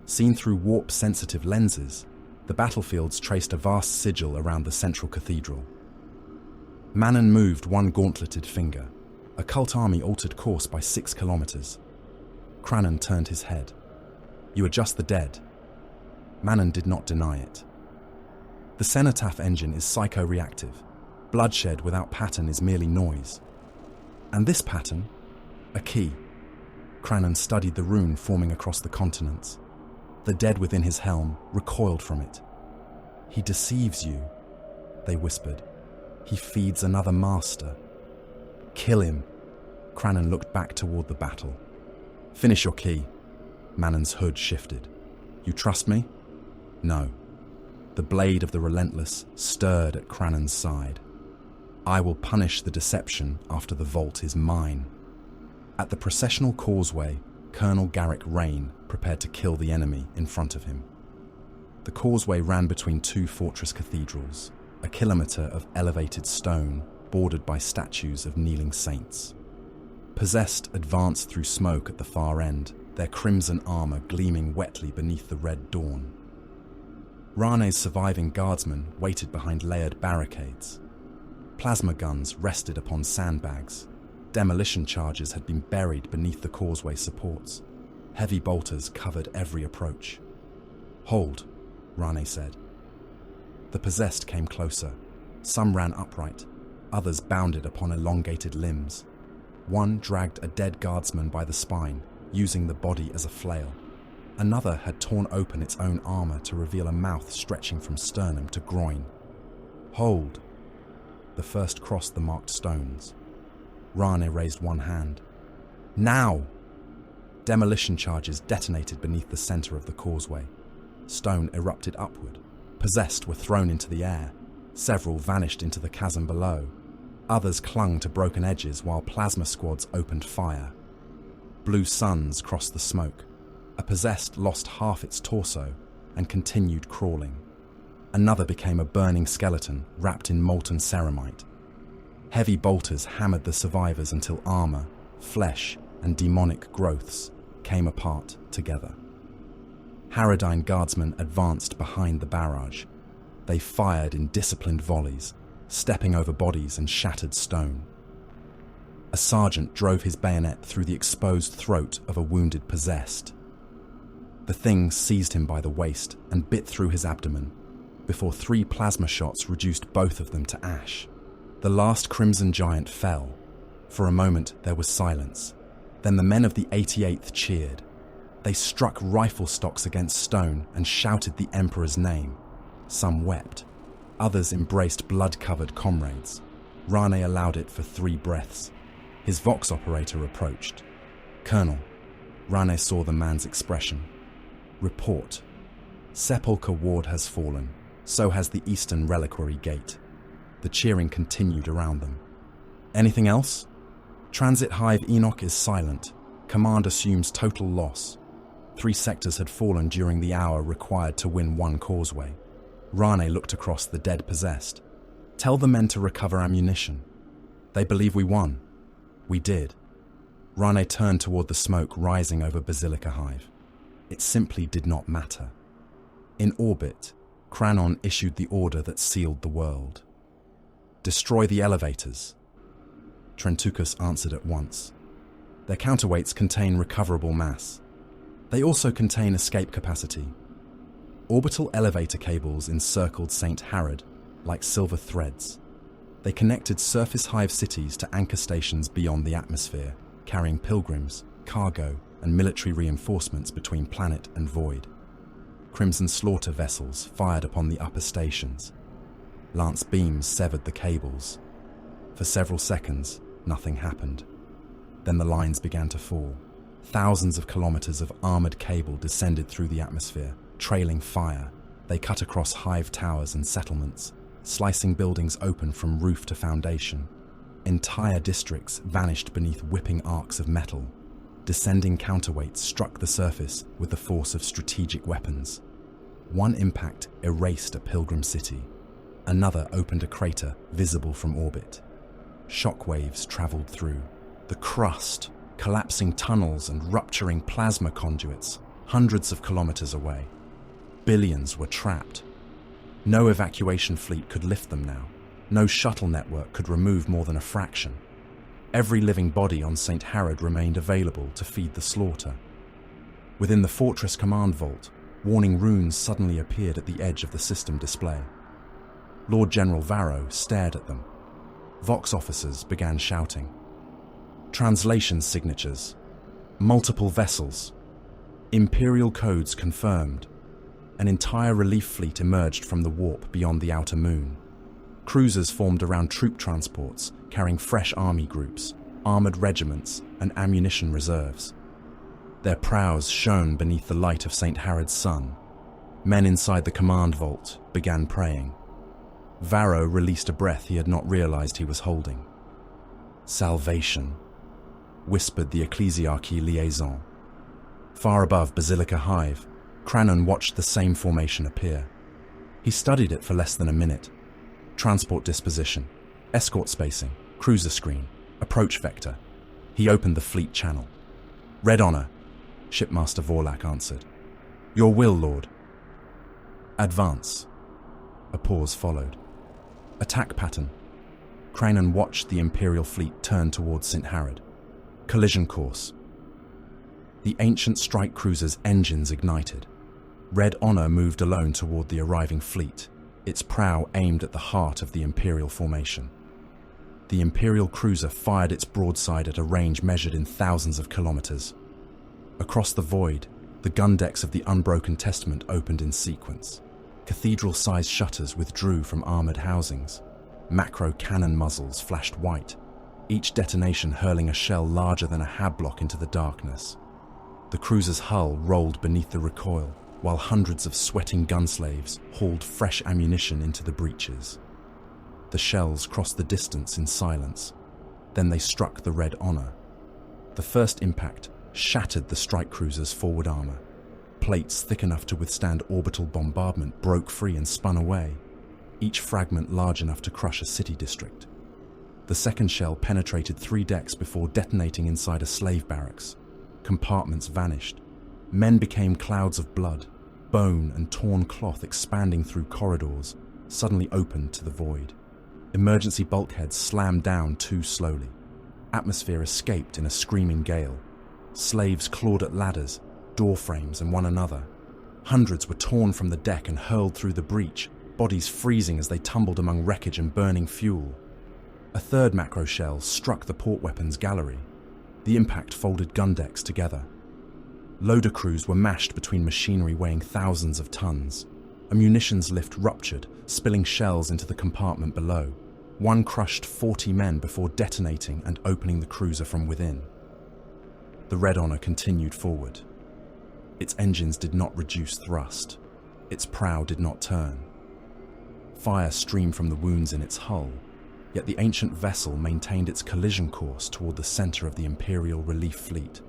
Seen through warp-sensitive lenses, the battlefields traced a vast sigil around the central cathedral. Manon moved one gauntleted finger. A cult army altered course by 6 kilometers. Kranon turned his head. You are just the dead. Manon did not deny it. The cenotaph engine is psycho-reactive. Bloodshed without pattern is merely noise. And this pattern? A key. Kranon studied the rune forming across the continents. The dead within his helm recoiled from it. He deceives you, they whispered. He feeds another master. Kill him. Kranon looked back toward the battle. Finish your key. Manon's hood shifted. You trust me? No. The blade of the Relentless stirred at Kranon's side. I will punish the deception after the vault is mine. At the processional causeway, Colonel Garrick Rain prepared to kill the enemy in front of him. The causeway ran between 2 fortress cathedrals, a kilometre of elevated stone bordered by statues of kneeling saints. Possessed advanced through smoke at the far end, their crimson armour gleaming wetly beneath the red dawn. Rane's surviving guardsmen waited behind layered barricades. Plasma guns rested upon sandbags. Demolition charges had been buried beneath the causeway supports. Heavy bolters covered every approach. Hold, Rane said. The possessed came closer. Some ran upright, others bounded upon elongated limbs. One dragged a dead guardsman by the spine, using the body as a flail. Another had torn open its own armor to reveal a mouth stretching from sternum to groin. Hold. The first crossed the marked stones. Rane raised one hand. Now! Demolition charges detonated beneath the center of the causeway. Stone erupted upward. Possessed were thrown into the air. Several vanished into the chasm below. Others clung to broken edges while plasma squads opened fire. Blue suns crossed the smoke. A possessed lost half its torso and continued crawling. Another became a burning skeleton wrapped in molten ceramite. Heavy bolters hammered the survivors until armor, flesh, and demonic growths came apart together. Harradine guardsmen advanced behind the barrage. They fired in disciplined volleys, stepping over bodies and shattered stone. A sergeant drove his bayonet through the exposed throat of a wounded possessed. The thing seized him by the waist and bit through his abdomen, before 3 plasma shots reduced both of them to ash. The last Crimson Giant fell. For a moment there was silence. Then the men of the 88th cheered. They struck rifle stocks against stone and shouted the Emperor's name. Some wept. Others embraced blood-covered comrades. Rane allowed it for 3 breaths. His Vox operator approached. Colonel. Rane saw the man's expression. Report. Sepulchre Ward has fallen. So has the Eastern Reliquary Gate. The cheering continued around them. Anything else? Transit Hive Enoch is silent. Command assumes total loss. 3 sectors had fallen during the hour required to win 1 causeway. Rane looked across the dead possessed. Tell the men to recover ammunition. They believe we won. We did. Rane turned toward the smoke rising over Basilica Hive. It simply did not matter. In orbit, Kranon issued the order that sealed the world. Destroy the elevators. Trentukas answered at once. Their counterweights contain recoverable mass. They also contain escape capacity. Orbital elevator cables encircled St. Harrod like silver threads. They connected surface hive cities to anchor stations beyond the atmosphere, carrying pilgrims, cargo, and military reinforcements between planet and void. Crimson slaughter vessels fired upon the upper stations. Lance beams severed the cables. For several seconds, nothing happened. Then the lines began to fall. Thousands of kilometers of armored cable descended through the atmosphere, trailing fire. They cut across hive towers and settlements, slicing buildings open from roof to foundation. Entire districts vanished beneath whipping arcs of metal. Descending counterweights struck the surface with the force of strategic weapons. One impact erased a pilgrim city. Another opened a crater visible from orbit. Shockwaves traveled through. The crust, collapsing tunnels and rupturing plasma conduits, hundreds of kilometers away. Billions were trapped. No evacuation fleet could lift them now. No shuttle network could remove more than a fraction. Every living body on St. Harrod remained available to feed the slaughter. Within the fortress command vault, warning runes suddenly appeared at the edge of the system display. Lord General Varro stared at them. Vox officers began shouting. Translation signatures. Multiple vessels. Imperial codes confirmed. An entire relief fleet emerged from the warp beyond the outer moon. Cruisers formed around troop transports, carrying fresh army groups, armored regiments, and ammunition reserves. Their prows shone beneath the light of St. Harrod's sun. Men inside the command vault began praying. Varro released a breath he had not realized he was holding. Salvation, whispered the ecclesiarchy liaison. Far above Basilica Hive, Kranon watched the same formation appear. He studied it for less than a minute. Transport disposition, escort spacing, cruiser screen, approach vector. He opened the fleet channel. Red Honor, Shipmaster Vorlak answered. Your will, Lord. Advance. A pause followed. Attack pattern. Kranon watched the Imperial fleet turn towards St. Harrod. Collision course. The ancient strike cruiser's engines ignited. Red Honor moved alone toward the arriving fleet, its prow aimed at the heart of the Imperial formation. The Imperial cruiser fired its broadside at a range measured in thousands of kilometers. Across the void, the gun decks of the Unbroken Testament opened in sequence. Cathedral-sized shutters withdrew from armored housings. Macro cannon muzzles flashed white, each detonation hurling a shell larger than a hab block into the darkness. The cruiser's hull rolled beneath the recoil, while hundreds of sweating gunslaves hauled fresh ammunition into the breaches. The shells crossed the distance in silence. Then they struck the Red Honor. The first impact shattered the strike cruiser's forward armor. Plates thick enough to withstand orbital bombardment broke free and spun away, each fragment large enough to crush a city district. The second shell penetrated 3 decks before detonating inside a slave barracks. Compartments vanished. Men became clouds of blood, bone and torn cloth expanding through corridors, suddenly opened to the void. Emergency bulkheads slammed down too slowly. Atmosphere escaped in a screaming gale. Slaves clawed at ladders, door frames, and one another. Hundreds were torn from the deck and hurled through the breach, bodies freezing as they tumbled among wreckage and burning fuel. A third macro shell struck the port weapons gallery. The impact folded gun decks together. Loader crews were mashed between machinery weighing thousands of tons. A munitions lift ruptured, spilling shells into the compartment below. One crushed 40 men before detonating and opening the cruiser from within. The Red Honor continued forward. Its engines did not reduce thrust. Its prow did not turn. Fire streamed from the wounds in its hull, yet the ancient vessel maintained its collision course toward the center of the Imperial relief fleet.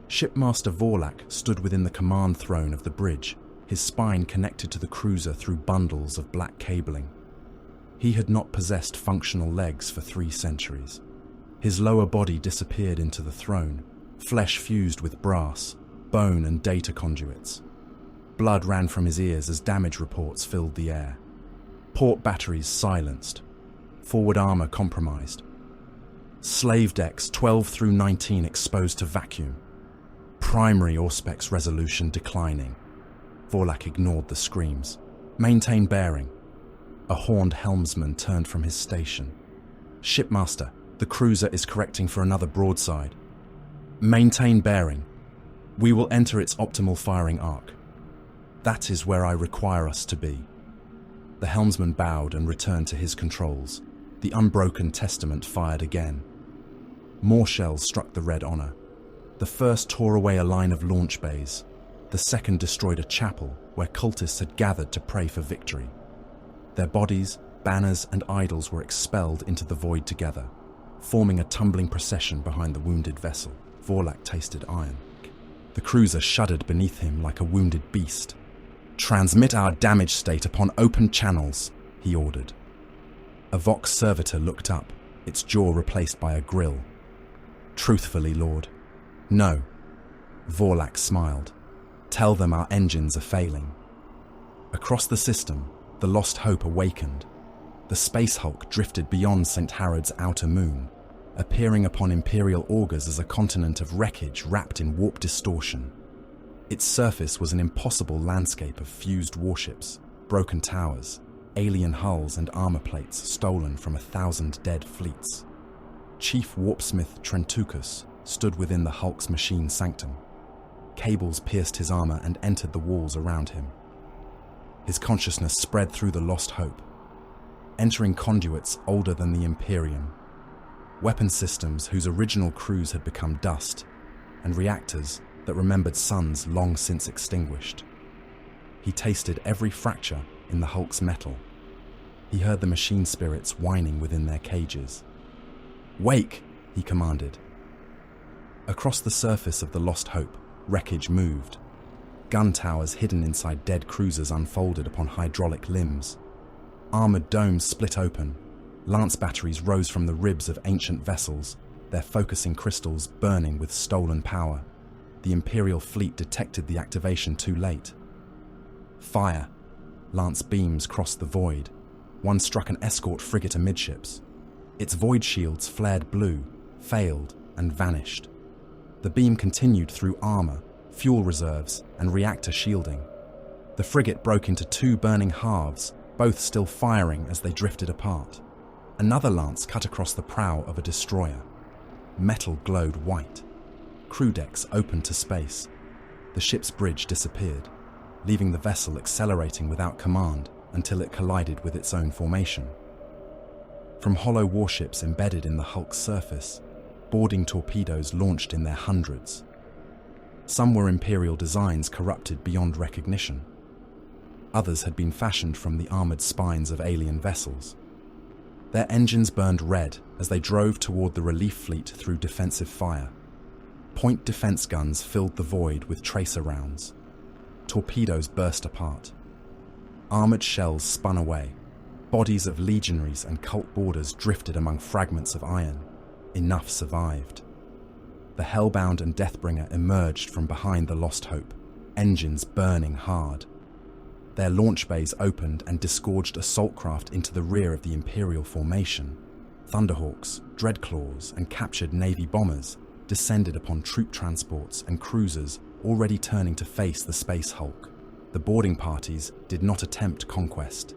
Shipmaster Vorlak stood within the command throne of the bridge, his spine connected to the cruiser through bundles of black cabling. He had not possessed functional legs for 3 centuries. His lower body disappeared into the throne, flesh fused with brass, bone and data conduits. Blood ran from his ears as damage reports filled the air. Port batteries silenced. Forward armor compromised. Slave decks 12 through 19 exposed to vacuum. Primary Auspex resolution declining. Vorlak ignored the screams. Maintain bearing. A horned helmsman turned from his station. Shipmaster, the cruiser is correcting for another broadside. Maintain bearing. We will enter its optimal firing arc. That is where I require us to be. The helmsman bowed and returned to his controls. The Unbroken Testament fired again. More shells struck the Red Honor. The first tore away a line of launch bays. The second destroyed a chapel where cultists had gathered to pray for victory. Their bodies, banners, and idols were expelled into the void together, forming a tumbling procession behind the wounded vessel. Vorlak tasted iron. The cruiser shuddered beneath him like a wounded beast. Transmit our damage state upon open channels, he ordered. A Vox servitor looked up, its jaw replaced by a grill. Truthfully, Lord. No. Vorlak smiled. Tell them our engines are failing. Across the system, the lost hope awakened. the Space Hulk drifted beyond St. Harod's outer moon, appearing upon Imperial augurs as a continent of wreckage wrapped in warp distortion. Its surface was an impossible landscape of fused warships, broken towers, alien hulls and armor plates stolen from 1,000 dead fleets. Chief Warpsmith Trentucus stood within the Hulk's machine sanctum. Cables pierced his armor and entered the walls around him. His consciousness spread through the Lost Hope, entering conduits older than the Imperium, weapon systems whose original crews had become dust, and reactors that remembered suns long since extinguished. He tasted every fracture in the Hulk's metal. He heard the machine spirits whining within their cages. "Wake!" he commanded. Across the surface of the Lost Hope, wreckage moved. Gun towers hidden inside dead cruisers unfolded upon hydraulic limbs. Armored domes split open. Lance batteries rose from the ribs of ancient vessels, their focusing crystals burning with stolen power. The Imperial fleet detected the activation too late. Fire! Lance beams crossed the void. One struck an escort frigate amidships. Its void shields flared blue, failed, and vanished. The beam continued through armor, fuel reserves, and reactor shielding. The frigate broke into two burning halves, both still firing as they drifted apart. Another lance cut across the prow of a destroyer. Metal glowed white. Crew decks opened to space. The ship's bridge disappeared, leaving the vessel accelerating without command until it collided with its own formation. From hollow warships embedded in the Hulk's surface, boarding torpedoes launched in their hundreds. Some were Imperial designs corrupted beyond recognition. Others had been fashioned from the armored spines of alien vessels. Their engines burned red as they drove toward the relief fleet through defensive fire. Point defense guns filled the void with tracer rounds. Torpedoes burst apart. Armored shells spun away. Bodies of legionaries and cult boarders drifted among fragments of iron. Enough survived. The Hellbound and Deathbringer emerged from behind the Lost Hope, engines burning hard. Their launch bays opened and disgorged assault craft into the rear of the Imperial formation. Thunderhawks, Dreadclaws, and captured Navy bombers descended upon troop transports and cruisers already turning to face the Space Hulk. The boarding parties did not attempt conquest.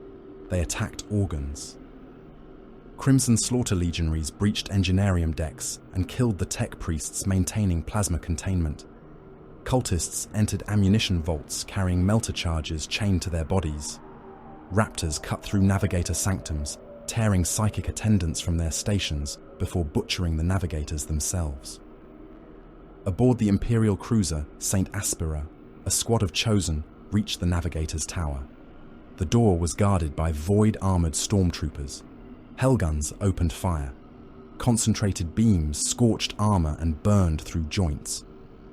They attacked organs. Crimson Slaughter Legionaries breached Engineerium decks and killed the tech priests maintaining plasma containment. Cultists entered ammunition vaults carrying melter charges chained to their bodies. Raptors cut through navigator sanctums, tearing psychic attendants from their stations before butchering the navigators themselves. Aboard the Imperial cruiser St. Aspera, a squad of Chosen reached the navigator's tower. The door was guarded by void-armored stormtroopers. Hellguns opened fire. Concentrated beams scorched armor and burned through joints.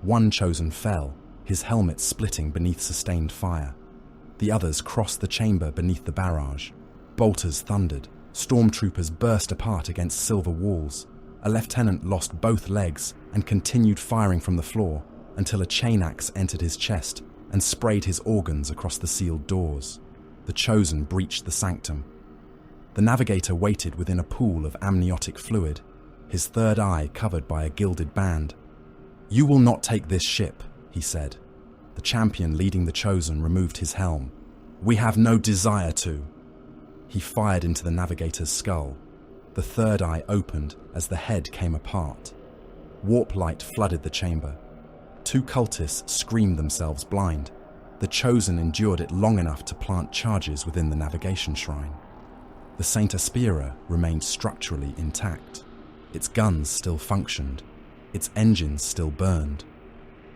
One Chosen fell, his helmet splitting beneath sustained fire. The others crossed the chamber beneath the barrage. Bolters thundered. Stormtroopers burst apart against silver walls. A lieutenant lost both legs and continued firing from the floor until a chain axe entered his chest and sprayed his organs across the sealed doors. The Chosen breached the sanctum. The navigator waited within a pool of amniotic fluid, his third eye covered by a gilded band. "You will not take this ship," he said. The champion leading the Chosen removed his helm. "We have no desire to." He fired into the navigator's skull. The third eye opened as the head came apart. Warp light flooded the chamber. Two cultists screamed themselves blind. The Chosen endured it long enough to plant charges within the navigation shrine. The St. Aspera remained structurally intact. Its guns still functioned. Its engines still burned.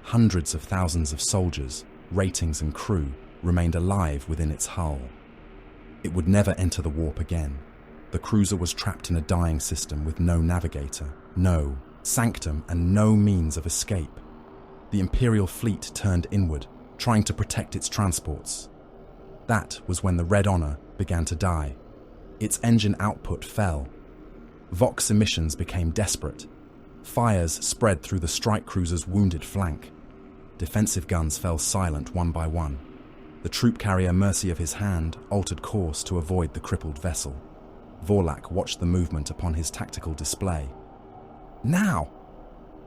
Hundreds of thousands of soldiers, ratings and crew remained alive within its hull. It would never enter the warp again. The cruiser was trapped in a dying system with no navigator, no sanctum, and no means of escape. The Imperial fleet turned inward, trying to protect its transports. That was when the Red Honor began to die. Its engine output fell. Vox emissions became desperate. Fires spread through the strike cruiser's wounded flank. Defensive guns fell silent one by one. The troop carrier, mercy of his hand, altered course to avoid the crippled vessel. Vorlak watched the movement upon his tactical display. Now!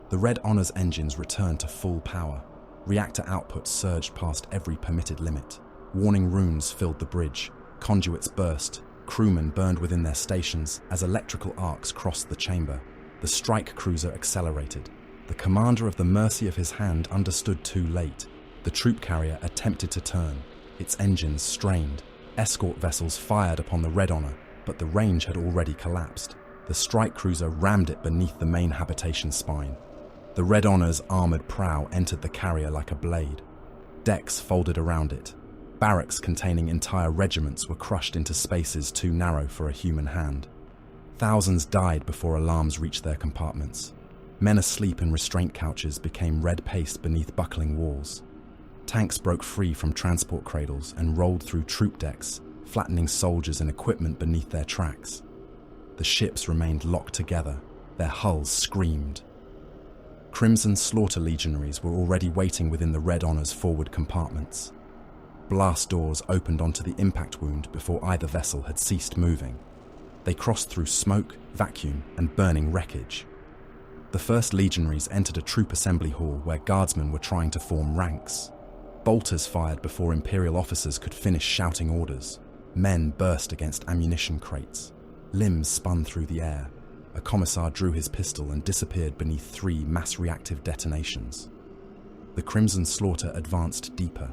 The Red Honor's engines returned to full power. Reactor output surged past every permitted limit. Warning runes filled the bridge. Conduits burst. Crewmen burned within their stations as electrical arcs crossed the chamber. The strike cruiser accelerated. The commander of the mercy of his hand understood too late. The troop carrier attempted to turn. Its engines strained. Escort vessels fired upon the Red Honor, but the range had already collapsed. The strike cruiser rammed it beneath the main habitation spine. The Red Honor's armored prow entered the carrier like a blade. Decks folded around it. Barracks containing entire regiments were crushed into spaces too narrow for a human hand. Thousands died before alarms reached their compartments. Men asleep in restraint couches became red paste beneath buckling walls. Tanks broke free from transport cradles and rolled through troop decks, flattening soldiers and equipment beneath their tracks. The ships remained locked together. Their hulls screamed. Crimson slaughter legionaries were already waiting within the Red Honor's forward compartments. Blast doors opened onto the impact wound before either vessel had ceased moving. They crossed through smoke, vacuum, and burning wreckage. The first legionaries entered a troop assembly hall where guardsmen were trying to form ranks. Bolters fired before Imperial officers could finish shouting orders. Men burst against ammunition crates. Limbs spun through the air. A commissar drew his pistol and disappeared beneath 3 mass-reactive detonations. The Crimson Slaughter advanced deeper.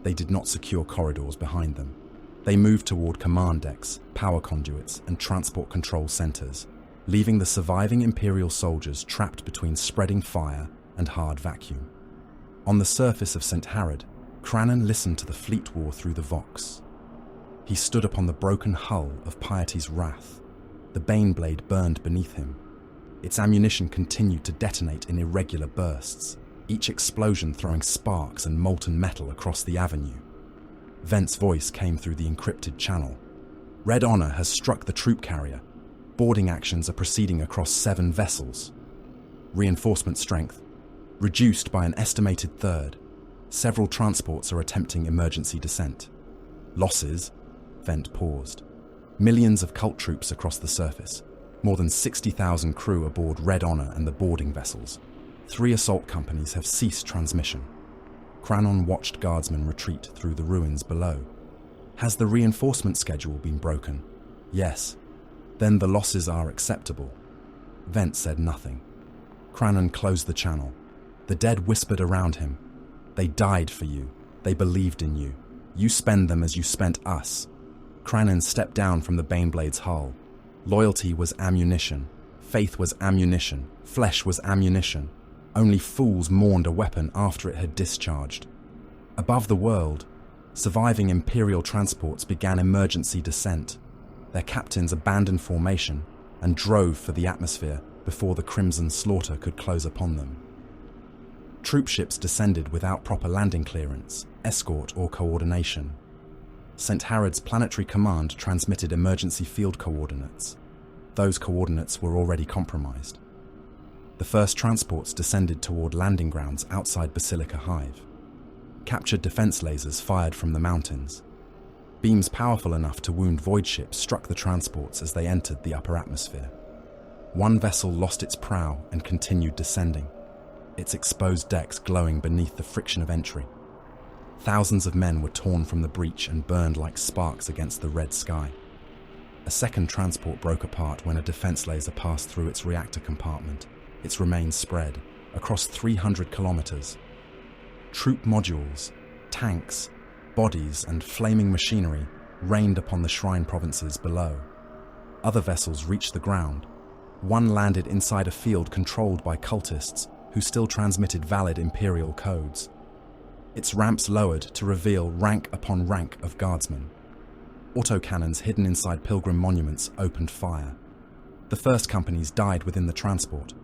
They did not secure corridors behind them. They moved toward command decks, power conduits, and transport control centers, leaving the surviving Imperial soldiers trapped between spreading fire and hard vacuum. On the surface of St. Harrod, Kranon listened to the fleet war through the Vox. He stood upon the broken hull of Piety's Wrath. The Baneblade burned beneath him. Its ammunition continued to detonate in irregular bursts, each explosion throwing sparks and molten metal across the avenue. Vent's voice came through the encrypted channel. Red Honor has struck the troop carrier. Boarding actions are proceeding across 7 vessels. Reinforcement strength reduced by an estimated third. Several transports are attempting emergency descent. Losses? Vent paused. Millions of cult troops across the surface. More than 60,000 crew aboard Red Honor and the boarding vessels. 3 assault companies have ceased transmission. Kranon watched guardsmen retreat through the ruins below. Has the reinforcement schedule been broken? Yes. Then the losses are acceptable. Vent said nothing. Kranon closed the channel. The dead whispered around him. They died for you. They believed in you. You spend them as you spent us. Kranon stepped down from the Baneblade's hull. Loyalty was ammunition. Faith was ammunition. Flesh was ammunition. Only fools mourned a weapon after it had discharged. Above the world, surviving Imperial transports began emergency descent. Their captains abandoned formation and drove for the atmosphere before the Crimson Slaughter could close upon them. Troop ships descended without proper landing clearance, escort, or coordination. St. Harrod's planetary command transmitted emergency field coordinates. Those coordinates were already compromised. The first transports descended toward landing grounds outside Basilica Hive. Captured defense lasers fired from the mountains. Beams powerful enough to wound void ships struck the transports as they entered the upper atmosphere. One vessel lost its prow and continued descending, its exposed decks glowing beneath the friction of entry. Thousands of men were torn from the breach and burned like sparks against the red sky. A second transport broke apart when a defense laser passed through its reactor compartment. Its remains spread across 300 kilometers. Troop modules, tanks, bodies, and flaming machinery rained upon the shrine provinces below. Other vessels reached the ground. One landed inside a field controlled by cultists who still transmitted valid Imperial codes. Its ramps lowered to reveal rank upon rank of guardsmen. Autocannons hidden inside pilgrim monuments opened fire. The first companies died within the transport.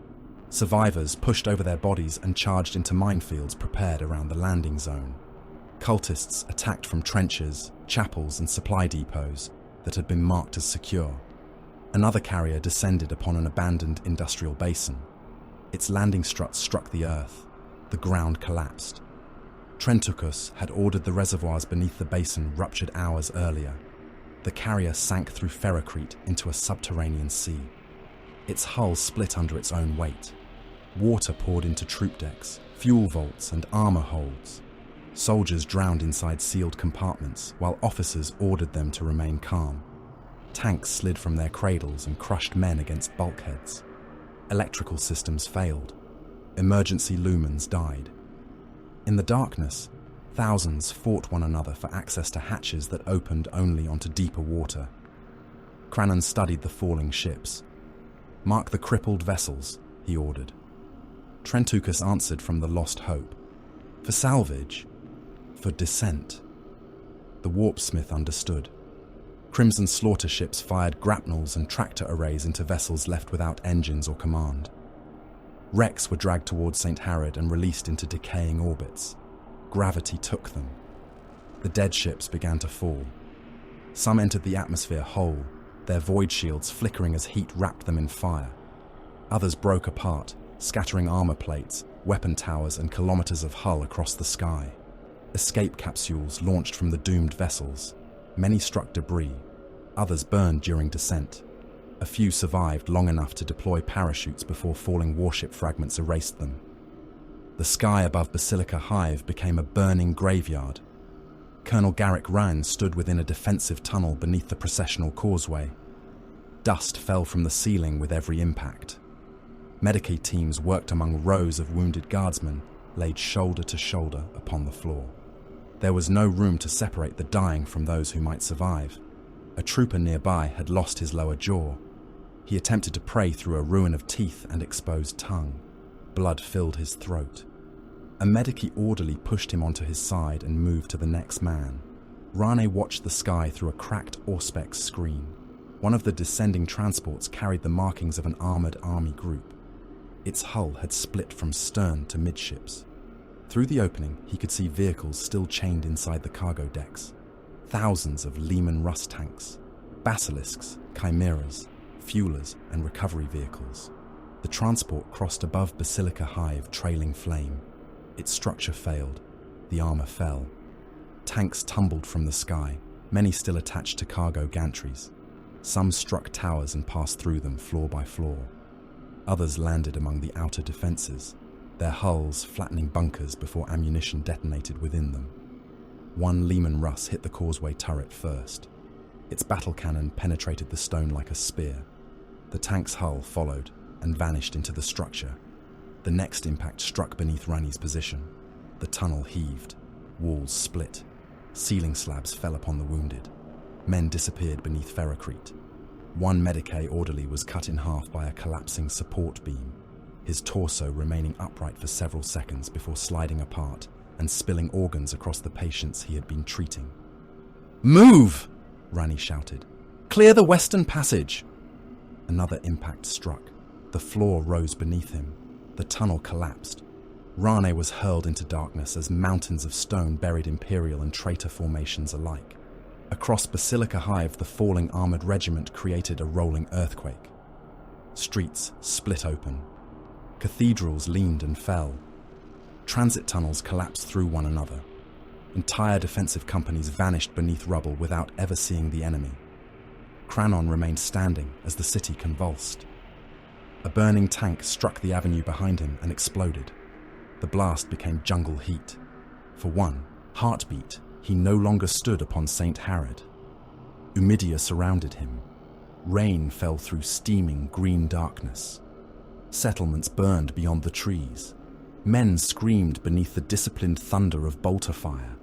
Survivors pushed over their bodies and charged into minefields prepared around the landing zone. Cultists attacked from trenches, chapels, and supply depots that had been marked as secure. Another carrier descended upon an abandoned industrial basin. Its landing struts struck the earth. The ground collapsed. Trentucus had ordered the reservoirs beneath the basin ruptured hours earlier. The carrier sank through ferrocrete into a subterranean sea. Its hull split under its own weight. Water poured into troop decks, fuel vaults, and armor holds. Soldiers drowned inside sealed compartments, while officers ordered them to remain calm. Tanks slid from their cradles and crushed men against bulkheads. Electrical systems failed. Emergency lumens died. In the darkness, thousands fought one another for access to hatches that opened only onto deeper water. Kranon studied the falling ships. "Mark the crippled vessels," he ordered. Trentukas answered from the Lost Hope. "For salvage? For descent?" The warpsmith understood. Crimson slaughter ships fired grapnels and tractor arrays into vessels left without engines or command. Wrecks were dragged towards St. Harrod and released into decaying orbits. Gravity took them. The dead ships began to fall. Some entered the atmosphere whole, their void shields flickering as heat wrapped them in fire. Others broke apart, scattering armor plates, weapon towers, and kilometers of hull across the sky. Escape capsules launched from the doomed vessels. Many struck debris. Others burned during descent. A few survived long enough to deploy parachutes before falling warship fragments erased them. The sky above Basilica Hive became a burning graveyard. Colonel Garrick Ryan stood within a defensive tunnel beneath the processional causeway. Dust fell from the ceiling with every impact. Medicaid teams worked among rows of wounded guardsmen, laid shoulder to shoulder upon the floor. There was no room to separate the dying from those who might survive. A trooper nearby had lost his lower jaw. He attempted to pray through a ruin of teeth and exposed tongue. Blood filled his throat. A Medicaid orderly pushed him onto his side and moved to the next man. Rane watched the sky through a cracked Auspex screen. One of the descending transports carried the markings of an armored army group. Its hull had split from stern to midships. Through the opening, he could see vehicles still chained inside the cargo decks. Thousands of Lehman Russ tanks, basilisks, chimeras, fuelers, and recovery vehicles. The transport crossed above Basilica Hive, trailing flame. Its structure failed. The armor fell. Tanks tumbled from the sky, many still attached to cargo gantries. Some struck towers and passed through them floor by floor. Others landed among the outer defenses, their hulls flattening bunkers before ammunition detonated within them. One Lehman Russ hit the causeway turret first. Its battle cannon penetrated the stone like a spear. The tank's hull followed and vanished into the structure. The next impact struck beneath Rani's position. The tunnel heaved. Walls split. Ceiling slabs fell upon the wounded. Men disappeared beneath ferrocrete. One Medicaid orderly was cut in half by a collapsing support beam, his torso remaining upright for several seconds before sliding apart and spilling organs across the patients he had been treating. "Move!" Rani shouted. "Clear the western passage!" Another impact struck. The floor rose beneath him. The tunnel collapsed. Rane was hurled into darkness as mountains of stone buried Imperial and traitor formations alike. Across Basilica Hive, the falling armored regiment created a rolling earthquake. Streets split open. Cathedrals leaned and fell. Transit tunnels collapsed through one another. Entire defensive companies vanished beneath rubble without ever seeing the enemy. Kranon remained standing as the city convulsed. A burning tank struck the avenue behind him and exploded. The blast became jungle heat. For one heartbeat, he no longer stood upon St. Harrod. Umidia surrounded him. Rain fell through steaming green darkness. Settlements burned beyond the trees. Men screamed beneath the disciplined thunder of bolter fire.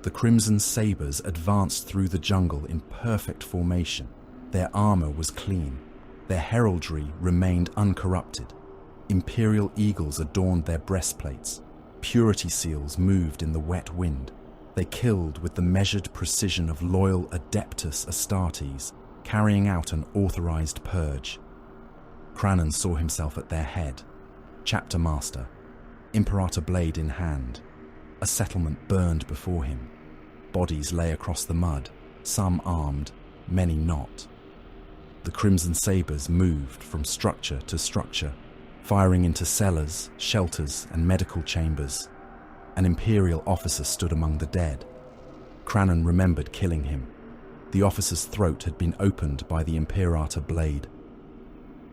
The Crimson Sabers advanced through the jungle in perfect formation. Their armor was clean. Their heraldry remained uncorrupted. Imperial eagles adorned their breastplates. Purity seals moved in the wet wind. They killed with the measured precision of loyal Adeptus Astartes, carrying out an authorized purge. Kranon saw himself at their head, chapter master, Imperator blade in hand. A settlement burned before him. Bodies lay across the mud, some armed, many not. The Crimson Sabers moved from structure to structure, firing into cellars, shelters, and medical chambers. An Imperial officer stood among the dead. Kranon remembered killing him. The officer's throat had been opened by the Imperator blade.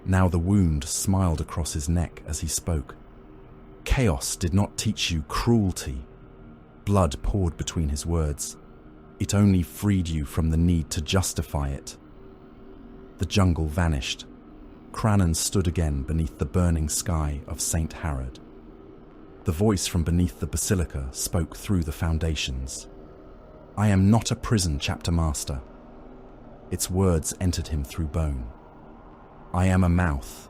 Now the wound smiled across his neck as he spoke. Chaos did not teach you cruelty. Blood poured between his words. It only freed you from the need to justify it. The jungle vanished. Kranon stood again beneath the burning sky of St. Harrod. The voice from beneath the basilica spoke through the foundations. "I am not a prison, chapter master." Its words entered him through bone. "I am a mouth.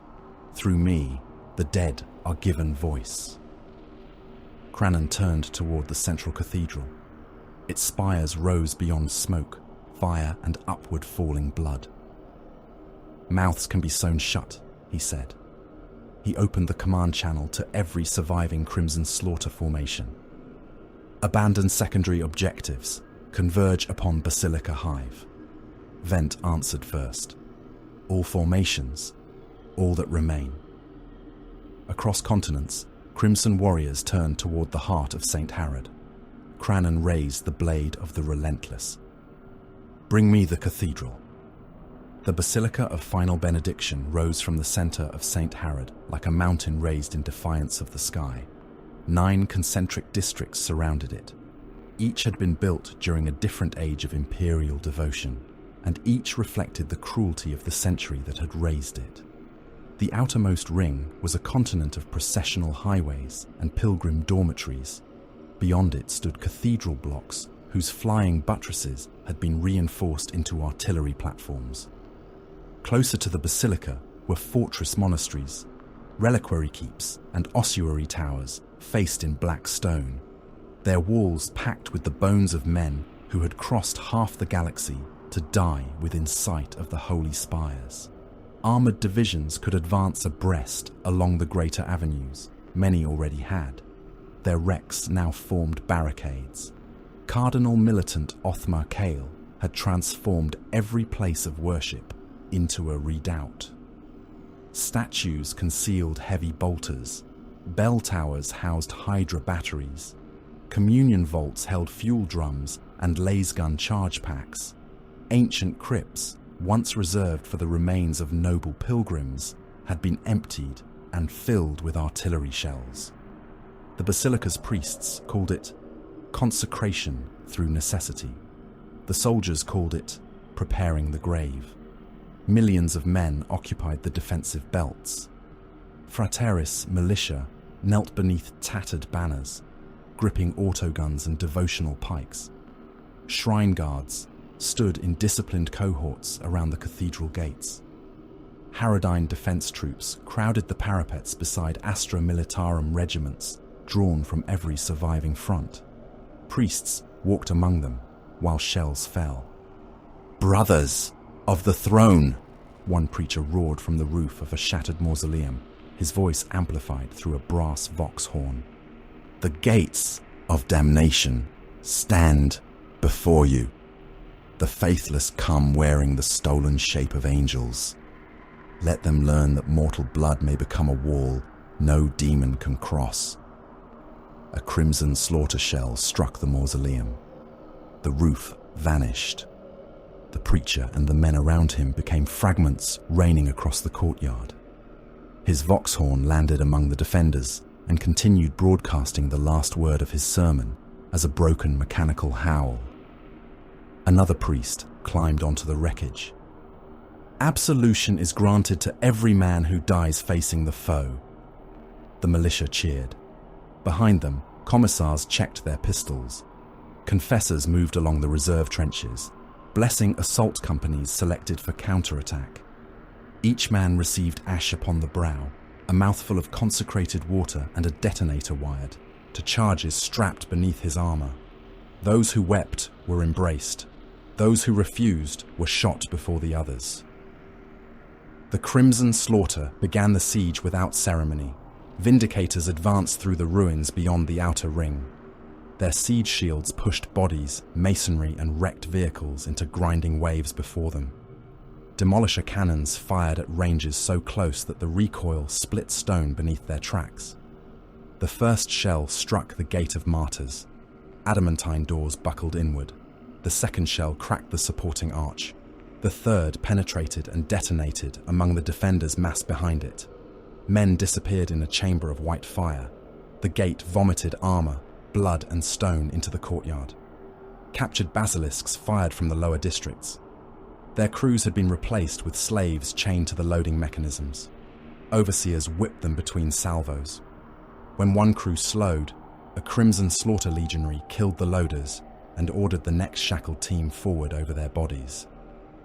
Through me, the dead are given voice." Kranon turned toward the central cathedral. Its spires rose beyond smoke, fire, and upward falling blood. "Mouths can be sewn shut," he said. He opened the command channel to every surviving Crimson Slaughter formation. "Abandon secondary objectives. Converge upon Basilica Hive." Vent answered first. "All formations. All that remain." Across continents, Crimson warriors turned toward the heart of St. Harrod. Kranon raised the blade of the Relentless. "Bring me the cathedral." The Basilica of Final Benediction rose from the center of St. Harrod like a mountain raised in defiance of the sky. 9 concentric districts surrounded it. Each had been built during a different age of imperial devotion, and each reflected the cruelty of the century that had raised it. The outermost ring was a continent of processional highways and pilgrim dormitories. Beyond it stood cathedral blocks whose flying buttresses had been reinforced into artillery platforms. Closer to the basilica were fortress monasteries, reliquary keeps, and ossuary towers faced in black stone, their walls packed with the bones of men who had crossed half the galaxy to die within sight of the holy spires. Armored divisions could advance abreast along the greater avenues. Many already had. Their wrecks now formed barricades. Cardinal militant Othmar Kale had transformed every place of worship into a redoubt. Statues concealed heavy bolters. Bell towers housed Hydra batteries. Communion vaults held fuel drums and lasgun charge packs. Ancient crypts, once reserved for the remains of noble pilgrims, had been emptied and filled with artillery shells. The basilica's priests called it consecration through necessity. The soldiers called it preparing the grave. Millions of men occupied the defensive belts. Frateris militia knelt beneath tattered banners, gripping autoguns and devotional pikes. Shrine guards stood in disciplined cohorts around the cathedral gates. Harrodine defense troops crowded the parapets beside Astra Militarum regiments drawn from every surviving front. Priests walked among them while shells fell. "Brothers of the throne!" one preacher roared from the roof of a shattered mausoleum, his voice amplified through a brass vox horn. "The gates of damnation stand before you. The faithless come wearing the stolen shape of angels. Let them learn that mortal blood may become a wall no demon can cross." A crimson slaughter shell struck the mausoleum. The roof vanished. The preacher and the men around him became fragments raining across the courtyard. His vox horn landed among the defenders and continued broadcasting the last word of his sermon as a broken mechanical howl. Another priest climbed onto the wreckage. "Absolution is granted to every man who dies facing the foe." The militia cheered. Behind them, commissars checked their pistols. Confessors moved along the reserve trenches, blessing assault companies selected for counterattack. Each man received ash upon the brow, a mouthful of consecrated water and a detonator wired to charges strapped beneath his armor. Those who wept were embraced. Those who refused were shot before the others. The Crimson Slaughter began the siege without ceremony. Vindicators advanced through the ruins beyond the outer ring. Their siege shields pushed bodies, masonry, and wrecked vehicles into grinding waves before them. Demolisher cannons fired at ranges so close that the recoil split stone beneath their tracks. The first shell struck the Gate of Martyrs. Adamantine doors buckled inward. The second shell cracked the supporting arch. The third penetrated and detonated among the defenders massed behind it. Men disappeared in a chamber of white fire. The gate vomited armor, blood and stone into the courtyard. Captured basilisks fired from the lower districts. Their crews had been replaced with slaves chained to the loading mechanisms. Overseers whipped them between salvos. When one crew slowed, a Crimson Slaughter legionary killed the loaders and ordered the next shackled team forward over their bodies.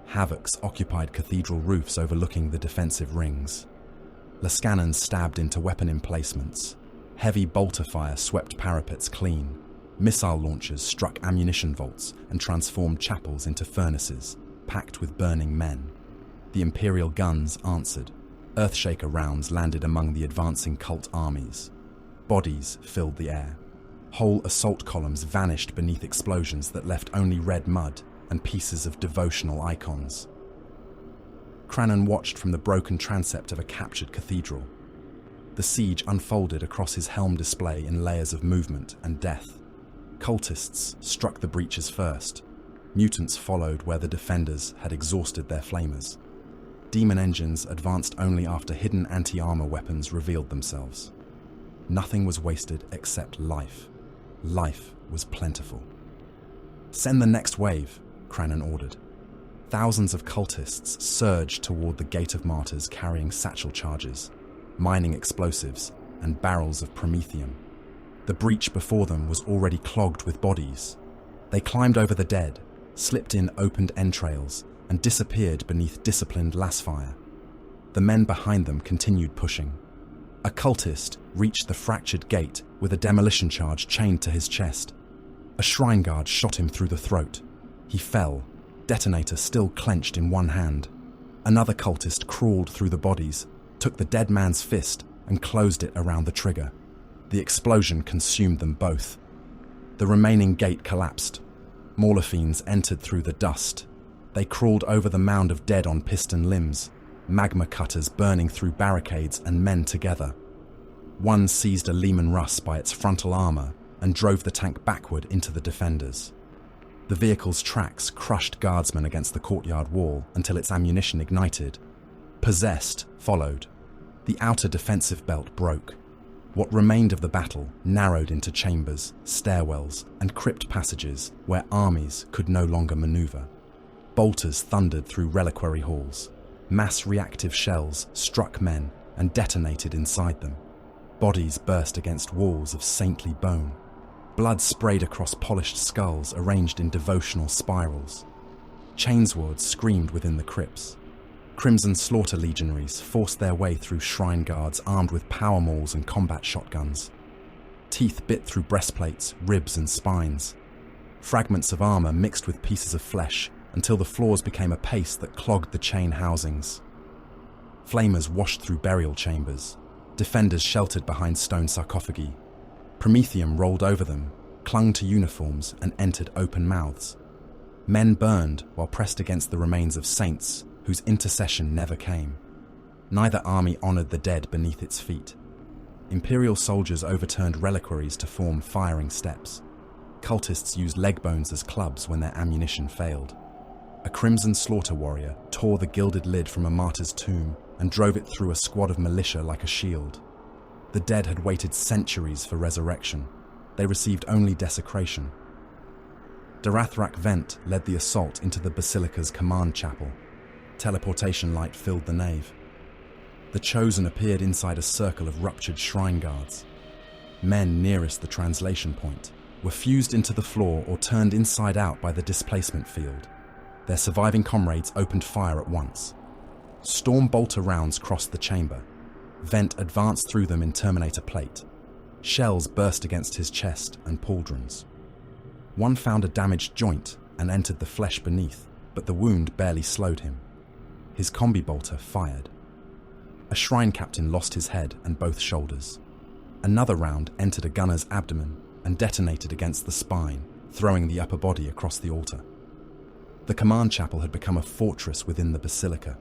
Havocs occupied cathedral roofs overlooking the defensive rings. Lascannons stabbed into weapon emplacements. Heavy bolter fire swept parapets clean. Missile launchers struck ammunition vaults and transformed chapels into furnaces, packed with burning men. The Imperial guns answered. Earthshaker rounds landed among the advancing cult armies. Bodies filled the air. Whole assault columns vanished beneath explosions that left only red mud and pieces of devotional icons. Kranon watched from the broken transept of a captured cathedral. The siege unfolded across his helm display in layers of movement and death. Cultists struck the breaches first. Mutants followed where the defenders had exhausted their flamers. Demon engines advanced only after hidden anti-armor weapons revealed themselves. Nothing was wasted except life. Life was plentiful. "Send the next wave," Kranon ordered. Thousands of cultists surged toward the Gate of Martyrs carrying satchel charges, mining explosives, and barrels of promethium. The breach before them was already clogged with bodies. They climbed over the dead, slipped in opened entrails, and disappeared beneath disciplined lasfire. The men behind them continued pushing. A cultist reached the fractured gate with a demolition charge chained to his chest. A shrine guard shot him through the throat. He fell, detonator still clenched in one hand. Another cultist crawled through the bodies, took the dead man's fist and closed it around the trigger. The explosion consumed them both. The remaining gate collapsed. Morlophines entered through the dust. They crawled over the mound of dead on piston limbs, magma cutters burning through barricades and men together. One seized a Lehman Russ by its frontal armor and drove the tank backward into the defenders. The vehicle's tracks crushed guardsmen against the courtyard wall until its ammunition ignited. Possessed followed. The outer defensive belt broke. What remained of the battle narrowed into chambers, stairwells, and crypt passages where armies could no longer maneuver. Bolters thundered through reliquary halls. Mass reactive shells struck men and detonated inside them. Bodies burst against walls of saintly bone. Blood sprayed across polished skulls arranged in devotional spirals. Chainswords screamed within the crypts. Crimson Slaughter legionaries forced their way through shrine guards armed with power mauls and combat shotguns. Teeth bit through breastplates, ribs and spines. Fragments of armor mixed with pieces of flesh until the floors became a paste that clogged the chain housings. Flamers washed through burial chambers. Defenders sheltered behind stone sarcophagi. Promethium rolled over them, clung to uniforms and entered open mouths. Men burned while pressed against the remains of saints whose intercession never came. Neither army honored the dead beneath its feet. Imperial soldiers overturned reliquaries to form firing steps. Cultists used leg bones as clubs when their ammunition failed. A Crimson Slaughter warrior tore the gilded lid from a martyr's tomb and drove it through a squad of militia like a shield. The dead had waited centuries for resurrection. They received only desecration. Darathrak Vent led the assault into the Basilica's command chapel. Teleportation light filled the nave. The Chosen appeared inside a circle of ruptured shrine guards. Men nearest the translation point were fused into the floor or turned inside out by the displacement field. Their surviving comrades opened fire at once. Storm bolter rounds crossed the chamber. Vent advanced through them in Terminator plate. Shells burst against his chest and pauldrons. One found a damaged joint and entered the flesh beneath, but the wound barely slowed him. His combi bolter fired. A shrine captain lost his head and both shoulders. Another round entered a gunner's abdomen and detonated against the spine, throwing the upper body across the altar. The command chapel had become a fortress within the basilica.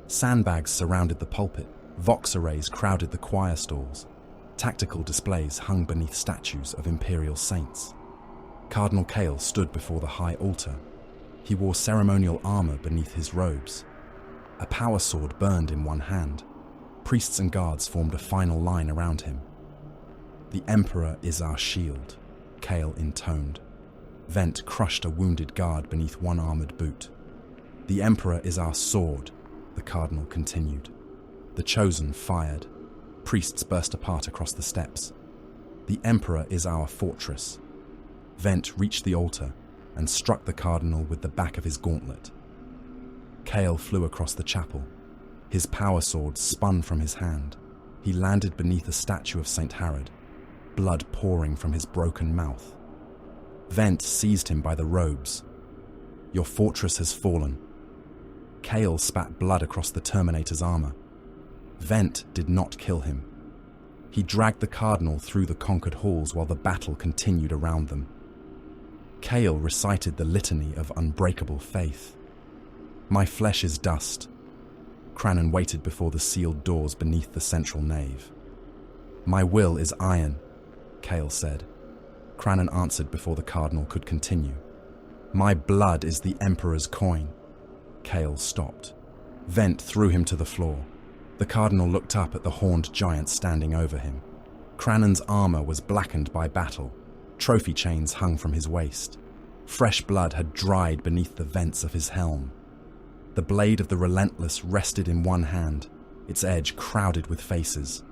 Sandbags surrounded the pulpit, vox arrays crowded the choir stalls. Tactical displays hung beneath statues of imperial saints. Cardinal Kale stood before the high altar. He wore ceremonial armor beneath his robes. A power sword burned in one hand. Priests and guards formed a final line around him. "The Emperor is our shield," Kale intoned. Vent crushed a wounded guard beneath one armored boot. "The Emperor is our sword," the Cardinal continued. The Chosen fired. Priests burst apart across the steps. "The Emperor is our fortress." Vent reached the altar and struck the Cardinal with the back of his gauntlet. Kale flew across the chapel. His power sword spun from his hand. He landed beneath a statue of St. Harrod, blood pouring from his broken mouth. Vent seized him by the robes. "Your fortress has fallen." Kale spat blood across the Terminator's armor. Vent did not kill him. He dragged the Cardinal through the conquered halls while the battle continued around them. Kale recited the litany of unbreakable faith. "My flesh is dust." Kranon waited before the sealed doors beneath the central nave. "My will is iron," Kale said. Kranon answered before the Cardinal could continue. "My blood is the Emperor's coin." Kale stopped. Vent threw him to the floor. The Cardinal looked up at the horned giant standing over him. Kranon's armor was blackened by battle. Trophy chains hung from his waist. Fresh blood had dried beneath the vents of his helm. The blade of the Relentless rested in one hand, its edge crowded with faces.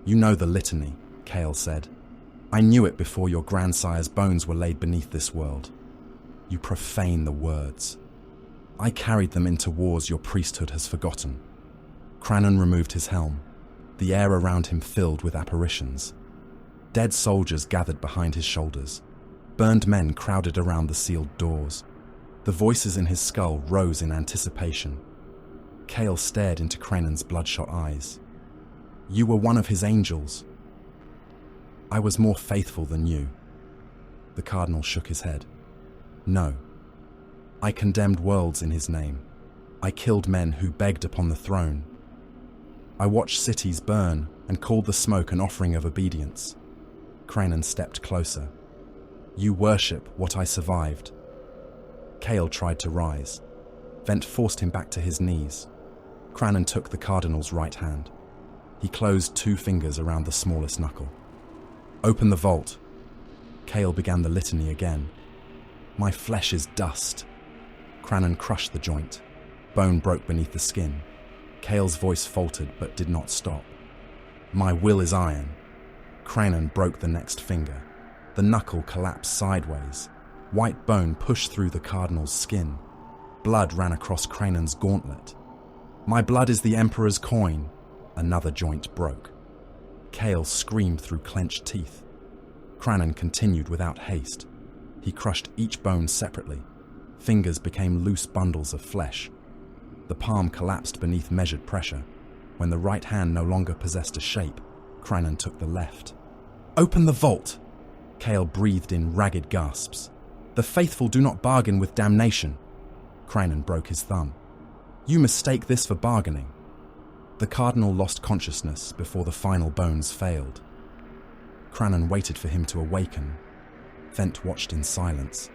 "You know the litany," Kale said. "I knew it before your grandsire's bones were laid beneath this world. You profane the words. I carried them into wars your priesthood has forgotten." Kranon removed his helm. The air around him filled with apparitions. Dead soldiers gathered behind his shoulders. Burned men crowded around the sealed doors. The voices in his skull rose in anticipation. Kale stared into Kranon's bloodshot eyes. "You were one of his angels." "I was more faithful than you." The Cardinal shook his head. "No. I condemned worlds in his name. I killed men who begged upon the throne. I watched cities burn and called the smoke an offering of obedience." Kranon stepped closer. "You worship what I survived." Kale tried to rise. Vent forced him back to his knees. Kranon took the Cardinal's right hand. He closed 2 fingers around the smallest knuckle. "Open the vault." Kale began the litany again. "My flesh is dust." Kranon crushed the joint. Bone broke beneath the skin. Kale's voice faltered but did not stop. "My will is iron." Kranon broke the next finger. The knuckle collapsed sideways. White bone pushed through the Cardinal's skin. Blood ran across Kranon's gauntlet. "My blood is the Emperor's coin." Another joint broke. Kale screamed through clenched teeth. Kranon continued without haste. He crushed each bone separately. Fingers became loose bundles of flesh. The palm collapsed beneath measured pressure. When the right hand no longer possessed a shape, Kranon took the left. "Open the vault!" Kale breathed in ragged gasps. "The faithful do not bargain with damnation." Kranon broke his thumb. "You mistake this for bargaining." The Cardinal lost consciousness before the final bones failed. Kranon waited for him to awaken. Vent watched in silence.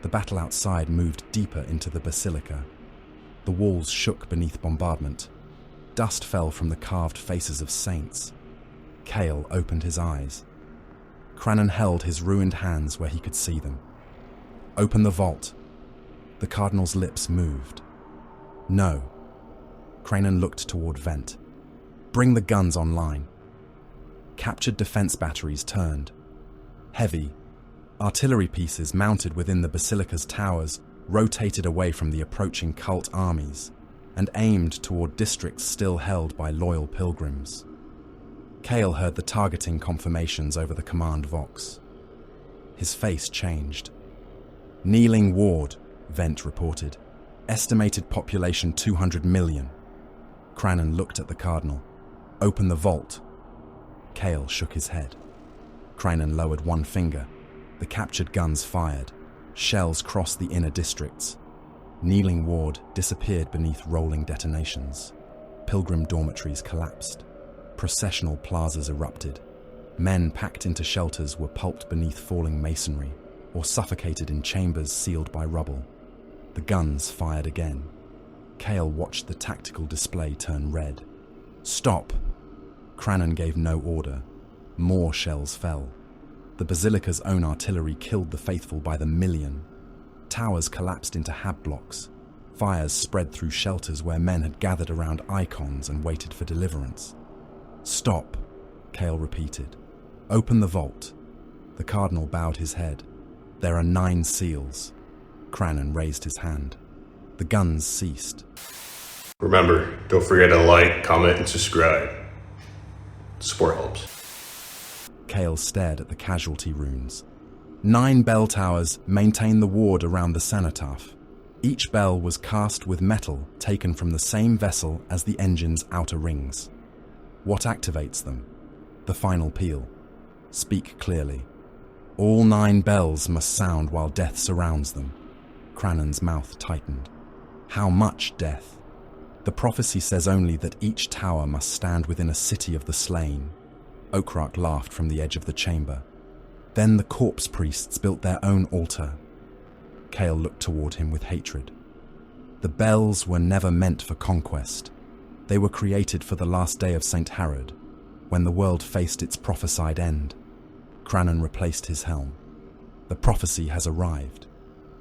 The battle outside moved deeper into the basilica. The walls shook beneath bombardment. Dust fell from the carved faces of saints. Kale opened his eyes. Kranon held his ruined hands where he could see them. "Open the vault." The Cardinal's lips moved. "No." Kranon looked toward Vent. "Bring the guns online." Captured defense batteries turned. Heavy artillery pieces mounted within the basilica's towers rotated away from the approaching cult armies and aimed toward districts still held by loyal pilgrims. Kale heard the targeting confirmations over the command vox. His face changed. "Kneeling ward," Vent reported. "Estimated population 200 million. Kranon looked at the Cardinal. "Open the vault." Kale shook his head. Kranon lowered one finger. The captured guns fired. Shells crossed the inner districts. Kneeling ward disappeared beneath rolling detonations. Pilgrim dormitories collapsed. Processional plazas erupted. Men packed into shelters were pulped beneath falling masonry. or suffocated in chambers sealed by rubble. The guns fired again. Kale watched the tactical display turn red. "Stop!" Kranon gave no order. More shells fell. The Basilica's own artillery killed the faithful by the million. Towers collapsed into hab blocks. Fires spread through shelters where men had gathered around icons and waited for deliverance. "Stop," Kale repeated. "Open the vault." The Cardinal bowed his head. "There are 9 seals." Kranon raised his hand. The guns ceased. Remember, don't forget to like, comment, and subscribe. Support helps. Kale stared at the casualty runes. 9 bell towers maintain the ward around the cenotaph. Each bell was cast with metal taken from the same vessel as the engine's outer rings. What activates them? The final peal. Speak clearly. All 9 bells must sound while death surrounds them. Kranon's mouth tightened. How much death? The prophecy says only that each tower must stand within a city of the slain. Okrak laughed from the edge of the chamber. Then the corpse priests built their own altar. Kale looked toward him with hatred. The bells were never meant for conquest. They were created for the last day of St. Harrod, when the world faced its prophesied end. Kranon replaced his helm. The prophecy has arrived.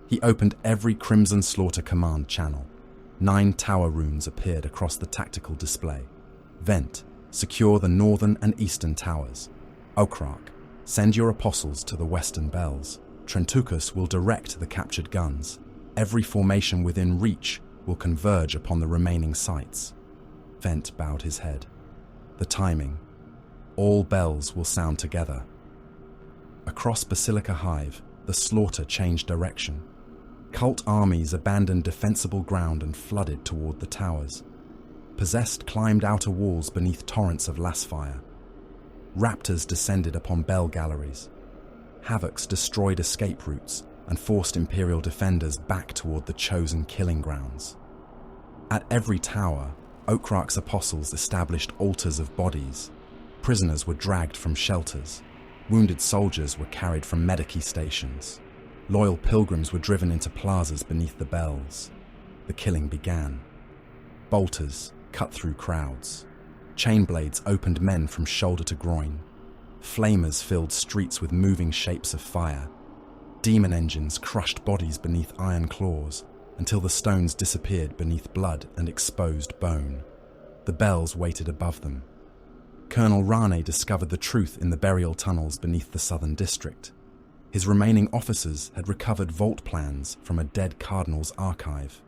He opened every Crimson Slaughter command channel. 9 tower runes appeared across the tactical display. Vent, secure the northern and eastern towers. Okrak, send your apostles to the western bells. Trentukas will direct the captured guns. Every formation within reach will converge upon the remaining sites. Vent bowed his head. The timing. All bells will sound together. Across Basilica Hive, the slaughter changed direction. Cult armies abandoned defensible ground and flooded toward the towers. Possessed climbed outer walls beneath torrents of lasfire. Raptors descended upon bell galleries. Havocs destroyed escape routes and forced Imperial defenders back toward the chosen killing grounds. At every tower, Okrak's apostles established altars of bodies. Prisoners were dragged from shelters. Wounded soldiers were carried from medici stations. Loyal pilgrims were driven into plazas beneath the bells. The killing began. Bolters cut through crowds. Chain blades opened men from shoulder to groin. Flamers filled streets with moving shapes of fire. Demon engines crushed bodies beneath iron claws until the stones disappeared beneath blood and exposed bone. The bells waited above them. Colonel Rane discovered the truth in the burial tunnels beneath the southern district. His remaining officers had recovered vault plans from a dead cardinal's archive.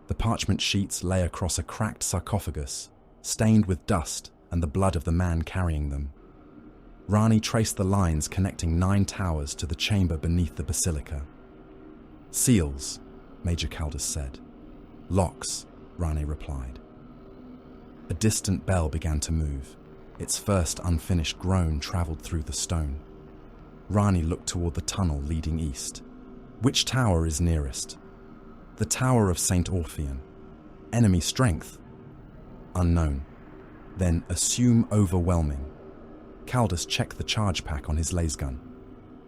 The parchment sheets lay across a cracked sarcophagus, stained with dust and the blood of the man carrying them. Rani traced the lines connecting 9 towers to the chamber beneath the basilica. "Seals," Major Caldas said. "Locks," Rani replied. A distant bell began to move. Its first unfinished groan travelled through the stone. Rani looked toward the tunnel leading east. "Which tower is nearest?" "The Tower of St. Orpheon." "Enemy strength?" "Unknown." "Then assume overwhelming." Caldas checked the charge pack on his lasgun.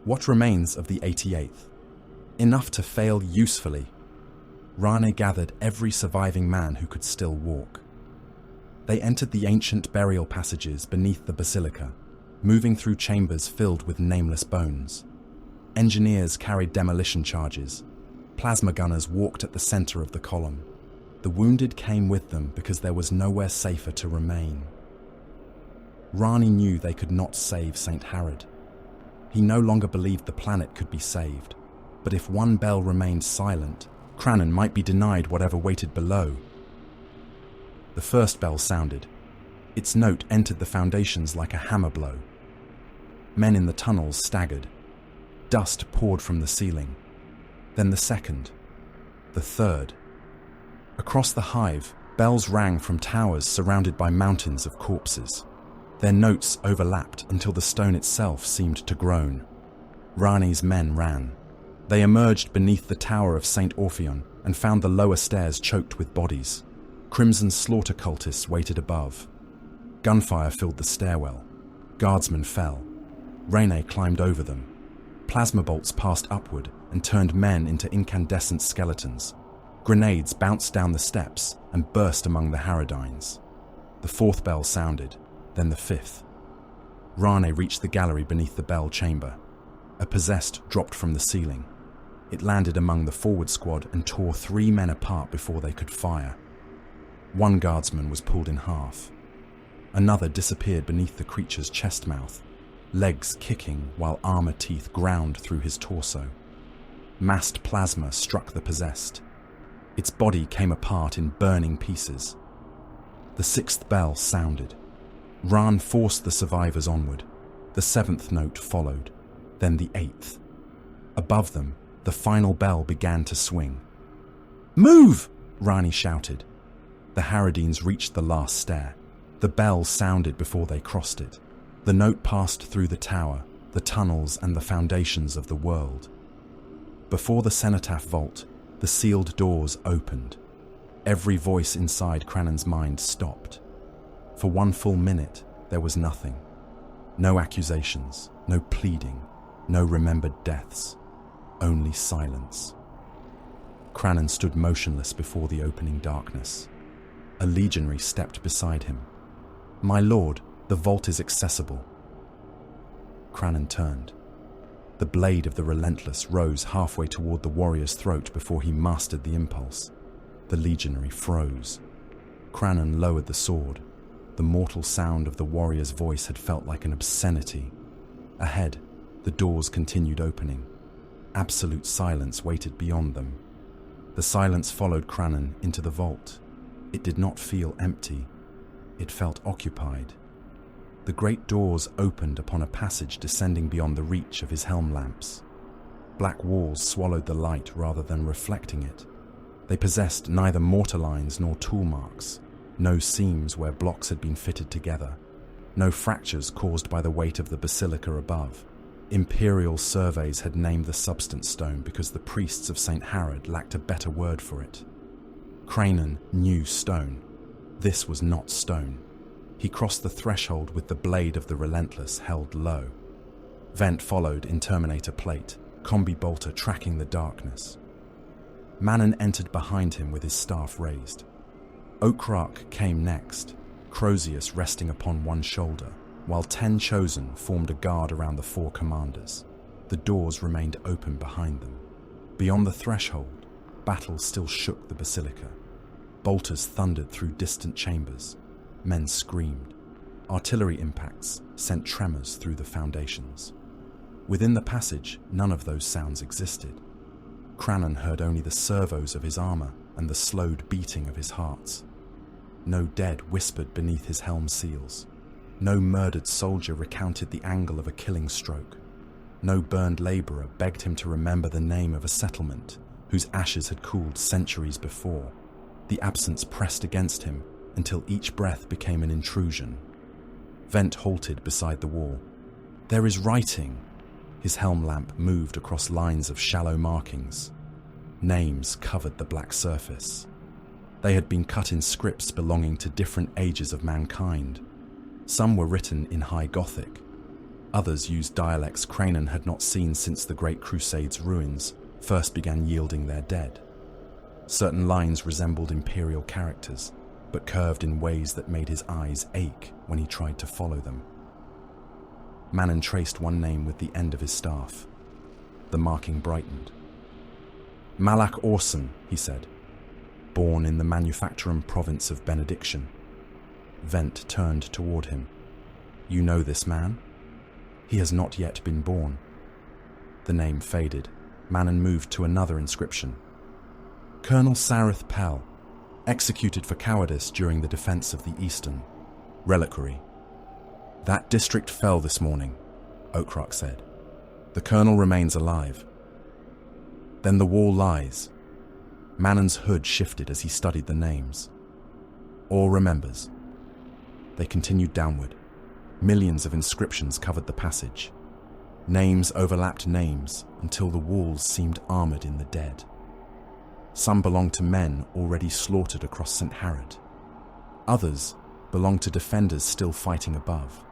"What remains of the 88th?" "Enough to fail usefully." Rane gathered every surviving man who could still walk. They entered the ancient burial passages beneath the basilica, moving through chambers filled with nameless bones. Engineers carried demolition charges. Plasma gunners walked at the center of the column. The wounded came with them because there was nowhere safer to remain. Rani knew they could not save St. Harrod. He no longer believed the planet could be saved, but if one bell remained silent, Kranon might be denied whatever waited below. The first bell sounded. Its note entered the foundations like a hammer blow. Men in the tunnels staggered. Dust poured from the ceiling. Then the second. The third. Across the hive, bells rang from towers surrounded by mountains of corpses. Their notes overlapped until the stone itself seemed to groan. Rani's men ran. They emerged beneath the tower of St. Orpheon and found the lower stairs choked with bodies. Crimson slaughter cultists waited above. Gunfire filled the stairwell. Guardsmen fell. Rene climbed over them. Plasma bolts passed upward and turned men into incandescent skeletons. Grenades bounced down the steps and burst among the Haradines. The fourth bell sounded, then the fifth. Rane reached the gallery beneath the bell chamber. A possessed dropped from the ceiling. It landed among the forward squad and tore 3 men apart before they could fire. One guardsman was pulled in half. Another disappeared beneath the creature's chest mouth, legs kicking while armor teeth ground through his torso. Massed plasma struck the possessed. Its body came apart in burning pieces. The 6th bell sounded. Ran forced the survivors onward. The 7th note followed, then the 8th. Above them, the final bell began to swing. "Move!" Rani shouted. The Haradines reached the last stair. The bell sounded before they crossed it. The note passed through the tower, the tunnels, and the foundations of the world. Before the cenotaph vault, the sealed doors opened. Every voice inside Kranon's mind stopped. For 1 full minute, there was nothing. No accusations, no pleading, no remembered deaths. Only silence. Kranon stood motionless before the opening darkness. A legionary stepped beside him. "My lord, the vault is accessible." Kranon turned. The blade of the Relentless rose halfway toward the warrior's throat before he mastered the impulse. The legionary froze. Kranon lowered the sword. The mortal sound of the warrior's voice had felt like an obscenity. Ahead, the doors continued opening. Absolute silence waited beyond them. The silence followed Kranon into the vault. It did not feel empty. It felt occupied. The great doors opened upon a passage descending beyond the reach of his helm lamps. Black walls swallowed the light rather than reflecting it. They possessed neither mortar lines nor tool marks, no seams where blocks had been fitted together, no fractures caused by the weight of the basilica above. Imperial surveys had named the substance stone because the priests of St. Harad lacked a better word for it. Kranon knew stone. This was not stone. He crossed the threshold with the blade of the Relentless held low. Vent followed in Terminator plate, combi bolter tracking the darkness. Manon entered behind him with his staff raised. Okrak came next, Crozius resting upon one shoulder, while 10 chosen formed a guard around the 4 commanders. The doors remained open behind them. Beyond the threshold, battle still shook the basilica. Bolters thundered through distant chambers. Men screamed. Artillery impacts sent tremors through the foundations. Within the passage, none of those sounds existed. Kranon heard only the servos of his armor and the slowed beating of his hearts. No dead whispered beneath his helm seals. No murdered soldier recounted the angle of a killing stroke. No burned laborer begged him to remember the name of a settlement whose ashes had cooled centuries before. The absence pressed against him until each breath became an intrusion. Vent halted beside the wall. "There is writing." His helm lamp moved across lines of shallow markings. Names covered the black surface. They had been cut in scripts belonging to different ages of mankind. Some were written in High Gothic. Others used dialects Kranon had not seen since the Great Crusade's ruins first began yielding their dead. Certain lines resembled imperial characters, but curved in ways that made his eyes ache when he tried to follow them. Manon traced one name with the end of his staff. The marking brightened. "Malak Orson," he said, "born in the Manufacturum province of Benediction." Vent turned toward him. "You know this man?" "He has not yet been born." The name faded. Manon moved to another inscription. "Colonel Sareth Pell, executed for cowardice during the defense of the Eastern. Reliquary." "That district fell this morning," Okrak said. "The colonel remains alive." "Then the wall lies." Manon's hood shifted as he studied the names. "All remembers." They continued downward. Millions of inscriptions covered the passage. Names overlapped names until the walls seemed armored in the dead. Some belonged to men already slaughtered across St. Harad. Others belonged to defenders still fighting above.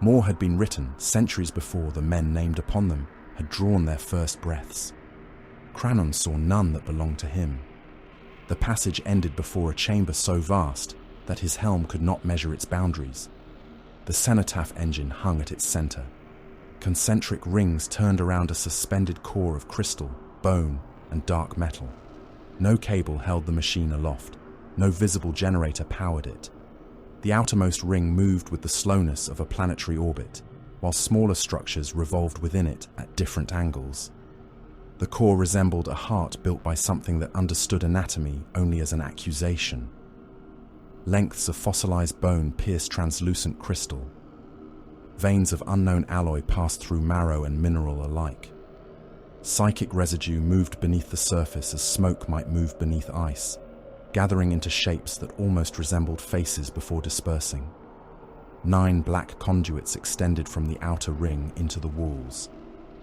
More had been written centuries before the men named upon them had drawn their first breaths. Kranon saw none that belonged to him. The passage ended before a chamber so vast that his helm could not measure its boundaries. The cenotaph engine hung at its center. Concentric rings turned around a suspended core of crystal, bone, and dark metal. No cable held the machine aloft. No visible generator powered it. The outermost ring moved with the slowness of a planetary orbit, while smaller structures revolved within it at different angles. The core resembled a heart built by something that understood anatomy only as an accusation. Lengths of fossilized bone pierced translucent crystal. Veins of unknown alloy passed through marrow and mineral alike. Psychic residue moved beneath the surface as smoke might move beneath ice, gathering into shapes that almost resembled faces before dispersing. 9 black conduits extended from the outer ring into the walls.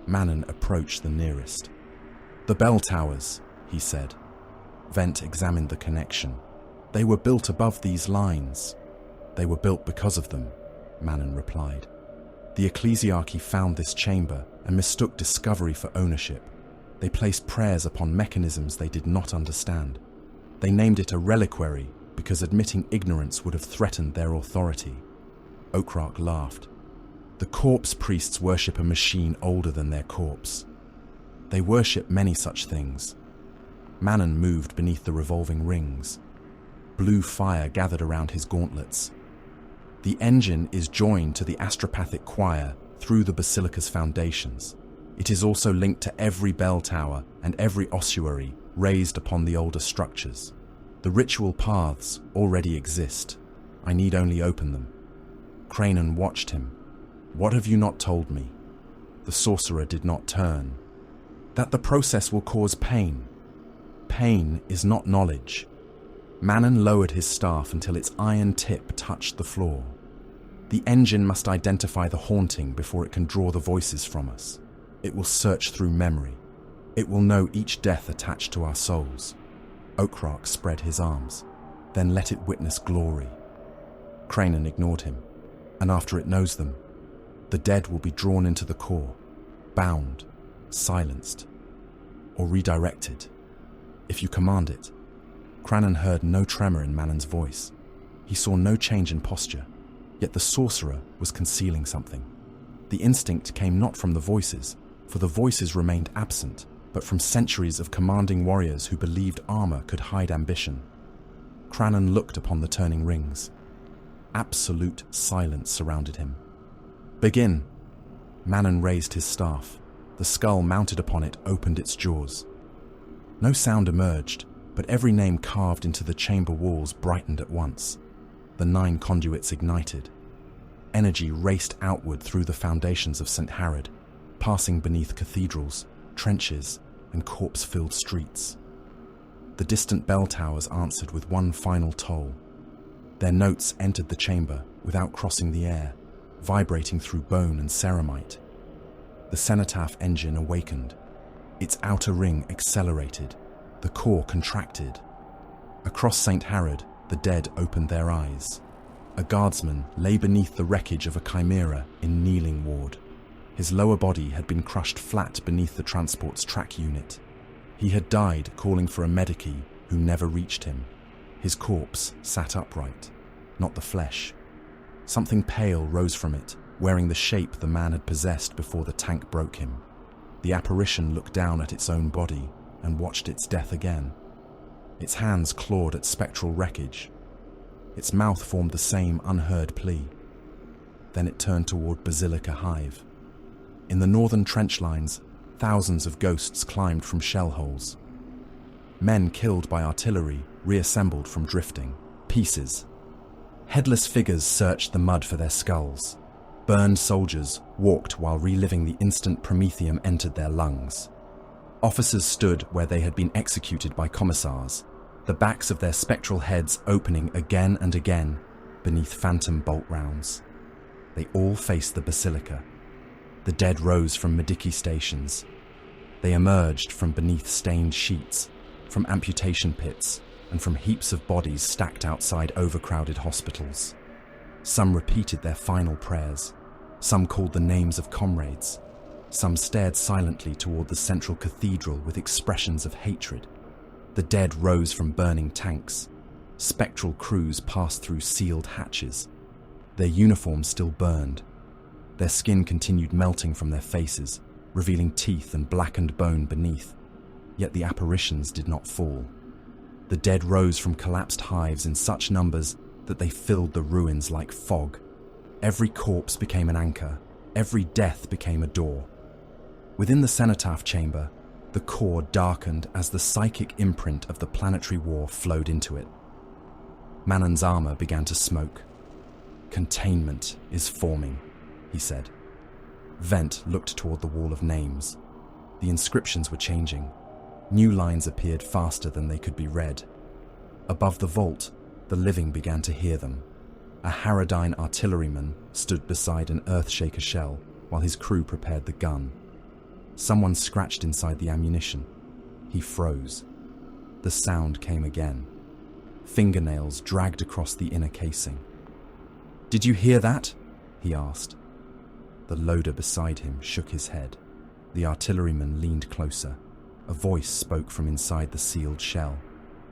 Manon approached the nearest. "The bell towers," he said. Vent examined the connection. "They were built above these lines." "They were built because of them," Manon replied. "The ecclesiarchy found this chamber and mistook discovery for ownership. They placed prayers upon mechanisms they did not understand. They named it a reliquary because admitting ignorance would have threatened their authority." Okrak laughed. "The corpse priests worship a machine older than their corpse. They worship many such things." Manon moved beneath the revolving rings. Blue fire gathered around his gauntlets. "The engine is joined to the astropathic choir through the basilica's foundations. It is also linked to every bell tower and every ossuary raised upon the older structures. The ritual paths already exist. I need only open them." Kranon watched him. "What have you not told me?" The sorcerer did not turn. "That the process will cause pain. Pain is not knowledge." Manon lowered his staff until its iron tip touched the floor. "The engine must identify the haunting before it can draw the voices from us. It will search through memory. It will know each death attached to our souls." Okrak spread his arms. "Then let it witness glory." Kranon ignored him. "And after it knows them, the dead will be drawn into the core, bound, silenced, or redirected. If you command it." Kranon heard no tremor in Manon's voice. He saw no change in posture, yet the sorcerer was concealing something. The instinct came not from the voices, for the voices remained absent, but from centuries of commanding warriors who believed armor could hide ambition. Kranon looked upon the turning rings. Absolute silence surrounded him. "Begin." Manon raised his staff. The skull mounted upon it opened its jaws. No sound emerged, but every name carved into the chamber walls brightened at once. The 9 conduits ignited. Energy raced outward through the foundations of St. Harrod, passing beneath cathedrals, trenches, and corpse-filled streets. The distant bell towers answered with one final toll. Their notes entered the chamber without crossing the air, vibrating through bone and ceramite. The cenotaph engine awakened. Its outer ring accelerated. The core contracted. Across St. Harrod, the dead opened their eyes. A guardsman lay beneath the wreckage of a chimera in kneeling ward. His lower body had been crushed flat beneath the transport's track unit. He had died calling for a medici who never reached him. His corpse sat upright, not the flesh. Something pale rose from it, wearing the shape the man had possessed before the tank broke him. The apparition looked down at its own body and watched its death again. Its hands clawed at spectral wreckage. Its mouth formed the same unheard plea. Then it turned toward Basilica Hive. In the northern trench lines, thousands of ghosts climbed from shell holes. Men killed by artillery reassembled from drifting. Pieces. Headless figures searched the mud for their skulls. Burned soldiers walked while reliving the instant promethium entered their lungs. Officers stood where they had been executed by commissars, the backs of their spectral heads opening again and again beneath phantom bolt rounds. They all faced the basilica. The dead rose from Medici stations. They emerged from beneath stained sheets, from amputation pits, and from heaps of bodies stacked outside overcrowded hospitals. Some repeated their final prayers. Some called the names of comrades. Some stared silently toward the central cathedral with expressions of hatred. The dead rose from burning tanks. Spectral crews passed through sealed hatches. Their uniforms still burned. Their skin continued melting from their faces, revealing teeth and blackened bone beneath. Yet the apparitions did not fall. The dead rose from collapsed hives in such numbers that they filled the ruins like fog. Every corpse became an anchor. Every death became a door. Within the cenotaph chamber, the core darkened as the psychic imprint of the planetary war flowed into it. Manon's armor began to smoke. "Containment is forming," he said. Vent looked toward the wall of names. The inscriptions were changing. New lines appeared faster than they could be read. Above the vault, the living began to hear them. A Harradine artilleryman stood beside an Earthshaker shell while his crew prepared the gun. Someone scratched inside the ammunition. He froze. The sound came again. Fingernails dragged across the inner casing. "Did you hear that?" he asked. The loader beside him shook his head. The artilleryman leaned closer. A voice spoke from inside the sealed shell.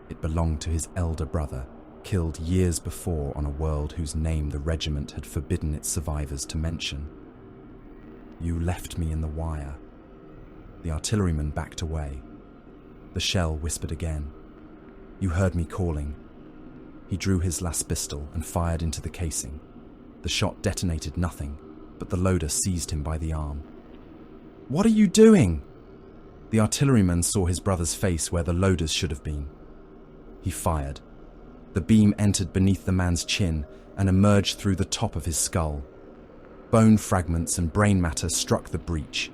It belonged to his elder brother, killed years before on a world whose name the regiment had forbidden its survivors to mention. "You left me in the wire." The artilleryman backed away. The shell whispered again. "You heard me calling." He drew his last pistol and fired into the casing. The shot detonated nothing, but the loader seized him by the arm. "What are you doing?" The artilleryman saw his brother's face where the loader's should have been. He fired. The beam entered beneath the man's chin and emerged through the top of his skull. Bone fragments and brain matter struck the breach.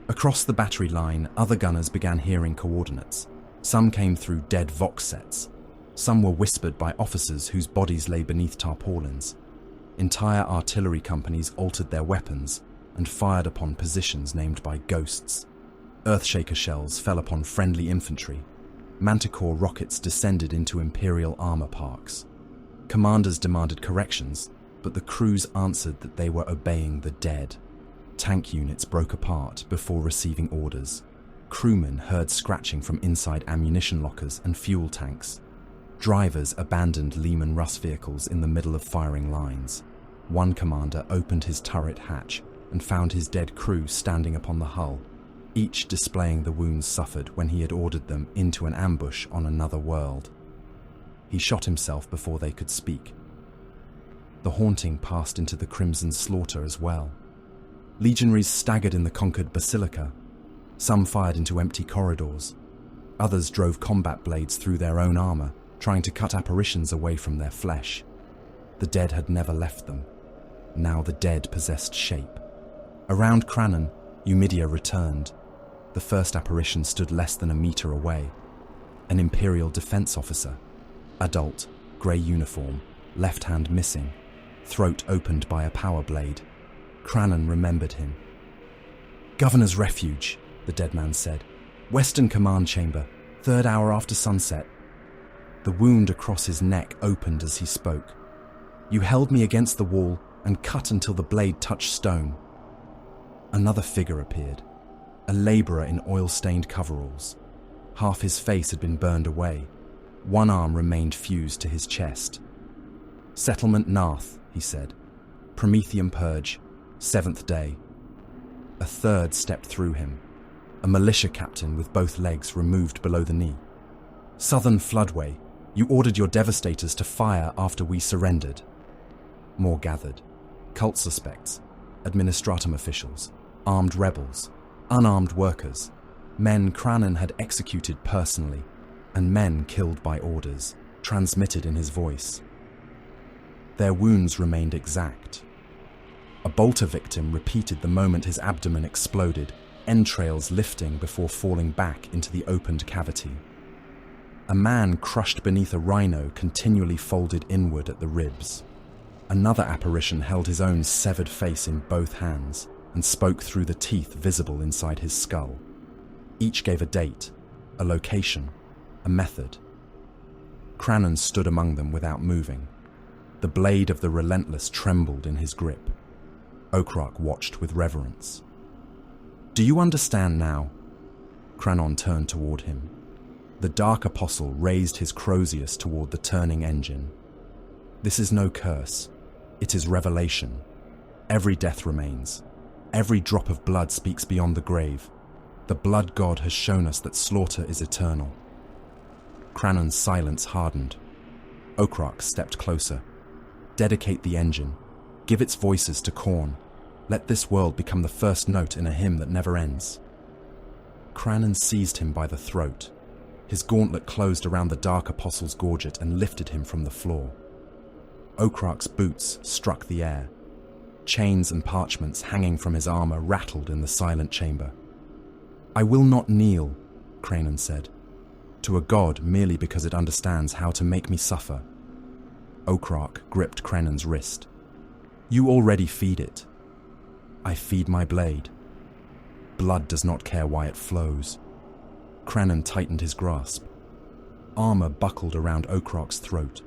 Across the battery line, other gunners began hearing coordinates. Some came through dead Vox sets. Some were whispered by officers whose bodies lay beneath tarpaulins. Entire artillery companies altered their weapons and fired upon positions named by ghosts. Earthshaker shells fell upon friendly infantry. Manticore rockets descended into Imperial armor parks. Commanders demanded corrections, but the crews answered that they were obeying the dead. Tank units broke apart before receiving orders. Crewmen heard scratching from inside ammunition lockers and fuel tanks. Drivers abandoned Lehman Russ vehicles in the middle of firing lines. One commander opened his turret hatch and found his dead crew standing upon the hull, each displaying the wounds suffered when he had ordered them into an ambush on another world. He shot himself before they could speak. The haunting passed into the Crimson Slaughter as well. Legionaries staggered in the conquered basilica. Some fired into empty corridors. Others drove combat blades through their own armor, trying to cut apparitions away from their flesh. The dead had never left them. Now the dead possessed shape. Around Kranon, Eumidia returned. The first apparition stood less than a meter away. An Imperial defense officer. Adult, grey uniform, left hand missing, throat opened by a power blade. Kranon remembered him. "Governor's Refuge," the dead man said. "Western Command Chamber, 3rd hour after sunset." The wound across his neck opened as he spoke. "You held me against the wall and cut until the blade touched stone." Another figure appeared, a labourer in oil-stained coveralls. Half his face had been burned away. One arm remained fused to his chest. "Settlement Narth," he said. "Prometheum Purge, 7th day." A third stepped through him, a militia captain with both legs removed below the knee. "Southern Floodway, you ordered your devastators to fire after we surrendered." More gathered. Cult suspects, administratum officials, armed rebels, unarmed workers, men Kranon had executed personally, and men killed by orders, transmitted in his voice. Their wounds remained exact. A bolter victim repeated the moment his abdomen exploded, entrails lifting before falling back into the opened cavity. A man crushed beneath a rhino continually folded inward at the ribs. Another apparition held his own severed face in both hands and spoke through the teeth visible inside his skull. Each gave a date, a location, a method. Kranon stood among them without moving. The blade of the Relentless trembled in his grip. Okrak watched with reverence. "Do you understand now?" Kranon turned toward him. The Dark Apostle raised his Crozius toward the turning engine. "This is no curse. It is revelation. Every death remains. Every drop of blood speaks beyond the grave. The blood god has shown us that slaughter is eternal." Kranon's silence hardened. Okrak stepped closer. "Dedicate the engine. Give its voices to Khorne. Let this world become the first note in a hymn that never ends." Kranon seized him by the throat. His gauntlet closed around the Dark Apostle's gorget and lifted him from the floor. Okrak's boots struck the air. Chains and parchments hanging from his armor rattled in the silent chamber. "I will not kneel," Kranon said, "to a god merely because it understands how to make me suffer." Okrak gripped Kranon's wrist. "You already feed it." "I feed my blade. Blood does not care why it flows." Kranon tightened his grasp. Armor buckled around Okrak's throat.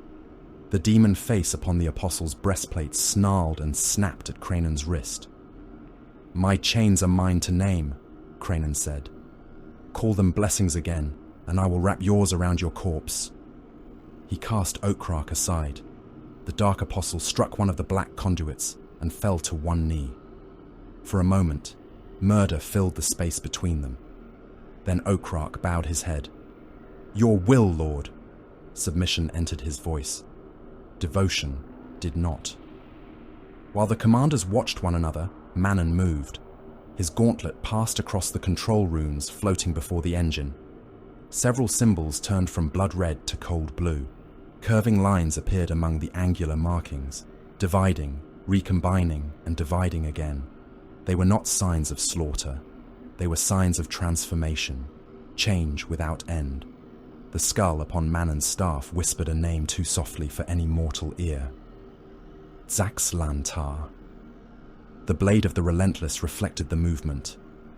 The demon face upon the Apostle's breastplate snarled and snapped at Kranon's wrist. "My chains are mine to name," Kranon said. "Call them blessings again, and I will wrap yours around your corpse." He cast Okrak aside. The Dark Apostle struck one of the black conduits and fell to one knee. For a moment, murder filled the space between them. Then Okrak bowed his head. "Your will, Lord." Submission entered his voice. Devotion did not. While the commanders watched one another, Manon moved. His gauntlet passed across the control runes floating before the engine. Several symbols turned from blood red to cold blue. Curving lines appeared among the angular markings, dividing, recombining, and dividing again. They were not signs of slaughter. They were signs of transformation, change without end. The skull upon Manon's staff whispered a name too softly for any mortal ear. Zaxlantar. The blade of the Relentless reflected the movement.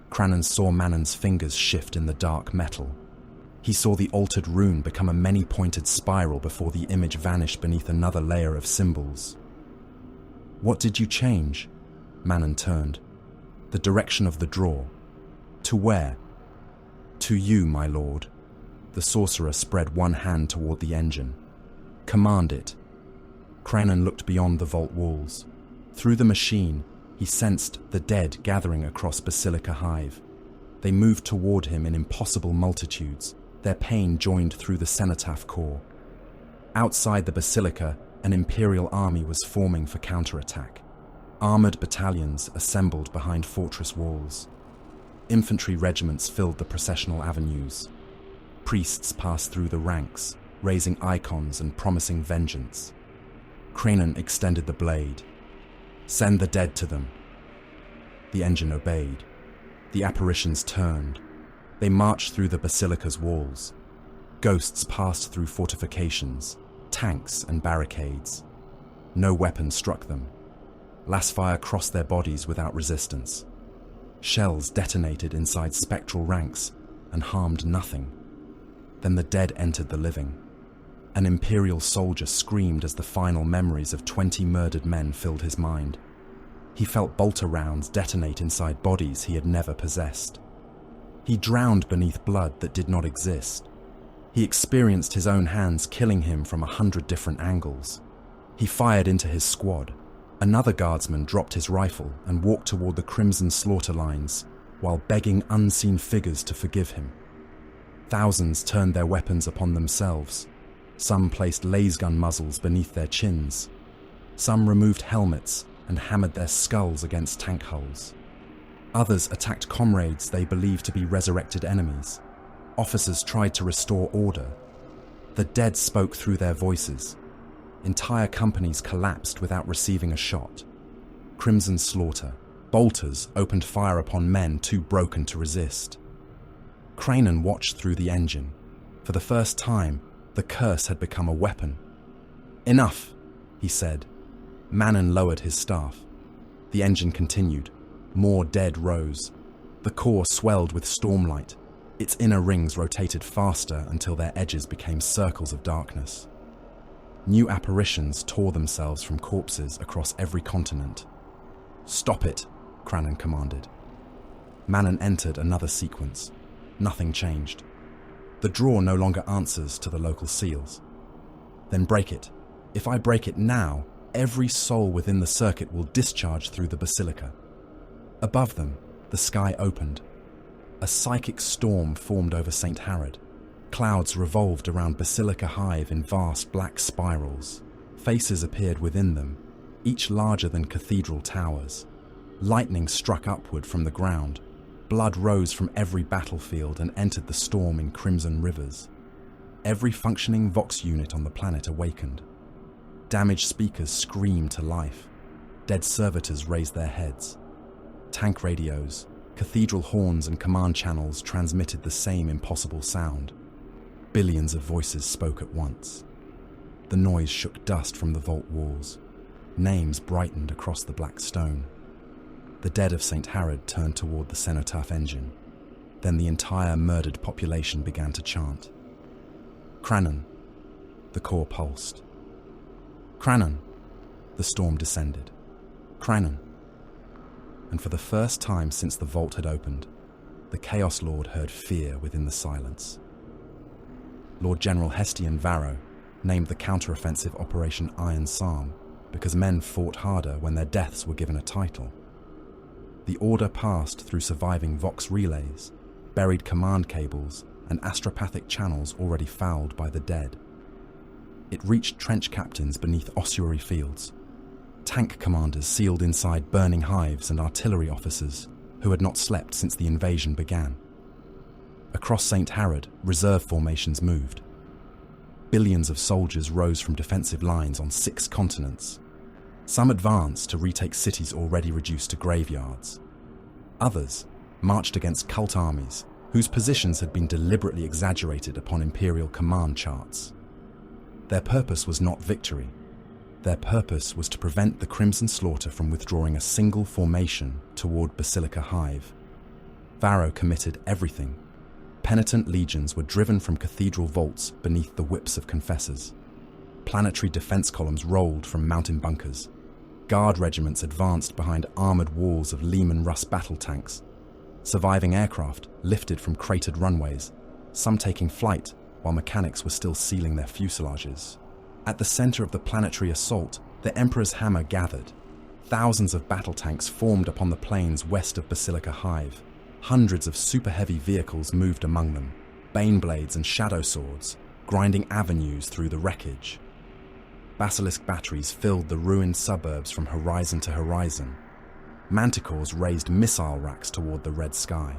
Kranon saw Manon's fingers shift in the dark metal. He saw the altered rune become a many-pointed spiral before the image vanished beneath another layer of symbols. "What did you change?" Manon turned. "The direction of the draw. To where?" "To you, my lord." The sorcerer spread one hand toward the engine. "Command it." Kranon looked beyond the vault walls. Through the machine, he sensed the dead gathering across Basilica Hive. They moved toward him in impossible multitudes, their pain joined through the cenotaph core. Outside the Basilica, an Imperial army was forming for counterattack. Armored battalions assembled behind fortress walls. Infantry regiments filled the processional avenues. Priests passed through the ranks, raising icons and promising vengeance. Kranon extended the blade. "Send the dead to them." The engine obeyed. The apparitions turned. They marched through the Basilica's walls. Ghosts passed through fortifications, tanks and barricades. No weapon struck them. Lasfire crossed their bodies without resistance. Shells detonated inside spectral ranks and harmed nothing. Then the dead entered the living. An Imperial soldier screamed as the final memories of 20 murdered men filled his mind. He felt bolter rounds detonate inside bodies he had never possessed. He drowned beneath blood that did not exist. He experienced his own hands killing him from 100 different angles. He fired into his squad. Another guardsman dropped his rifle and walked toward the crimson slaughter lines, while begging unseen figures to forgive him. Thousands turned their weapons upon themselves. Some placed laser-gun muzzles beneath their chins. Some removed helmets and hammered their skulls against tank hulls. Others attacked comrades they believed to be resurrected enemies. Officers tried to restore order. The dead spoke through their voices. Entire companies collapsed without receiving a shot. Crimson slaughter. Bolters opened fire upon men too broken to resist. Kranon watched through the engine. For the first time, the curse had become a weapon. "Enough," he said. Manon lowered his staff. The engine continued. More dead rose. The core swelled with stormlight. Its inner rings rotated faster until their edges became circles of darkness. New apparitions tore themselves from corpses across every continent. "Stop it," Kranon commanded. Manon entered another sequence. Nothing changed. The drawer no longer answers to the local seals. "Then break it. If I break it now, every soul within the circuit will discharge through the basilica." Above them, the sky opened. A psychic storm formed over St. Harrod. Clouds revolved around Basilica Hive in vast black spirals. Faces appeared within them, each larger than cathedral towers. Lightning struck upward from the ground. Blood rose from every battlefield and entered the storm in crimson rivers. Every functioning Vox unit on the planet awakened. Damaged speakers screamed to life. Dead servitors raised their heads. Tank radios, cathedral horns and command channels transmitted the same impossible sound. Billions of voices spoke at once. The noise shook dust from the vault walls. Names brightened across the black stone. The dead of St. Harrod turned toward the cenotaph engine. Then the entire murdered population began to chant. "Kranon." The core pulsed. "Kranon." The storm descended. "Kranon." And for the first time since the vault had opened, the Chaos Lord heard fear within the silence. Lord General Hestian Varro named the counteroffensive Operation Iron Psalm because men fought harder when their deaths were given a title. The order passed through surviving Vox relays, buried command cables, and astropathic channels already fouled by the dead. It reached trench captains beneath ossuary fields, tank commanders sealed inside burning hives, and artillery officers who had not slept since the invasion began. Across St. Harrod, reserve formations moved. Billions of soldiers rose from defensive lines on 6 continents. Some advanced to retake cities already reduced to graveyards. Others marched against cult armies whose positions had been deliberately exaggerated upon Imperial command charts. Their purpose was not victory. Their purpose was to prevent the Crimson Slaughter from withdrawing a single formation toward Basilica Hive. Varro committed everything. Penitent legions were driven from cathedral vaults beneath the whips of confessors. Planetary defense columns rolled from mountain bunkers. Guard regiments advanced behind armored walls of Lehman Russ battle tanks. Surviving aircraft lifted from cratered runways, some taking flight while mechanics were still sealing their fuselages. At the center of the planetary assault, the Emperor's Hammer gathered. Thousands of battle tanks formed upon the plains west of Basilica Hive. Hundreds of super-heavy vehicles moved among them, baneblades and shadow swords, grinding avenues through the wreckage. Basilisk batteries filled the ruined suburbs from horizon to horizon. Manticores raised missile racks toward the red sky.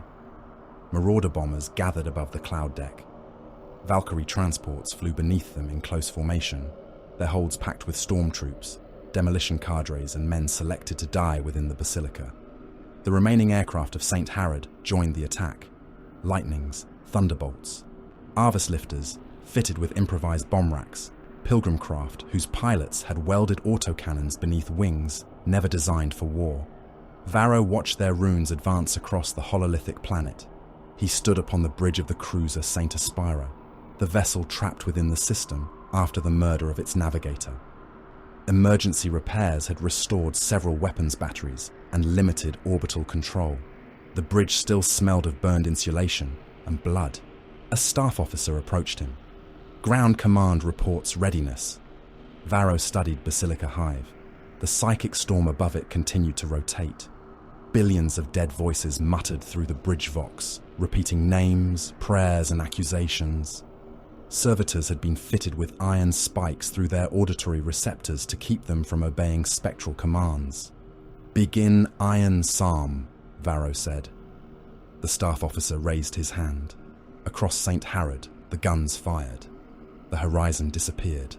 Marauder bombers gathered above the cloud deck. Valkyrie transports flew beneath them in close formation, their holds packed with stormtroops, demolition cadres, and men selected to die within the basilica. The remaining aircraft of St. Harrod joined the attack. Lightnings, thunderbolts, Arvis lifters fitted with improvised bomb racks, pilgrim craft whose pilots had welded autocannons beneath wings never designed for war. Varro watched their runes advance across the hololithic planet. He stood upon the bridge of the cruiser Saint Aspira, the vessel trapped within the system after the murder of its navigator. Emergency repairs had restored several weapons batteries and limited orbital control. The bridge still smelled of burned insulation and blood. A staff officer approached him. "Ground command reports readiness." Varro studied Basilica Hive. The psychic storm above it continued to rotate. Billions of dead voices muttered through the bridge vox, repeating names, prayers, and accusations. Servitors had been fitted with iron spikes through their auditory receptors to keep them from obeying spectral commands. "Begin Iron Psalm," Varro said. The staff officer raised his hand. Across St. Harrod, the guns fired. The horizon disappeared.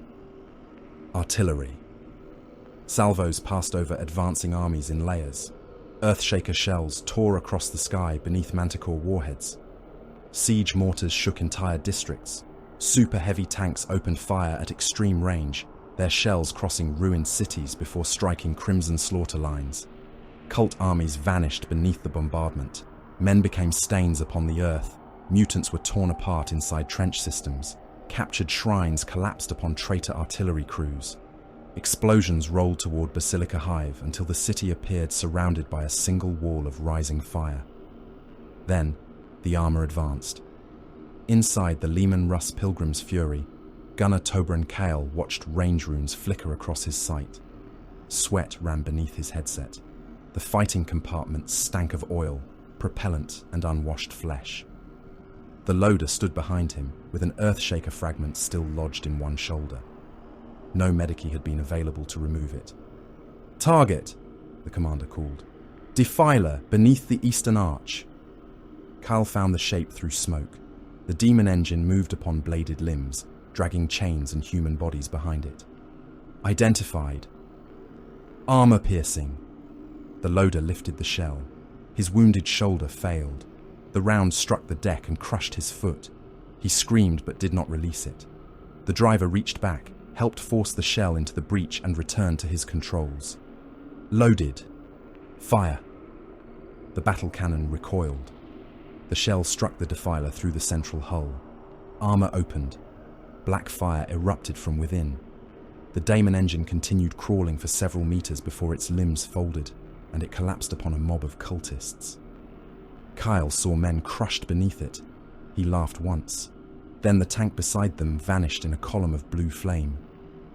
Artillery. Salvos passed over advancing armies in layers. Earthshaker shells tore across the sky beneath Manticore warheads. Siege mortars shook entire districts. Super heavy tanks opened fire at extreme range, their shells crossing ruined cities before striking Crimson Slaughter lines. Cult armies vanished beneath the bombardment. Men became stains upon the earth. Mutants were torn apart inside trench systems. Captured shrines collapsed upon traitor artillery crews. Explosions rolled toward Basilica Hive until the city appeared surrounded by a single wall of rising fire. Then, the armor advanced. Inside the Lehman Russ Pilgrim's Fury, Gunner Tobran Kale watched range runes flicker across his sight. Sweat ran beneath his headset. The fighting compartment stank of oil, propellant, and unwashed flesh. The loader stood behind him, with an Earthshaker fragment still lodged in one shoulder. No medici had been available to remove it. "Target!" the commander called. "Defiler, beneath the eastern arch." Kyle found the shape through smoke. The demon engine moved upon bladed limbs, dragging chains and human bodies behind it. Identified. Armor-piercing. The loader lifted the shell. His wounded shoulder failed. The round struck the deck and crushed his foot. He screamed but did not release it. The driver reached back, helped force the shell into the breach and returned to his controls. Loaded. Fire. The battle cannon recoiled. The shell struck the Defiler through the central hull. Armor opened. Black fire erupted from within. The Daemon engine continued crawling for several meters before its limbs folded, and it collapsed upon a mob of cultists. Kyle saw men crushed beneath it. He laughed once. Then the tank beside them vanished in a column of blue flame.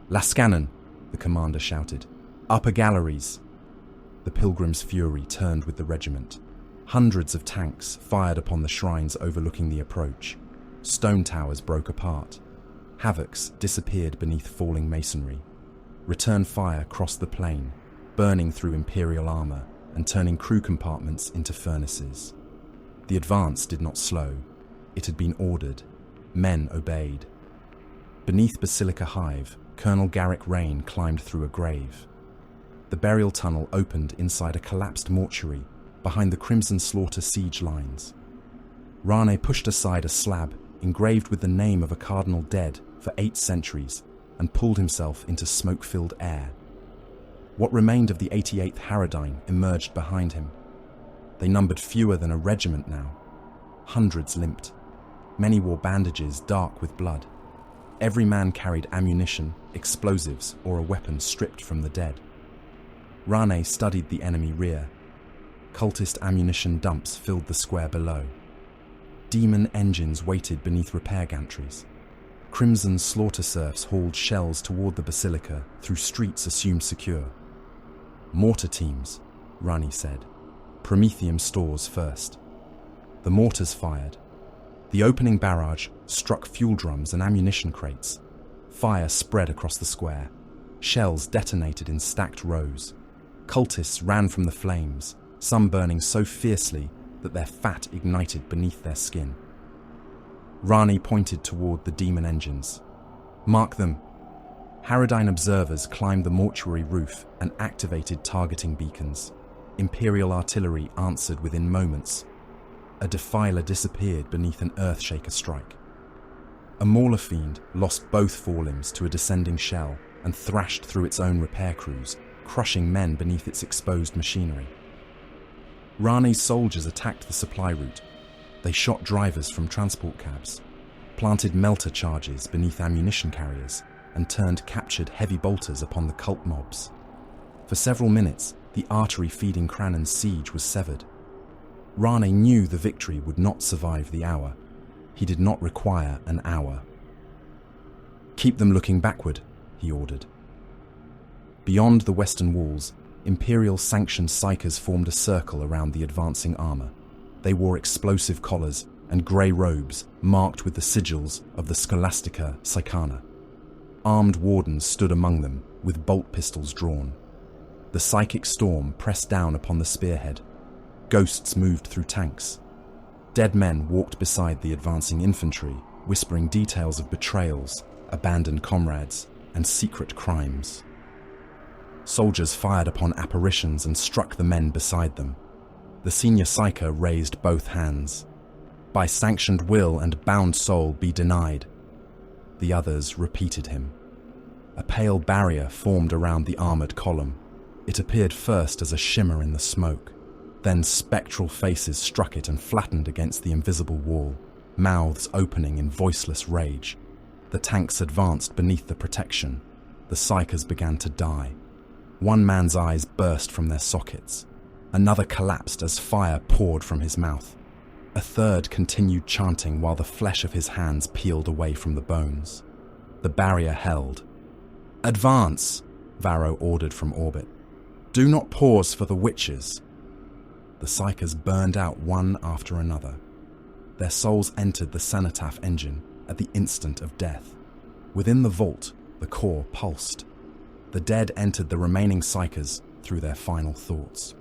"Lascannon!" the commander shouted. "Upper galleries!" The Pilgrim's Fury turned with the regiment. Hundreds of tanks fired upon the shrines overlooking the approach. Stone towers broke apart. Havocs disappeared beneath falling masonry. Return fire crossed the plain, burning through Imperial armor and turning crew compartments into furnaces. The advance did not slow. It had been ordered. Men obeyed. Beneath Basilica Hive, Colonel Garrick Rain climbed through a grave. The burial tunnel opened inside a collapsed mortuary behind the Crimson Slaughter siege lines. Rane pushed aside a slab engraved with the name of a cardinal dead for 8 centuries and pulled himself into smoke-filled air. What remained of the 88th Haradine emerged behind him. They numbered fewer than a regiment now. Hundreds limped. Many wore bandages dark with blood. Every man carried ammunition, explosives, or a weapon stripped from the dead. Rane studied the enemy rear. Cultist ammunition dumps filled the square below. Demon engines waited beneath repair gantries. Crimson slaughter serfs hauled shells toward the basilica through streets assumed secure. "Mortar teams," Rani said. "Prometheum stores first." The mortars fired. The opening barrage struck fuel drums and ammunition crates. Fire spread across the square. Shells detonated in stacked rows. Cultists ran from the flames, some burning so fiercely that their fat ignited beneath their skin. Rani pointed toward the demon engines. "Mark them." Haradine observers climbed the mortuary roof and activated targeting beacons. Imperial artillery answered within moments. A defiler disappeared beneath an Earthshaker strike. A Mauler fiend lost both forelimbs to a descending shell and thrashed through its own repair crews, crushing men beneath its exposed machinery. Rani's soldiers attacked the supply route. They shot drivers from transport cabs, planted melter charges beneath ammunition carriers, and turned captured heavy bolters upon the cult mobs. For several minutes, the artery feeding Kranon's siege was severed. Rane knew the victory would not survive the hour. He did not require an hour. "Keep them looking backward," he ordered. Beyond the western walls, Imperial-sanctioned psychers formed a circle around the advancing armor. They wore explosive collars and grey robes marked with the sigils of the Scholastica Psychana. Armed wardens stood among them, with bolt pistols drawn. The psychic storm pressed down upon the spearhead. Ghosts moved through tanks. Dead men walked beside the advancing infantry, whispering details of betrayals, abandoned comrades, and secret crimes. Soldiers fired upon apparitions and struck the men beside them. The senior psyker raised both hands. "By sanctioned will and bound soul be denied." The others repeated him. A pale barrier formed around the armored column. It appeared first as a shimmer in the smoke. Then spectral faces struck it and flattened against the invisible wall, mouths opening in voiceless rage. The tanks advanced beneath the protection. The psychers began to die. One man's eyes burst from their sockets. Another collapsed as fire poured from his mouth. A third continued chanting while the flesh of his hands peeled away from the bones. The barrier held. "Advance!" Varro ordered from orbit. "Do not pause for the witches." The psychers burned out one after another. Their souls entered the cenotaph engine at the instant of death. Within the vault, the core pulsed. The dead entered the remaining psychers through their final thoughts.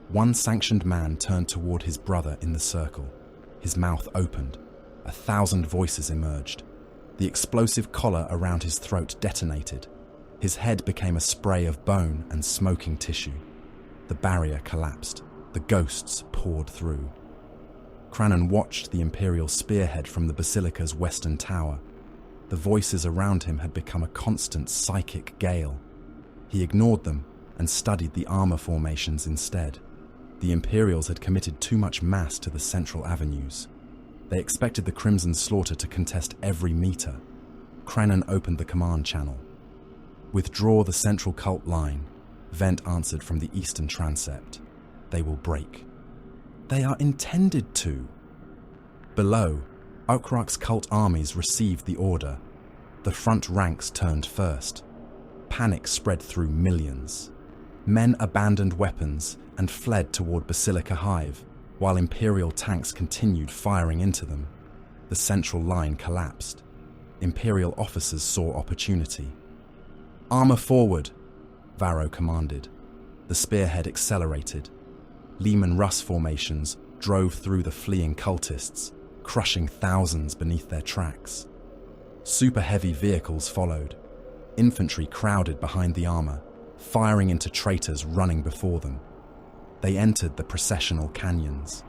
One sanctioned man turned toward his brother in the circle. His mouth opened. 1,000 voices emerged. The explosive collar around his throat detonated. His head became a spray of bone and smoking tissue. The barrier collapsed. The ghosts poured through. Kranon watched the Imperial spearhead from the Basilica's western tower. The voices around him had become a constant psychic gale. He ignored them and studied the armor formations instead. The Imperials had committed too much mass to the central avenues. They expected the Crimson Slaughter to contest every meter. Kranon opened the command channel. "Withdraw the central cult line," Vent answered from the eastern transept. "They will break." "They are intended to." Below, Ukrak's cult armies received the order. The front ranks turned first. Panic spread through millions. Men abandoned weapons and fled toward Basilica Hive, while Imperial tanks continued firing into them. The central line collapsed. Imperial officers saw opportunity. "Armor forward," Varro commanded. The spearhead accelerated. Lehman Russ formations drove through the fleeing cultists, crushing thousands beneath their tracks. Super heavy vehicles followed. Infantry crowded behind the armor, firing into traitors running before them. They entered the processional canyons.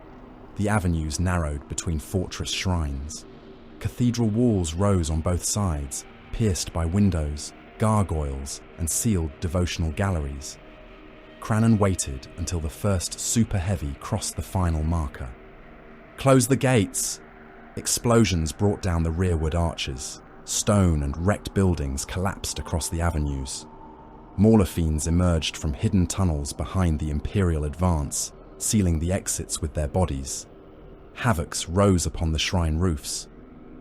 The avenues narrowed between fortress shrines. Cathedral walls rose on both sides, pierced by windows, gargoyles, and sealed devotional galleries. Kranon waited until the first super heavy crossed the final marker. "Close the gates!" Explosions brought down the rearward arches. Stone and wrecked buildings collapsed across the avenues. Mauler fiends emerged from hidden tunnels behind the Imperial advance, sealing the exits with their bodies. Havocs rose upon the shrine roofs.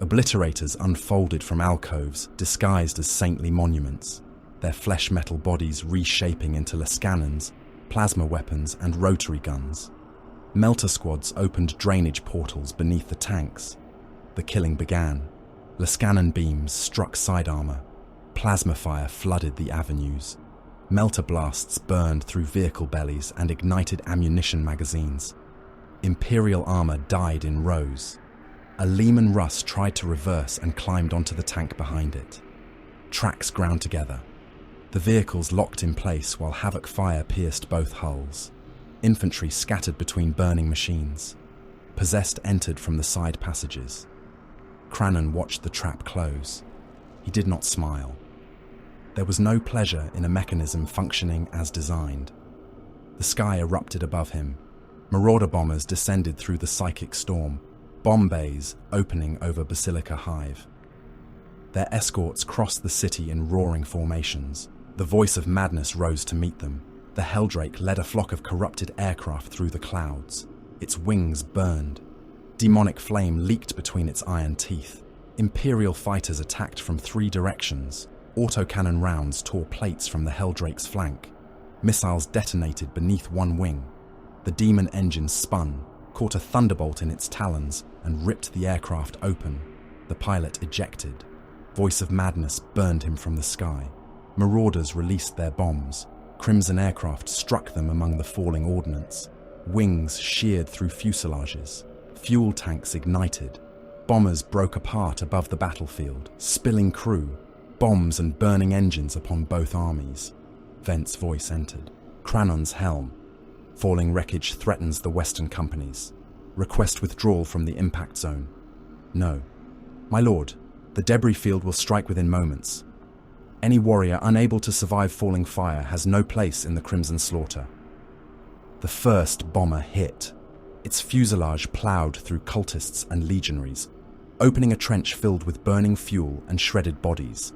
Obliterators unfolded from alcoves, disguised as saintly monuments, their flesh-metal bodies reshaping into Lascannons, plasma weapons, and rotary guns. Melter squads opened drainage portals beneath the tanks. The killing began. Lascannon beams struck side armor. Plasma fire flooded the avenues. Melter blasts burned through vehicle bellies and ignited ammunition magazines. Imperial armor died in rows. A Lehman Russ tried to reverse and climbed onto the tank behind it. Tracks ground together. The vehicles locked in place while havoc fire pierced both hulls. Infantry scattered between burning machines. Possessed entered from the side passages. Kranon watched the trap close. He did not smile. There was no pleasure in a mechanism functioning as designed. The sky erupted above him. Marauder bombers descended through the psychic storm, bomb bays opening over Basilica Hive. Their escorts crossed the city in roaring formations. The voice of madness rose to meet them. The Helldrake led a flock of corrupted aircraft through the clouds. Its wings burned. Demonic flame leaked between its iron teeth. Imperial fighters attacked from 3 directions. Autocannon rounds tore plates from the Helldrake's flank. Missiles detonated beneath one wing. The demon engine spun, caught a thunderbolt in its talons, and ripped the aircraft open. The pilot ejected. Voice of madness burned him from the sky. Marauders released their bombs. Crimson aircraft struck them among the falling ordnance. Wings sheared through fuselages. Fuel tanks ignited. Bombers broke apart above the battlefield, spilling crew, bombs and burning engines upon both armies. Vent's voice entered. Kranon's helm. Falling wreckage threatens the Western companies. Request withdrawal from the impact zone. No. My lord, the debris field will strike within moments. Any warrior unable to survive falling fire has no place in the Crimson Slaughter. The first bomber hit. Its fuselage ploughed through cultists and legionaries, opening a trench filled with burning fuel and shredded bodies.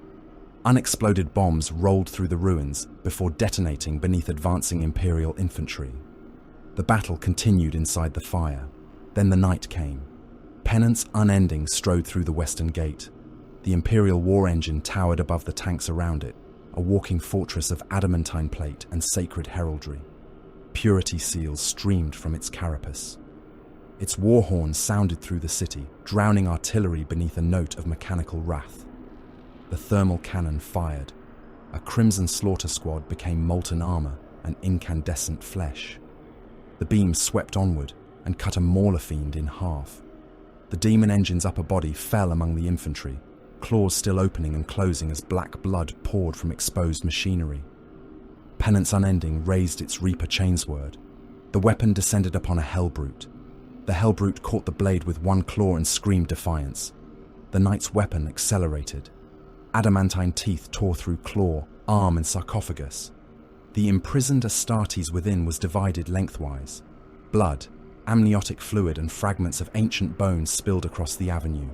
Unexploded bombs rolled through the ruins before detonating beneath advancing Imperial infantry. The battle continued inside the fire. Then the night came. Penance unending strode through the western gate. The Imperial war engine towered above the tanks around it, a walking fortress of adamantine plate and sacred heraldry. Purity seals streamed from its carapace. Its war horn sounded through the city, drowning artillery beneath a note of mechanical wrath. The thermal cannon fired. A crimson slaughter squad became molten armor and incandescent flesh. The beam swept onward and cut a mauler fiend in half. The demon engine's upper body fell among the infantry, claws still opening and closing as black blood poured from exposed machinery. Penance Unending raised its Reaper chainsword. The weapon descended upon a Hellbrute. The Hellbrute caught the blade with one claw and screamed defiance. The knight's weapon accelerated. Adamantine teeth tore through claw, arm, and sarcophagus. The imprisoned Astartes within was divided lengthwise. Blood, amniotic fluid, and fragments of ancient bones spilled across the avenue.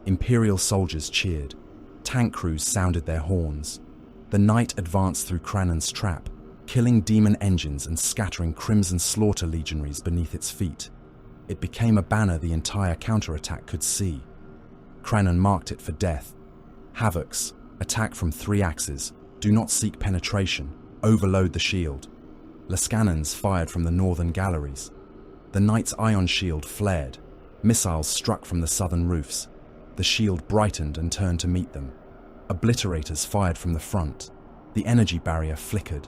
Imperial soldiers cheered. Tank crews sounded their horns. The knight advanced through Kranon's trap, killing demon engines and scattering crimson slaughter legionaries beneath its feet. It became a banner the entire counterattack could see. Kranon marked it for death. Havocs, attack from 3 axes, do not seek penetration, overload the shield. Lascannons fired from the northern galleries. The knight's ion shield flared. Missiles struck from the southern roofs. The shield brightened and turned to meet them. Obliterators fired from the front. The energy barrier flickered.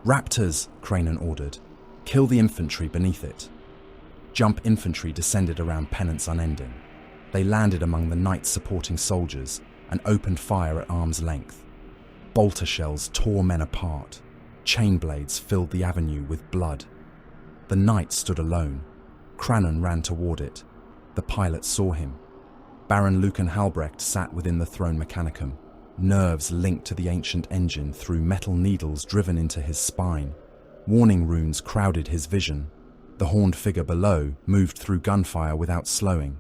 "Raptors," Kranon ordered. "Kill the infantry beneath it." Jump infantry descended around Penance Unending. They landed among the knight's supporting soldiers and opened fire at arm's length. Bolter shells tore men apart. Chain blades filled the avenue with blood. The knight stood alone. Kranon ran toward it. The pilot saw him. Baron Lucan Halbrecht sat within the throne mechanicum, nerves linked to the ancient engine through metal needles driven into his spine. Warning runes crowded his vision. The horned figure below moved through gunfire without slowing.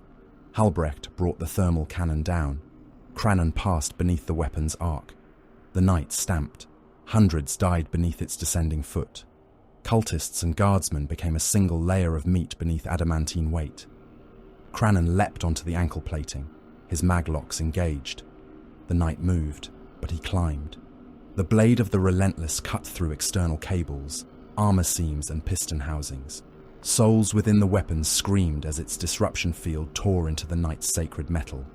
Halbrecht brought the thermal cannon down. Kranon passed beneath the weapon's arc. The knight stamped. Hundreds died beneath its descending foot. Cultists and guardsmen became a single layer of meat beneath adamantine weight. Kranon leapt onto the ankle plating, his maglocks engaged. The knight moved, but he climbed. The blade of the Relentless cut through external cables, armor seams and piston housings. Souls within the weapon screamed as its disruption field tore into the knight's sacred metal.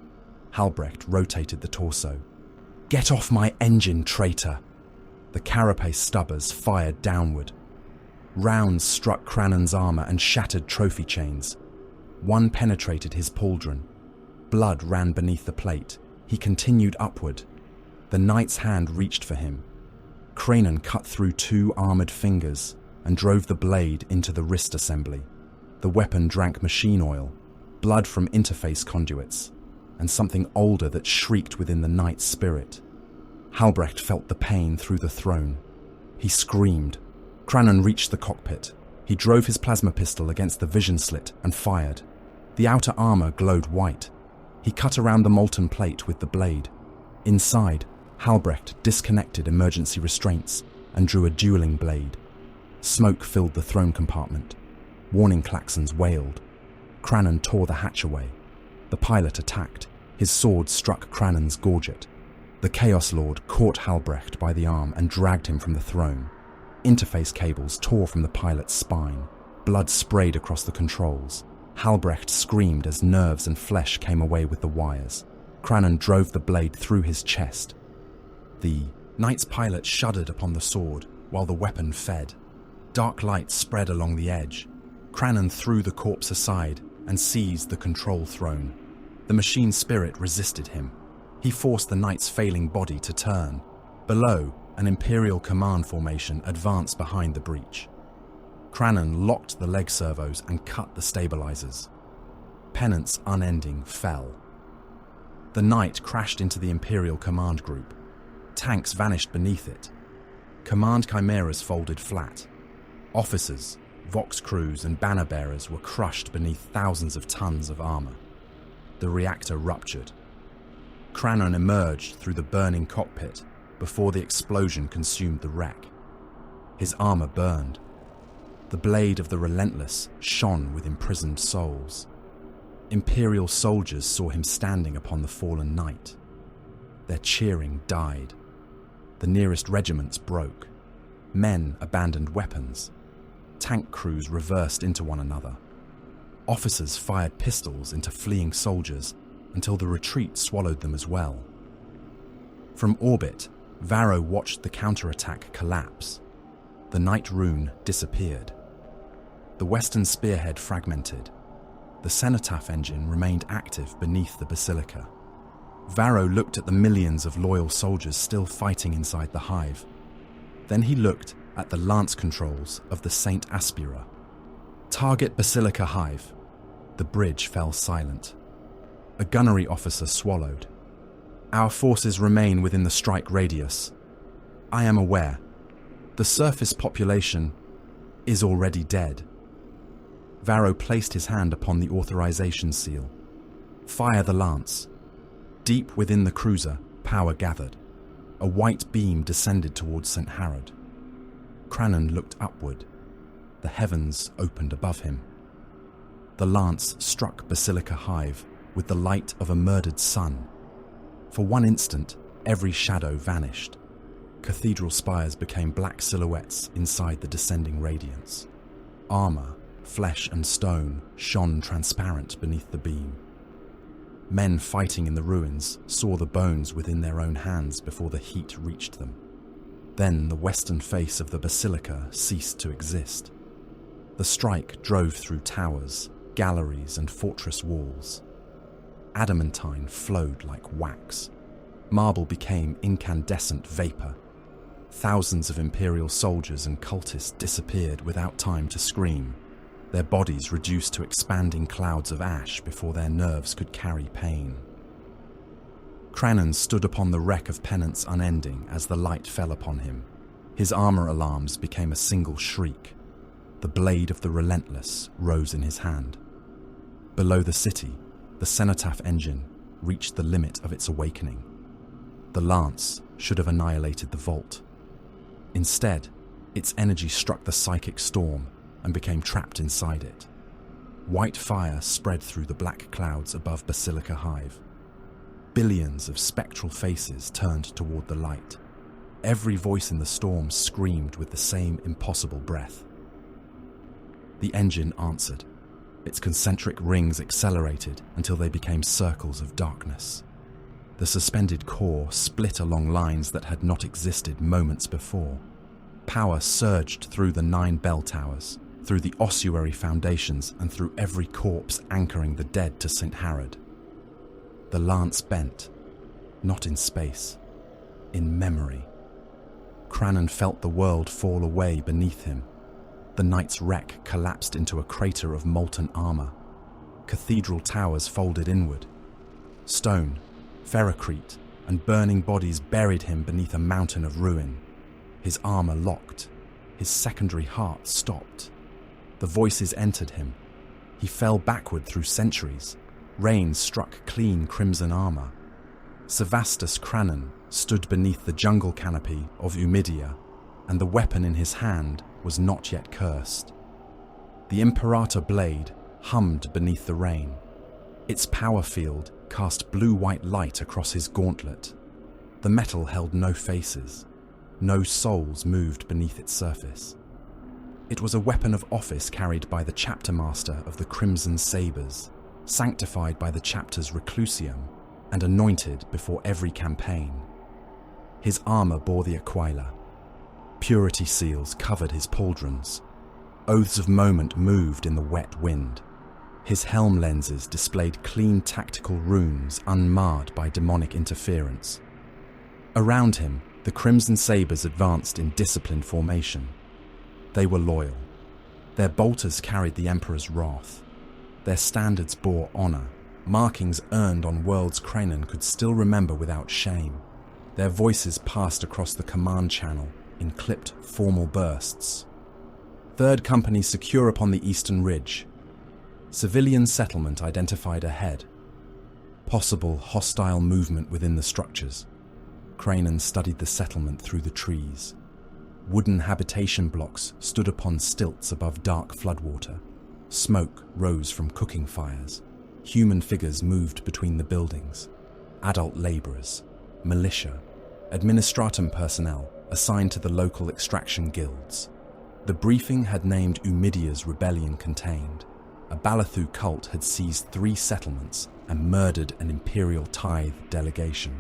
Halbrecht rotated the torso. "Get off my engine, traitor!" The carapace stubbers fired downward. Rounds struck Kranon's armor and shattered trophy chains. One penetrated his pauldron. Blood ran beneath the plate. He continued upward. The knight's hand reached for him. Kranon cut through 2 armored fingers and drove the blade into the wrist assembly. The weapon drank machine oil, blood from interface conduits, and something older that shrieked within the knight's spirit. Halbrecht felt the pain through the throne. He screamed. Kranon reached the cockpit. He drove his plasma pistol against the vision slit and fired. The outer armor glowed white. He cut around the molten plate with the blade. Inside, Halbrecht disconnected emergency restraints and drew a dueling blade. Smoke filled the throne compartment. Warning klaxons wailed. Kranon tore the hatch away. The pilot attacked. His sword struck Kranon's gorget. The Chaos Lord caught Halbrecht by the arm and dragged him from the throne. Interface cables tore from the pilot's spine. Blood sprayed across the controls. Halbrecht screamed as nerves and flesh came away with the wires. Kranon drove the blade through his chest. The knight's pilot shuddered upon the sword while the weapon fed. Dark light spread along the edge. Kranon threw the corpse aside and seized the control throne. The machine spirit resisted him. He forced the knight's failing body to turn. Below, an Imperial command formation advanced behind the breach. Kranon locked the leg servos and cut the stabilizers. Penance Unending fell. The knight crashed into the Imperial command group. Tanks vanished beneath it. Command chimeras folded flat. Officers, Vox crews and banner bearers were crushed beneath thousands of tons of armor. The reactor ruptured. Kranon emerged through the burning cockpit before the explosion consumed the wreck. His armor burned. The blade of the Relentless shone with imprisoned souls. Imperial soldiers saw him standing upon the fallen knight. Their cheering died. The nearest regiments broke. Men abandoned weapons. Tank crews reversed into one another. Officers fired pistols into fleeing soldiers until the retreat swallowed them as well. From orbit, Varro watched the counterattack collapse. The Night Rune disappeared. The western spearhead fragmented. The cenotaph engine remained active beneath the basilica. Varro looked at the millions of loyal soldiers still fighting inside the hive. Then he looked at the lance controls of the Saint Aspera. Target Basilica Hive. The bridge fell silent. A gunnery officer swallowed. Our forces remain within the strike radius. I am aware. The surface population is already dead. Varro placed his hand upon the authorization seal. Fire the lance. Deep within the cruiser, power gathered. A white beam descended towards St. Harrod. Kranon looked upward. The heavens opened above him. The lance struck Basilica Hive with the light of a murdered sun. For one instant, every shadow vanished. Cathedral spires became black silhouettes inside the descending radiance. Armor, flesh and stone shone transparent beneath the beam. Men fighting in the ruins saw the bones within their own hands before the heat reached them. Then the western face of the basilica ceased to exist. The strike drove through towers, galleries, and fortress walls. Adamantine flowed like wax. Marble became incandescent vapor. Thousands of Imperial soldiers and cultists disappeared without time to scream, their bodies reduced to expanding clouds of ash before their nerves could carry pain. Kranon stood upon the wreck of penance unending as the light fell upon him. His armor alarms became a single shriek. The blade of the Relentless rose in his hand. Below the city, the cenotaph engine reached the limit of its awakening. The lance should have annihilated the vault. Instead, its energy struck the psychic storm and became trapped inside it. White fire spread through the black clouds above Basilica Hive. Billions of spectral faces turned toward the light. Every voice in the storm screamed with the same impossible breath. The engine answered. Its concentric rings accelerated until they became circles of darkness. The suspended core split along lines that had not existed moments before. Power surged through the 9 bell towers, through the ossuary foundations, and through every corpse anchoring the dead to St. Harrod. The lance bent, not in space, in memory. Kranon felt the world fall away beneath him. The knight's wreck collapsed into a crater of molten armor. Cathedral towers folded inward. Stone, ferrocrete, and burning bodies buried him beneath a mountain of ruin. His armor locked. His secondary heart stopped. The voices entered him. He fell backward through centuries. Rain struck clean crimson armor. Sevastus Kranon stood beneath the jungle canopy of Umidia, and the weapon in his hand was not yet cursed. The Imperator blade hummed beneath the rain. Its power field cast blue-white light across his gauntlet. The metal held no faces. No souls moved beneath its surface. It was a weapon of office carried by the chapter master of the Crimson Sabres, sanctified by the chapter's reclusium, and anointed before every campaign. His armor bore the Aquila. Purity seals covered his pauldrons. Oaths of moment moved in the wet wind. His helm lenses displayed clean tactical runes unmarred by demonic interference. Around him, the Crimson Sabres advanced in disciplined formation. They were loyal. Their bolters carried the Emperor's wrath. Their standards bore honor, markings earned on worlds Kranon could still remember without shame. Their voices passed across the command channel in clipped, formal bursts. Third Company secure upon the eastern ridge. Civilian settlement identified ahead. Possible hostile movement within the structures. Kranon studied the settlement through the trees. Wooden habitation blocks stood upon stilts above dark floodwater. Smoke rose from cooking fires. Human figures moved between the buildings. Adult laborers, militia, administratum personnel assigned to the local extraction guilds. The briefing had named Umidia's rebellion contained. A Balathu cult had seized 3 settlements and murdered an imperial tithe delegation.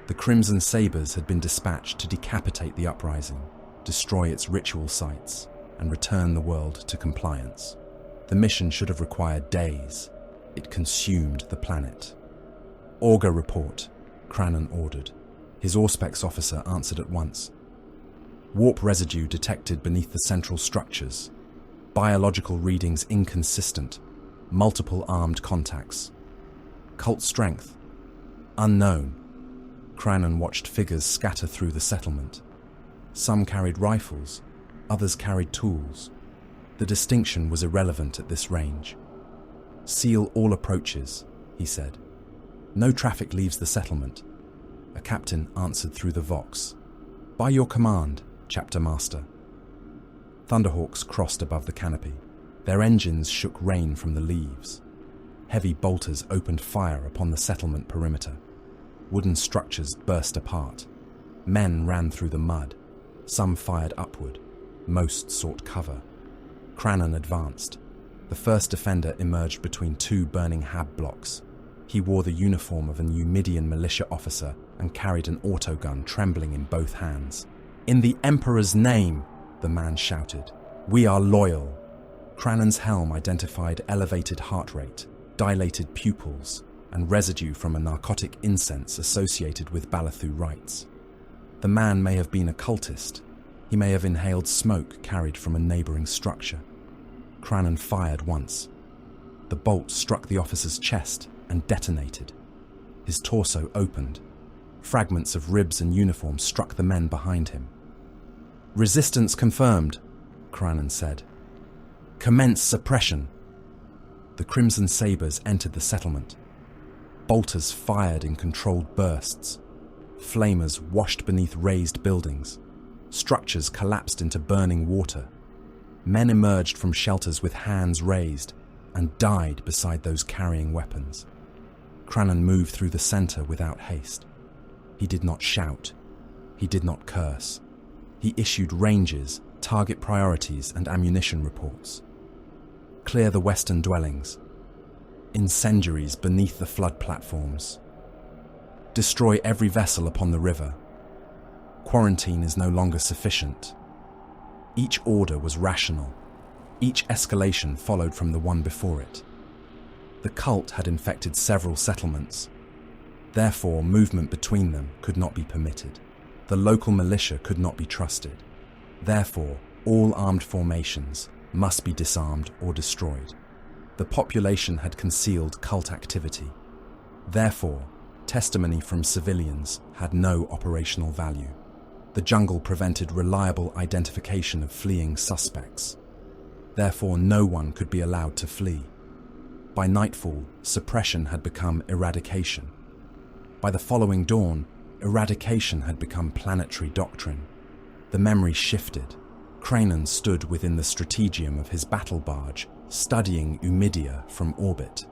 The Crimson Sabres had been dispatched to decapitate the uprising, destroy its ritual sites, and return the world to compliance. The mission should have required days. It consumed the planet. Augur report, Kranon ordered. His Auspex officer answered at once. Warp residue detected beneath the central structures. Biological readings inconsistent. Multiple armed contacts. Cult strength? Unknown. Kranon watched figures scatter through the settlement. Some carried rifles, others carried tools. The distinction was irrelevant at this range. Seal all approaches, he said. No traffic leaves the settlement. A captain answered through the vox. By your command, Chapter Master. Thunderhawks crossed above the canopy. Their engines shook rain from the leaves. Heavy bolters opened fire upon the settlement perimeter. Wooden structures burst apart. Men ran through the mud. Some fired upward. Most sought cover. Kranon advanced. The first defender emerged between 2 burning hab blocks. He wore the uniform of an Umidian militia officer and carried an autogun trembling in both hands. "In the Emperor's name," the man shouted. "We are loyal." Kranon's helm identified elevated heart rate, dilated pupils, and residue from a narcotic incense associated with Balathu rites. The man may have been a cultist. He may have inhaled smoke carried from a neighboring structure. Kranon fired once. The bolt struck the officer's chest and detonated. His torso opened. Fragments of ribs and uniform struck the men behind him. "Resistance confirmed," Kranon said. "Commence suppression." The Crimson Sabres entered the settlement. Bolters fired in controlled bursts. Flamers washed beneath raised buildings. Structures collapsed into burning water. Men emerged from shelters with hands raised and died beside those carrying weapons. Kranon moved through the center without haste. He did not shout. He did not curse. He issued ranges, target priorities, and ammunition reports. Clear the western dwellings. Incendiaries beneath the flood platforms. Destroy every vessel upon the river. Quarantine is no longer sufficient. Each order was rational. Each escalation followed from the one before it. The cult had infected several settlements. Therefore, movement between them could not be permitted. The local militia could not be trusted. Therefore, all armed formations must be disarmed or destroyed. The population had concealed cult activity. Therefore, testimony from civilians had no operational value. The jungle prevented reliable identification of fleeing suspects. Therefore, no one could be allowed to flee. By nightfall, suppression had become eradication. By the following dawn, eradication had become planetary doctrine. The memory shifted. Kranon stood within the strategium of his battle barge, studying Umidia from orbit.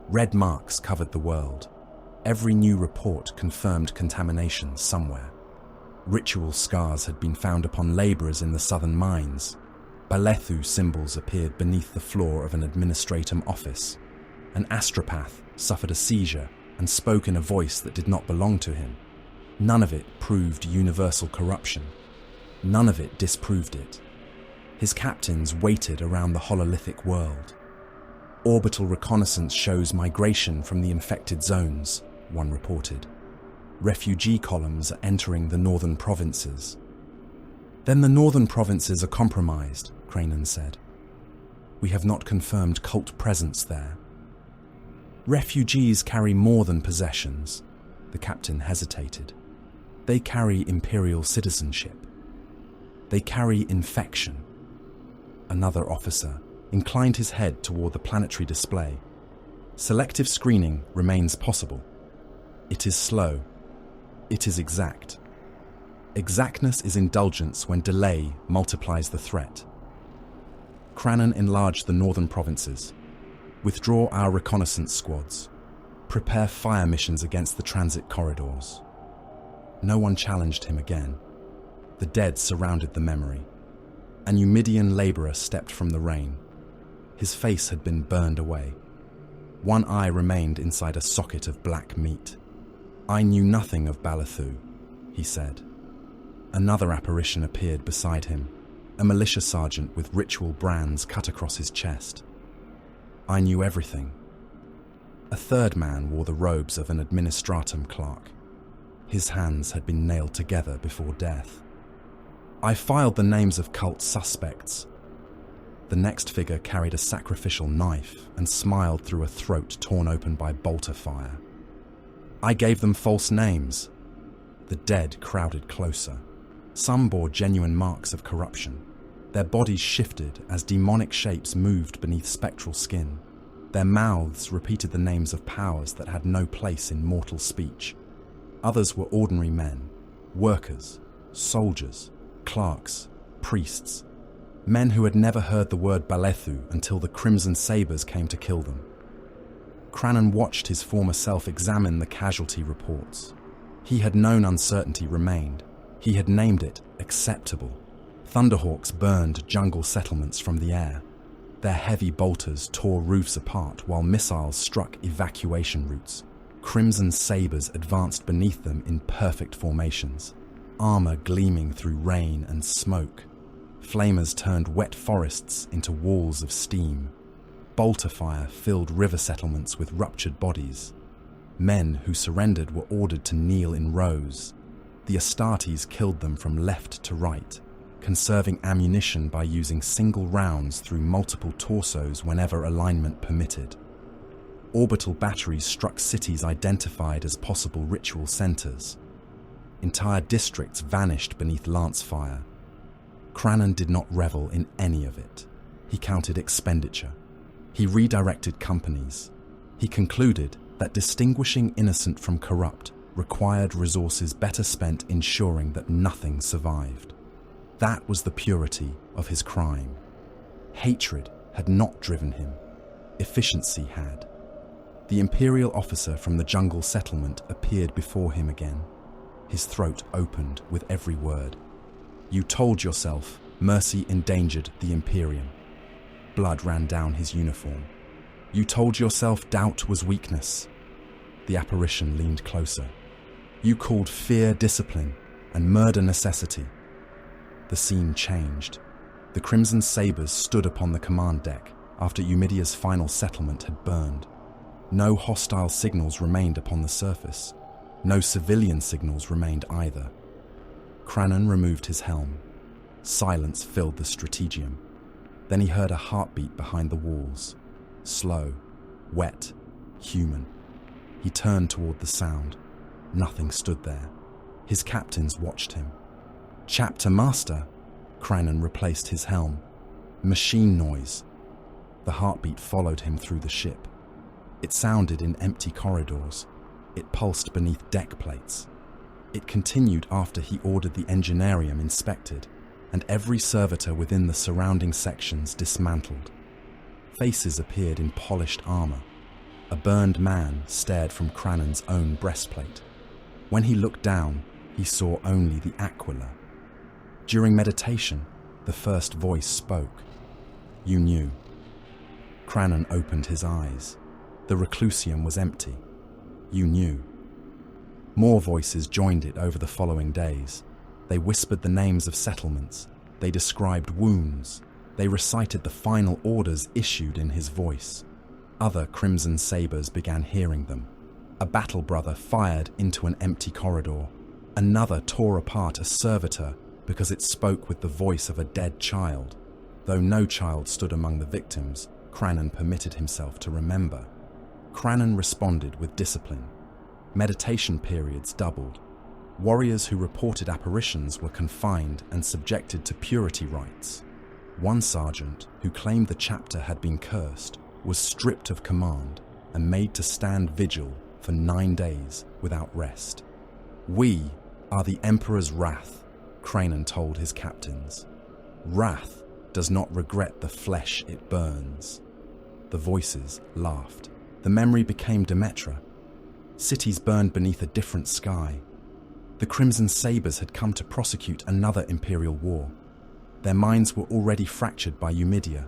Red marks covered the world. Every new report confirmed contamination somewhere. Ritual scars had been found upon laborers in the southern mines. Balathu symbols appeared beneath the floor of an administratum office. An astropath suffered a seizure and spoke in a voice that did not belong to him. None of it proved universal corruption. None of it disproved it. His captains waited around the hololithic world. Orbital reconnaissance shows migration from the infected zones, one reported. Refugee columns are entering the northern provinces. Then the northern provinces are compromised, Kranon said. We have not confirmed cult presence there. Refugees carry more than possessions, the captain hesitated. They carry imperial citizenship. They carry infection. Another officer inclined his head toward the planetary display. Selective screening remains possible. It is slow. It is exact. Exactness is indulgence when delay multiplies the threat. Kranon enlarged the northern provinces. Withdraw our reconnaissance squads. Prepare fire missions against the transit corridors. No one challenged him again. The dead surrounded the memory. A Numidian laborer stepped from the rain. His face had been burned away. One eye remained inside a socket of black meat. "I knew nothing of Balathu," he said. Another apparition appeared beside him, a militia sergeant with ritual brands cut across his chest. "I knew everything." A third man wore the robes of an administratum clerk. His hands had been nailed together before death. "I filed the names of cult suspects." The next figure carried a sacrificial knife and smiled through a throat torn open by bolter fire. "I gave them false names." The dead crowded closer. Some bore genuine marks of corruption. Their bodies shifted as demonic shapes moved beneath spectral skin. Their mouths repeated the names of powers that had no place in mortal speech. Others were ordinary men, workers, soldiers, clerks, priests, men who had never heard the word Balethu until the Crimson Sabres came to kill them. Kranon watched his former self examine the casualty reports. He had known uncertainty remained. He had named it acceptable. Thunderhawks burned jungle settlements from the air. Their heavy bolters tore roofs apart while missiles struck evacuation routes. Crimson Sabres advanced beneath them in perfect formations, armor gleaming through rain and smoke. Flamers turned wet forests into walls of steam. Bolter fire filled river settlements with ruptured bodies. Men who surrendered were ordered to kneel in rows. The Astartes killed them from left to right, conserving ammunition by using single rounds through multiple torsos whenever alignment permitted. Orbital batteries struck cities identified as possible ritual centers. Entire districts vanished beneath lance fire. Kranon did not revel in any of it. He counted expenditure. He redirected companies. He concluded that distinguishing innocent from corrupt required resources better spent ensuring that nothing survived. That was the purity of his crime. Hatred had not driven him. Efficiency had. The Imperial officer from the jungle settlement appeared before him again. His throat opened with every word. "You told yourself mercy endangered the Imperium." Blood ran down his uniform. "You told yourself doubt was weakness." The apparition leaned closer. "You called fear discipline and murder necessity." The scene changed. The Crimson Sabres stood upon the command deck after Eumidia's final settlement had burned. No hostile signals remained upon the surface. No civilian signals remained either. Kranon removed his helm. Silence filled the strategium. Then he heard a heartbeat behind the walls. Slow, wet, human. He turned toward the sound. Nothing stood there. His captains watched him. "Chapter Master!" Kranon replaced his helm. "Machine noise." The heartbeat followed him through the ship. It sounded in empty corridors. It pulsed beneath deck plates. It continued after he ordered the engineerium inspected, and every servitor within the surrounding sections dismantled. Faces appeared in polished armor. A burned man stared from Kranon's own breastplate. When he looked down, he saw only the aquila. During meditation, the first voice spoke. "You knew." Kranon opened his eyes. The reclusium was empty. "You knew." More voices joined it over the following days. They whispered the names of settlements. They described wounds. They recited the final orders issued in his voice. Other Crimson Sabres began hearing them. A battle brother fired into an empty corridor. Another tore apart a servitor because it spoke with the voice of a dead child. Though no child stood among the victims, Kranon permitted himself to remember. Kranon responded with discipline. Meditation periods doubled. Warriors who reported apparitions were confined and subjected to purity rites. One sergeant, who claimed the chapter had been cursed, was stripped of command, and made to stand vigil for 9 days without rest. "We are the Emperor's wrath," Kranon told his captains. "Wrath does not regret the flesh it burns." The voices laughed. The memory became Demetra. Cities burned beneath a different sky. The Crimson Sabres had come to prosecute another imperial war. Their minds were already fractured by Eumidia.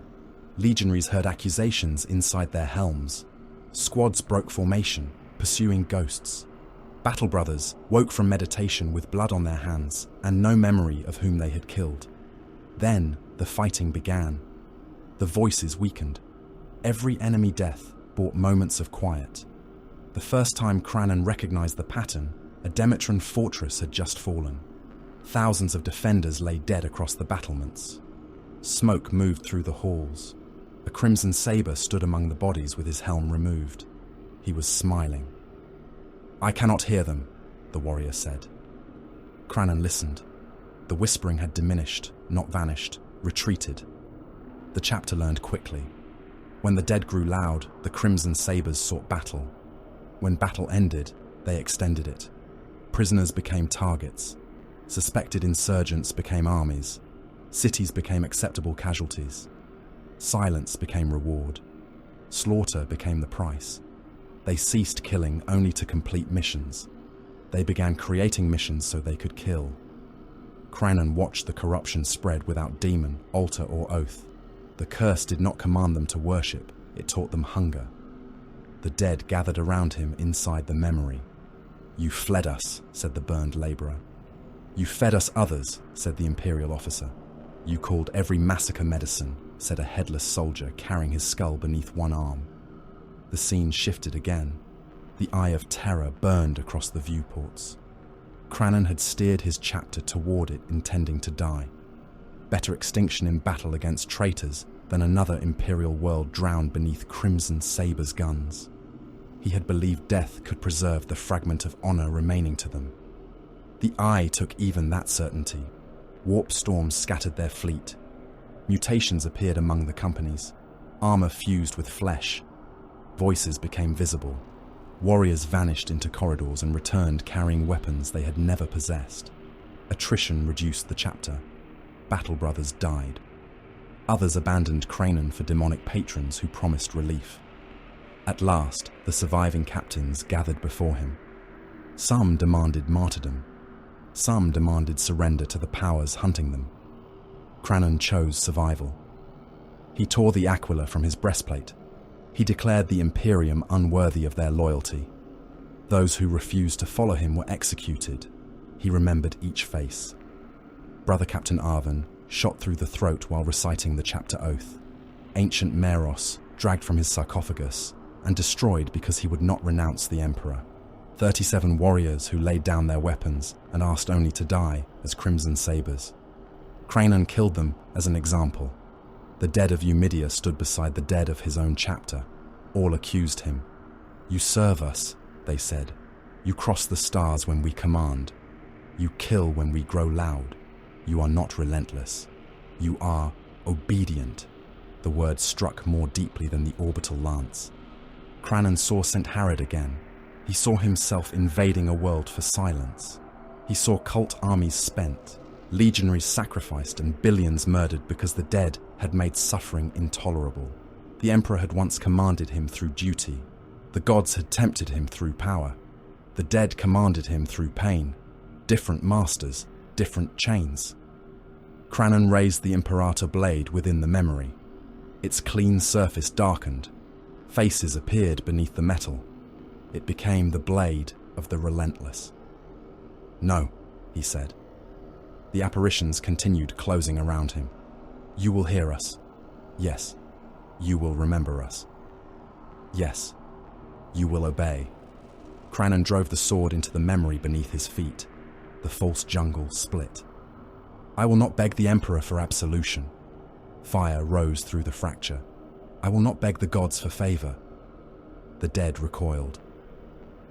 Legionaries heard accusations inside their helms. Squads broke formation, pursuing ghosts. Battle brothers woke from meditation with blood on their hands and no memory of whom they had killed. Then the fighting began. The voices weakened. Every enemy death brought moments of quiet. The first time Kranon recognized the pattern, a Demetran fortress had just fallen. Thousands of defenders lay dead across the battlements. Smoke moved through the halls. A Crimson Sabre stood among the bodies with his helm removed. He was smiling. "I cannot hear them," the warrior said. Kranon listened. The whispering had diminished, not vanished, retreated. The chapter learned quickly. When the dead grew loud, the Crimson Sabres sought battle. When battle ended, they extended it. Prisoners became targets. Suspected insurgents became armies. Cities became acceptable casualties. Silence became reward. Slaughter became the price. They ceased killing only to complete missions. They began creating missions so they could kill. Kranon watched the corruption spread without demon, altar, or oath. The curse did not command them to worship, it taught them hunger. The dead gathered around him inside the memory. "You fled us," said the burned laborer. "You fed us others," said the imperial officer. "You called every massacre medicine," said a headless soldier carrying his skull beneath one arm. The scene shifted again. The eye of terror burned across the viewports. Kranon had steered his chapter toward it, intending to die. Better extinction in battle against traitors than another imperial world drowned beneath Crimson Sabre's guns. He had believed death could preserve the fragment of honor remaining to them. The Eye took even that certainty. Warp storms scattered their fleet. Mutations appeared among the companies. Armor fused with flesh. Voices became visible. Warriors vanished into corridors and returned carrying weapons they had never possessed. Attrition reduced the chapter. Battle brothers died. Others abandoned Kranon for demonic patrons who promised relief. At last, the surviving captains gathered before him. Some demanded martyrdom. Some demanded surrender to the powers hunting them. Kranon chose survival. He tore the aquila from his breastplate. He declared the Imperium unworthy of their loyalty. Those who refused to follow him were executed. He remembered each face. Brother Captain Arvin shot through the throat while reciting the chapter oath. Ancient Meros dragged from his sarcophagus and destroyed because he would not renounce the Emperor. 37 warriors who laid down their weapons and asked only to die as Crimson Sabres. Kranon killed them as an example. The dead of Eumidia stood beside the dead of his own chapter. All accused him. "You serve us," they said. "You cross the stars when we command. You kill when we grow loud. You are not relentless. You are obedient." The word struck more deeply than the orbital lance. Kranon saw St. Harrod again. He saw himself invading a world for silence. He saw cult armies spent, legionaries sacrificed, and billions murdered because the dead had made suffering intolerable. The Emperor had once commanded him through duty. The gods had tempted him through power. The dead commanded him through pain. Different masters, different chains. Kranon raised the Imperator blade within the memory. Its clean surface darkened. Faces appeared beneath the metal. It became the blade of the Relentless. "No," he said. The apparitions continued closing around him. "You will hear us. Yes, you will remember us. Yes, you will obey." Kranon drove the sword into the memory beneath his feet. The false jungle split. "I will not beg the Emperor for absolution." Fire rose through the fracture. "I will not beg the gods for favor." The dead recoiled.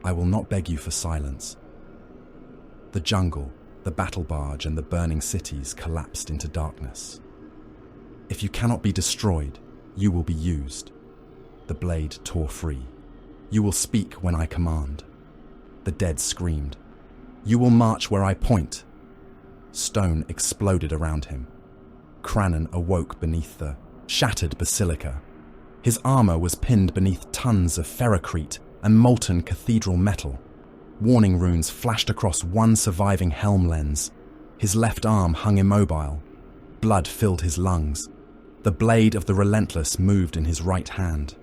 "I will not beg you for silence." The jungle, the battle barge, and the burning cities collapsed into darkness. "If you cannot be destroyed, you will be used." The blade tore free. You will speak when I command. The dead screamed. You will march where I point. Stone exploded around him. Kranon awoke beneath the shattered basilica. His armor was pinned beneath tons of ferrocrete and molten cathedral metal. Warning runes flashed across one surviving helm lens. His left arm hung immobile. Blood filled his lungs. The blade of the Relentless moved in his right hand.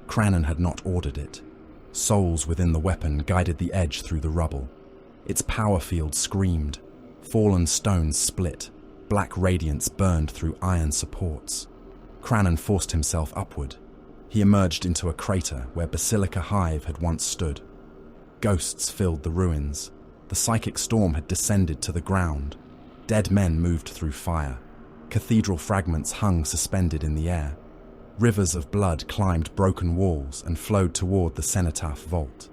Kranon had not ordered it. Souls within the weapon guided the edge through the rubble. Its power field screamed. Fallen stones split. Black radiance burned through iron supports. Kranon forced himself upward. He emerged into a crater where Basilica Hive had once stood. Ghosts filled the ruins. The psychic storm had descended to the ground. Dead men moved through fire. Cathedral fragments hung suspended in the air. Rivers of blood climbed broken walls and flowed toward the cenotaph vault.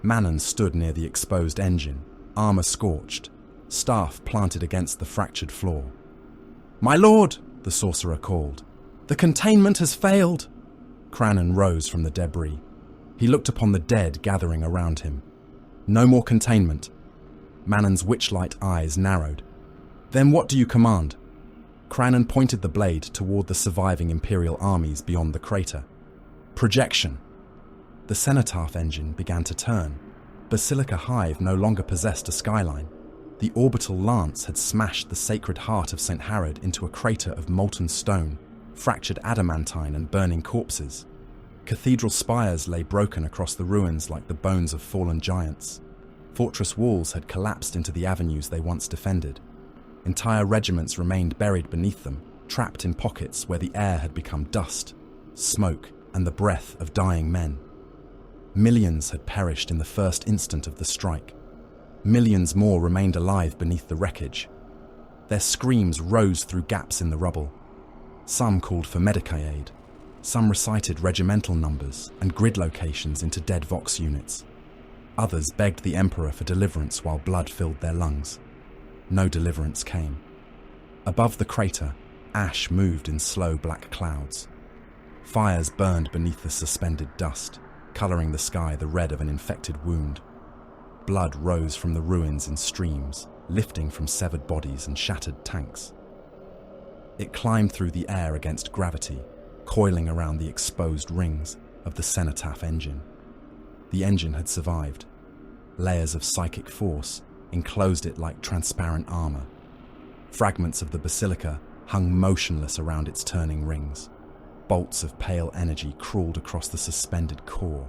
Manon stood near the exposed engine, armor scorched, staff planted against the fractured floor. "My lord," the sorcerer called, "the containment has failed." Kranon rose from the debris. He looked upon the dead gathering around him. No more containment. Manon's witchlight eyes narrowed. "Then what do you command?" Kranon pointed the blade toward the surviving Imperial armies beyond the crater. Projection. The cenotaph engine began to turn. Basilica Hive no longer possessed a skyline. The orbital lance had smashed the sacred heart of St. Harrod into a crater of molten stone, fractured adamantine and burning corpses. Cathedral spires lay broken across the ruins like the bones of fallen giants. Fortress walls had collapsed into the avenues they once defended. Entire regiments remained buried beneath them, trapped in pockets where the air had become dust, smoke, and the breath of dying men. Millions had perished in the first instant of the strike. Millions more remained alive beneath the wreckage. Their screams rose through gaps in the rubble. Some called for medical aid. Some recited regimental numbers and grid locations into dead Vox units. Others begged the Emperor for deliverance while blood filled their lungs. No deliverance came. Above the crater, ash moved in slow black clouds. Fires burned beneath the suspended dust, coloring the sky the red of an infected wound. Blood rose from the ruins in streams, lifting from severed bodies and shattered tanks. It climbed through the air against gravity, coiling around the exposed rings of the cenotaph engine. The engine had survived. Layers of psychic force enclosed it like transparent armor. Fragments of the basilica hung motionless around its turning rings. Bolts of pale energy crawled across the suspended core.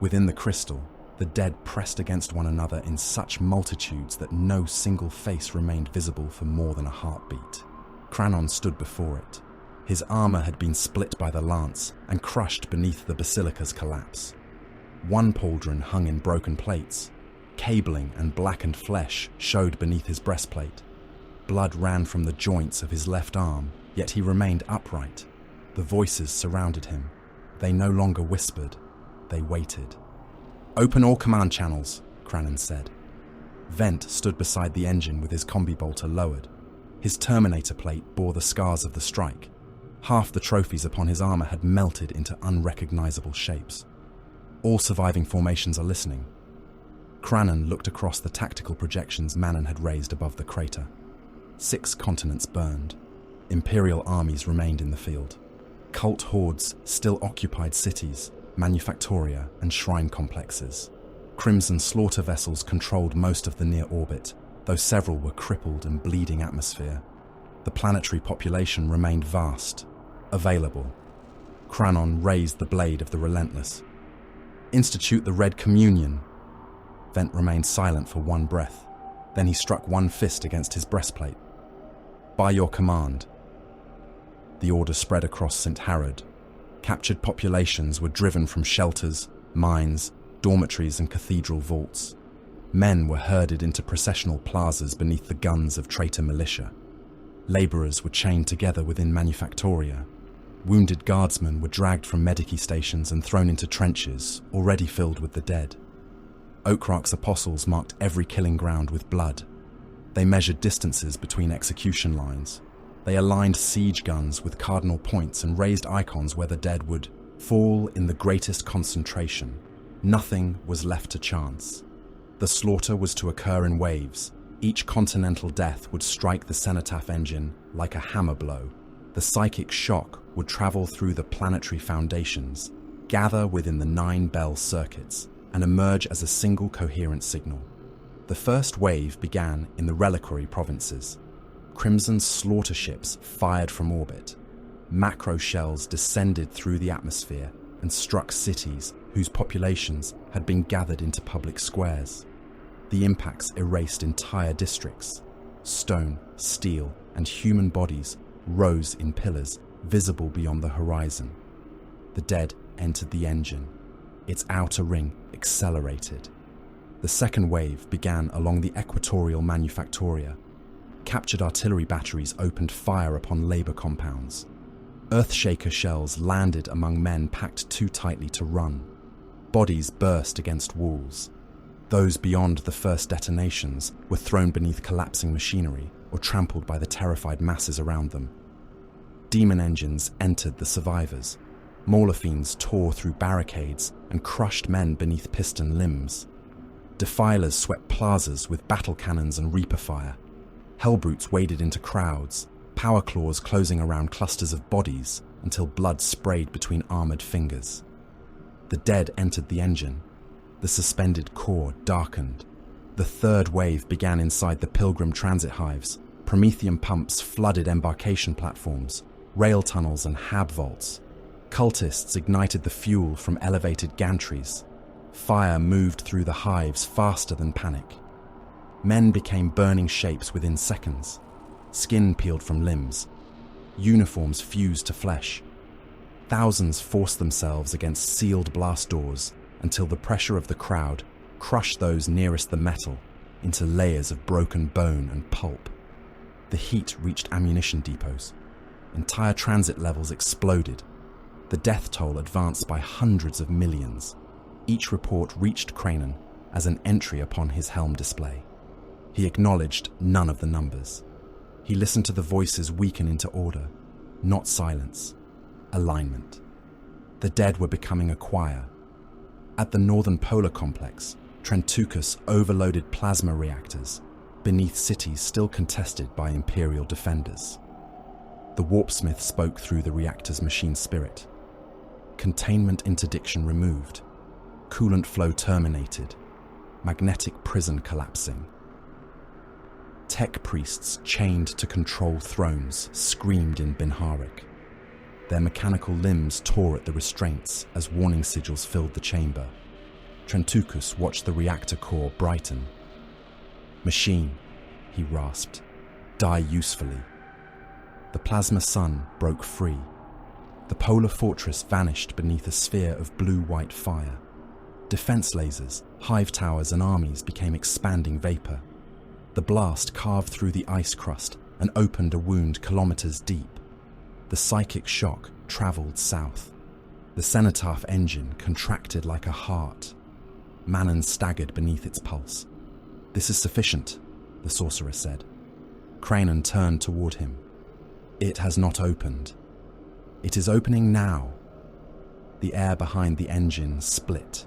Within the crystal, the dead pressed against one another in such multitudes that no single face remained visible for more than a heartbeat. Kranon stood before it. His armor had been split by the lance and crushed beneath the basilica's collapse. One pauldron hung in broken plates. Cabling and blackened flesh showed beneath his breastplate. Blood ran from the joints of his left arm, yet he remained upright. The voices surrounded him. They no longer whispered. They waited. "Open all command channels," Kranon said. Vent stood beside the engine with his combi bolter lowered. His Terminator plate bore the scars of the strike. Half the trophies upon his armor had melted into unrecognizable shapes. All surviving formations are listening. Kranon looked across the tactical projections Manon had raised above the crater. 6 continents burned. Imperial armies remained in the field. Cult hordes still occupied cities, manufactoria, and shrine complexes. Crimson slaughter vessels controlled most of the near orbit, though several were crippled and bleeding atmosphere. The planetary population remained vast, available. Kranon raised the blade of the Relentless. "Institute the Red Communion." Vent remained silent for one breath. Then he struck one fist against his breastplate. "By your command." The order spread across St. Harrod. Captured populations were driven from shelters, mines, dormitories, and cathedral vaults. Men were herded into processional plazas beneath the guns of traitor militia. Laborers were chained together within manufactoria. Wounded guardsmen were dragged from medici stations and thrown into trenches, already filled with the dead. Oakrock's apostles marked every killing ground with blood. They measured distances between execution lines. They aligned siege guns with cardinal points and raised icons where the dead would fall in the greatest concentration. Nothing was left to chance. The slaughter was to occur in waves. Each continental death would strike the cenotaph engine like a hammer blow. The psychic shock would travel through the planetary foundations, gather within the 9 bell circuits, and emerge as a single coherent signal. The first wave began in the reliquary provinces. Crimson slaughter ships fired from orbit. Macro shells descended through the atmosphere and struck cities whose populations had been gathered into public squares. The impacts erased entire districts. Stone, steel, and human bodies rose in pillars visible beyond the horizon. The dead entered the engine. Its outer ring accelerated. The second wave began along the equatorial manufactoria. Captured artillery batteries opened fire upon labor compounds. Earthshaker shells landed among men packed too tightly to run. Bodies burst against walls. Those beyond the first detonations were thrown beneath collapsing machinery or trampled by the terrified masses around them. Demon engines entered the survivors. Mauler fiends tore through barricades and crushed men beneath piston limbs. Defilers swept plazas with battle cannons and reaper fire. Hellbrutes waded into crowds, power claws closing around clusters of bodies until blood sprayed between armored fingers. The dead entered the engine. The suspended core darkened. The third wave began inside the Pilgrim transit hives. Promethean pumps flooded embarkation platforms, rail tunnels and hab vaults. Cultists ignited the fuel from elevated gantries. Fire moved through the hives faster than panic. Men became burning shapes within seconds. Skin peeled from limbs. Uniforms fused to flesh. Thousands forced themselves against sealed blast doors until the pressure of the crowd crushed those nearest the metal into layers of broken bone and pulp. The heat reached ammunition depots. Entire transit levels exploded. The death toll advanced by hundreds of millions. Each report reached Kranon as an entry upon his helm display. He acknowledged none of the numbers. He listened to the voices weaken into order, not silence, alignment. The dead were becoming a choir. At the Northern Polar Complex, Trentucus overloaded plasma reactors, beneath cities still contested by Imperial defenders. The warpsmith spoke through the reactor's machine spirit. Containment interdiction removed. Coolant flow terminated. Magnetic prison collapsing. Tech priests chained to control thrones screamed in Binharik. Their mechanical limbs tore at the restraints as warning sigils filled the chamber. Trentucus watched the reactor core brighten. "Machine," he rasped, "die usefully." The plasma sun broke free. The polar fortress vanished beneath a sphere of blue-white fire. Defense lasers, hive towers and armies became expanding vapor. The blast carved through the ice crust and opened a wound kilometers deep. The psychic shock traveled south. The cenotaph engine contracted like a heart. Manon staggered beneath its pulse. "This is sufficient," the sorcerer said. Kranon turned toward him. "It has not opened. It is opening now." The air behind the engine split.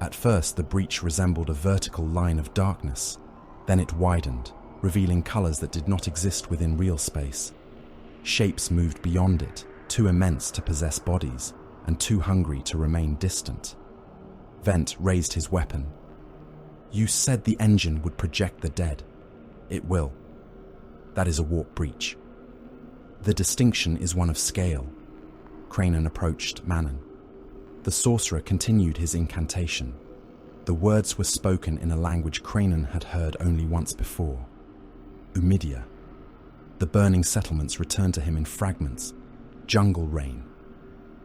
At first, the breach resembled a vertical line of darkness. Then it widened, revealing colors that did not exist within real space. Shapes moved beyond it, too immense to possess bodies, and too hungry to remain distant. Vent raised his weapon. "You said the engine would project the dead. It will. That is a warp breach. The distinction is one of scale." Kranon approached Manon. The sorcerer continued his incantation. The words were spoken in a language Kranon had heard only once before. Umidia. The burning settlements returned to him in fragments. Jungle rain.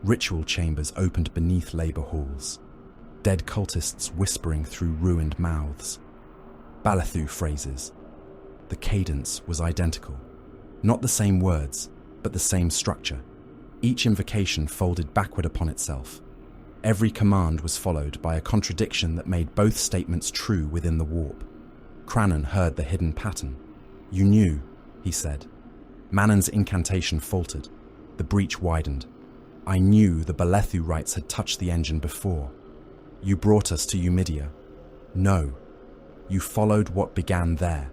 Ritual chambers opened beneath labor halls. Dead cultists whispering through ruined mouths. Balathu phrases. The cadence was identical. Not the same words, but the same structure. Each invocation folded backward upon itself. Every command was followed by a contradiction that made both statements true within the warp. Kranon heard the hidden pattern. "You knew," he said. Manon's incantation faltered. The breach widened. "I knew the Balethu rites had touched the engine before." You brought us to Eumidia. No, you followed what began there.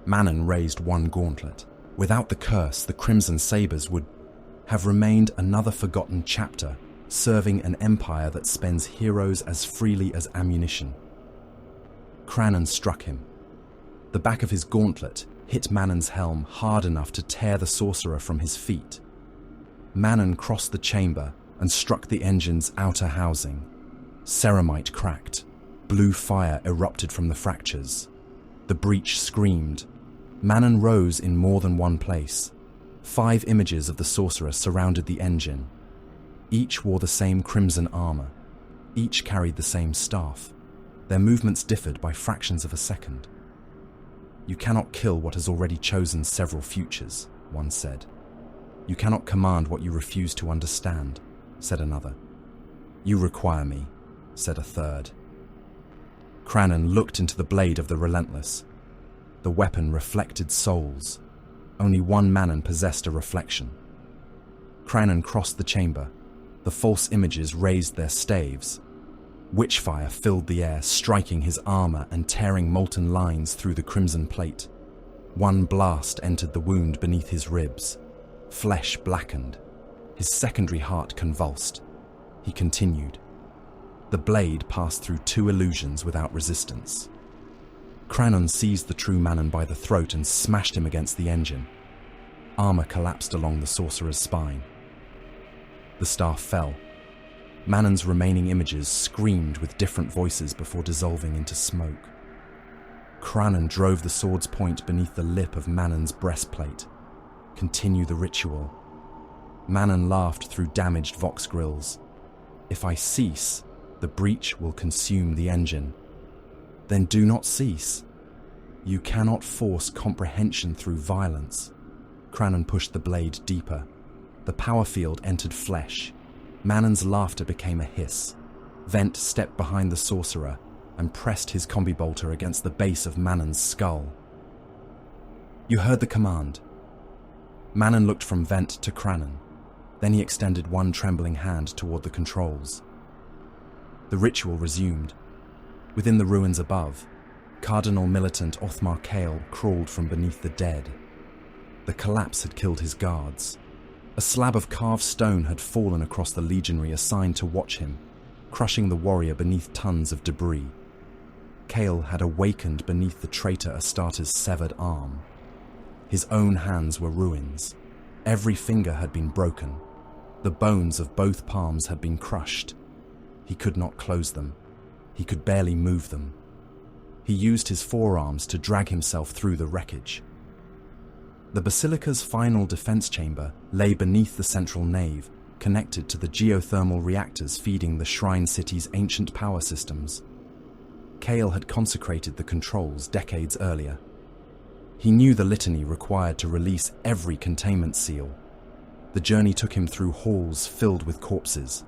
Manon raised one gauntlet. Without the curse, the Crimson Sabres would have remained another forgotten chapter, serving an empire that spends heroes as freely as ammunition. Kranon struck him. The back of his gauntlet hit Manon's helm hard enough to tear the sorcerer from his feet. Manon crossed the chamber and struck the engine's outer housing. Ceramite cracked. Blue fire erupted from the fractures. The breach screamed. Manon rose in more than one place. 5 images of the sorcerer surrounded the engine. Each wore the same crimson armor. Each carried the same staff. Their movements differed by fractions of a second. You cannot kill what has already chosen several futures, one said. You cannot command what you refuse to understand, said another. You require me, said a third. Kranon looked into the blade of the Relentless. The weapon reflected souls. Only one Manon possessed a reflection. Kranon crossed the chamber. The false images raised their staves. Witchfire filled the air, striking his armor and tearing molten lines through the crimson plate. One blast entered the wound beneath his ribs. Flesh blackened. His secondary heart convulsed. He continued. The blade passed through 2 illusions without resistance. Kranon seized the true Manon by the throat and smashed him against the engine. Armor collapsed along the sorcerer's spine. The staff fell. Manon's remaining images screamed with different voices before dissolving into smoke. Kranon drove the sword's point beneath the lip of Manon's breastplate. Continue the ritual. Manon laughed through damaged vox grills. If I cease, the breach will consume the engine. Then do not cease. You cannot force comprehension through violence. Kranon pushed the blade deeper. The power field entered flesh. Manon's laughter became a hiss. Vent stepped behind the sorcerer and pressed his combi bolter against the base of Manon's skull. You heard the command. Manon looked from Vent to Kranon. Then he extended one trembling hand toward the controls. The ritual resumed. Within the ruins above, Cardinal Militant Othmar Kale crawled from beneath the dead. The collapse had killed his guards. A slab of carved stone had fallen across the legionary assigned to watch him, crushing the warrior beneath tons of debris. Kale had awakened beneath the traitor Astarte's severed arm. His own hands were ruins. Every finger had been broken. The bones of both palms had been crushed. He could not close them. He could barely move them. He used his forearms to drag himself through the wreckage. The basilica's final defense chamber lay beneath the central nave, connected to the geothermal reactors feeding the Shrine City's ancient power systems. Kale had consecrated the controls decades earlier. He knew the litany required to release every containment seal. The journey took him through halls filled with corpses.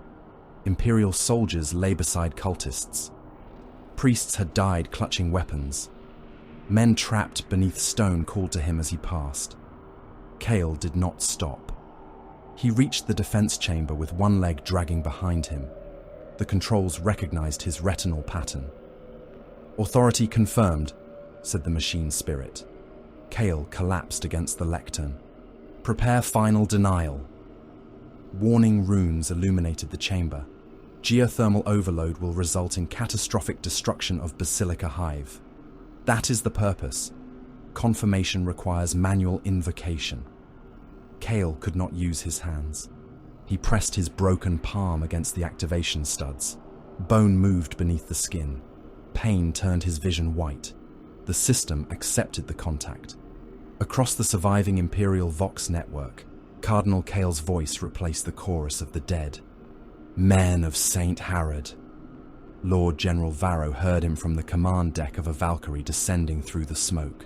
Imperial soldiers lay beside cultists. Priests had died clutching weapons. Men trapped beneath stone called to him as he passed. Kale did not stop. He reached the defense chamber with one leg dragging behind him. The controls recognized his retinal pattern. Authority confirmed, said the machine spirit. Kale collapsed against the lectern. Prepare final denial. Warning runes illuminated the chamber. Geothermal overload will result in catastrophic destruction of Basilica Hive. That is the purpose. Confirmation requires manual invocation. Kale could not use his hands. He pressed his broken palm against the activation studs. Bone moved beneath the skin. Pain turned his vision white. The system accepted the contact. Across the surviving Imperial Vox network, Cardinal Kale's voice replaced the chorus of the dead. Men of Saint Harrod. Lord General Varro heard him from the command deck of a Valkyrie descending through the smoke.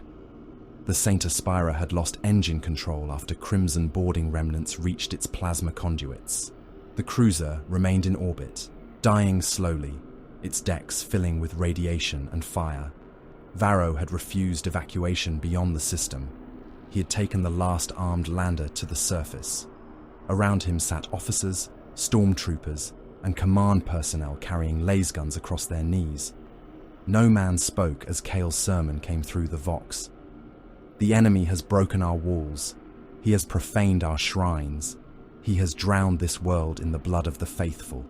The Saint Aspira had lost engine control after Crimson boarding remnants reached its plasma conduits. The cruiser remained in orbit, dying slowly, its decks filling with radiation and fire. Varro had refused evacuation beyond the system. He had taken the last armed lander to the surface. Around him sat officers, stormtroopers, and command personnel carrying laser guns across their knees. No man spoke as Kale's sermon came through the vox. The enemy has broken our walls. He has profaned our shrines. He has drowned this world in the blood of the faithful.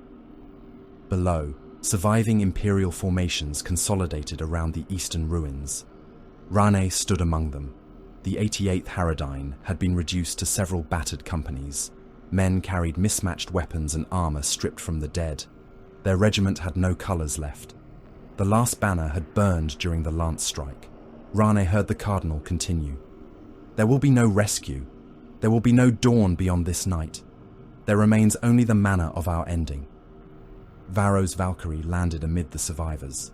Below, surviving Imperial formations consolidated around the eastern ruins. Rane stood among them. The 88th Haradine had been reduced to several battered companies. Men carried mismatched weapons and armor stripped from the dead. Their regiment had no colors left. The last banner had burned during the lance strike. Rane heard the Cardinal continue. There will be no rescue. There will be no dawn beyond this night. There remains only the manner of our ending. Varro's Valkyrie landed amid the survivors.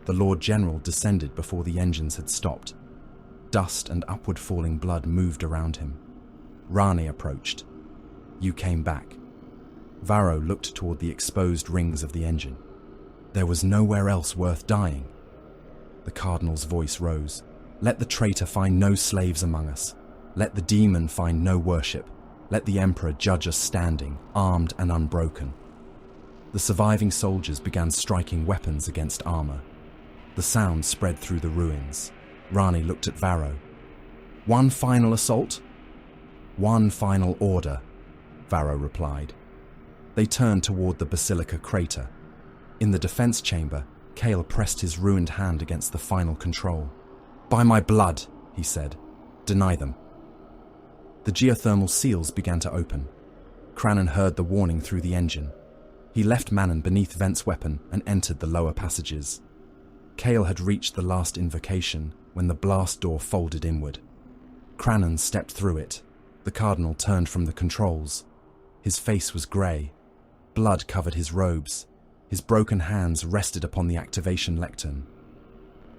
The Lord General descended before the engines had stopped. Dust and upward falling blood moved around him. Rane approached. You came back. Varro looked toward the exposed rings of the engine. There was nowhere else worth dying. The Cardinal's voice rose. Let the traitor find no slaves among us. Let the demon find no worship. Let the Emperor judge us standing, armed and unbroken. The surviving soldiers began striking weapons against armor. The sound spread through the ruins. Rane looked at Varro. One final assault? One final order, Varro replied. They turned toward the Basilica crater. In the defense chamber, Kale pressed his ruined hand against the final control. By my blood, he said. Deny them. The geothermal seals began to open. Kranon heard the warning through the engine. He left Manon beneath Vent's weapon and entered the lower passages. Kale had reached the last invocation when the blast door folded inward. Kranon stepped through it. The Cardinal turned from the controls. His face was grey. Blood covered his robes. His broken hands rested upon the activation lectern.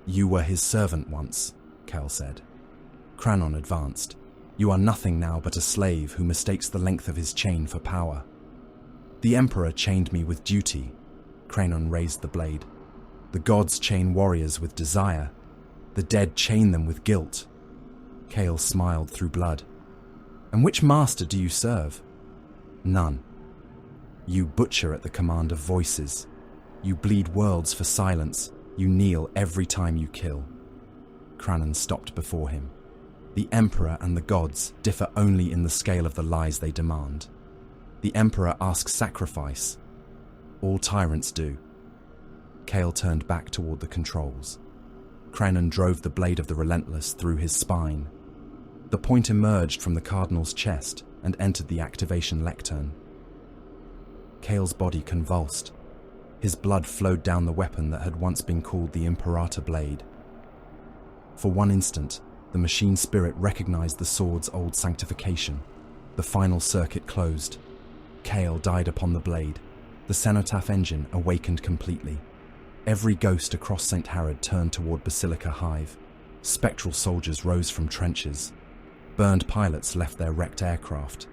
You were his servant once, Kale said. Kranon advanced. You are nothing now but a slave who mistakes the length of his chain for power. The Emperor chained me with duty. Kranon raised the blade. The gods chain warriors with desire. The dead chain them with guilt. Kale smiled through blood. And which master do you serve? None. You butcher at the command of voices. You bleed worlds for silence. You kneel every time you kill. Kranon stopped before him. The Emperor and the gods differ only in the scale of the lies they demand. The Emperor asks sacrifice. All tyrants do. Kale turned back toward the controls. Kranon drove the blade of the Relentless through his spine. The point emerged from the Cardinal's chest and entered the activation lectern. Kale's body convulsed. His blood flowed down the weapon that had once been called the Imperator Blade. For one instant, the machine spirit recognized the sword's old sanctification. The final circuit closed. Kale died upon the blade. The cenotaph engine awakened completely. Every ghost across St. Harrod turned toward Basilica Hive. Spectral soldiers rose from trenches. Burned pilots left their wrecked aircraft.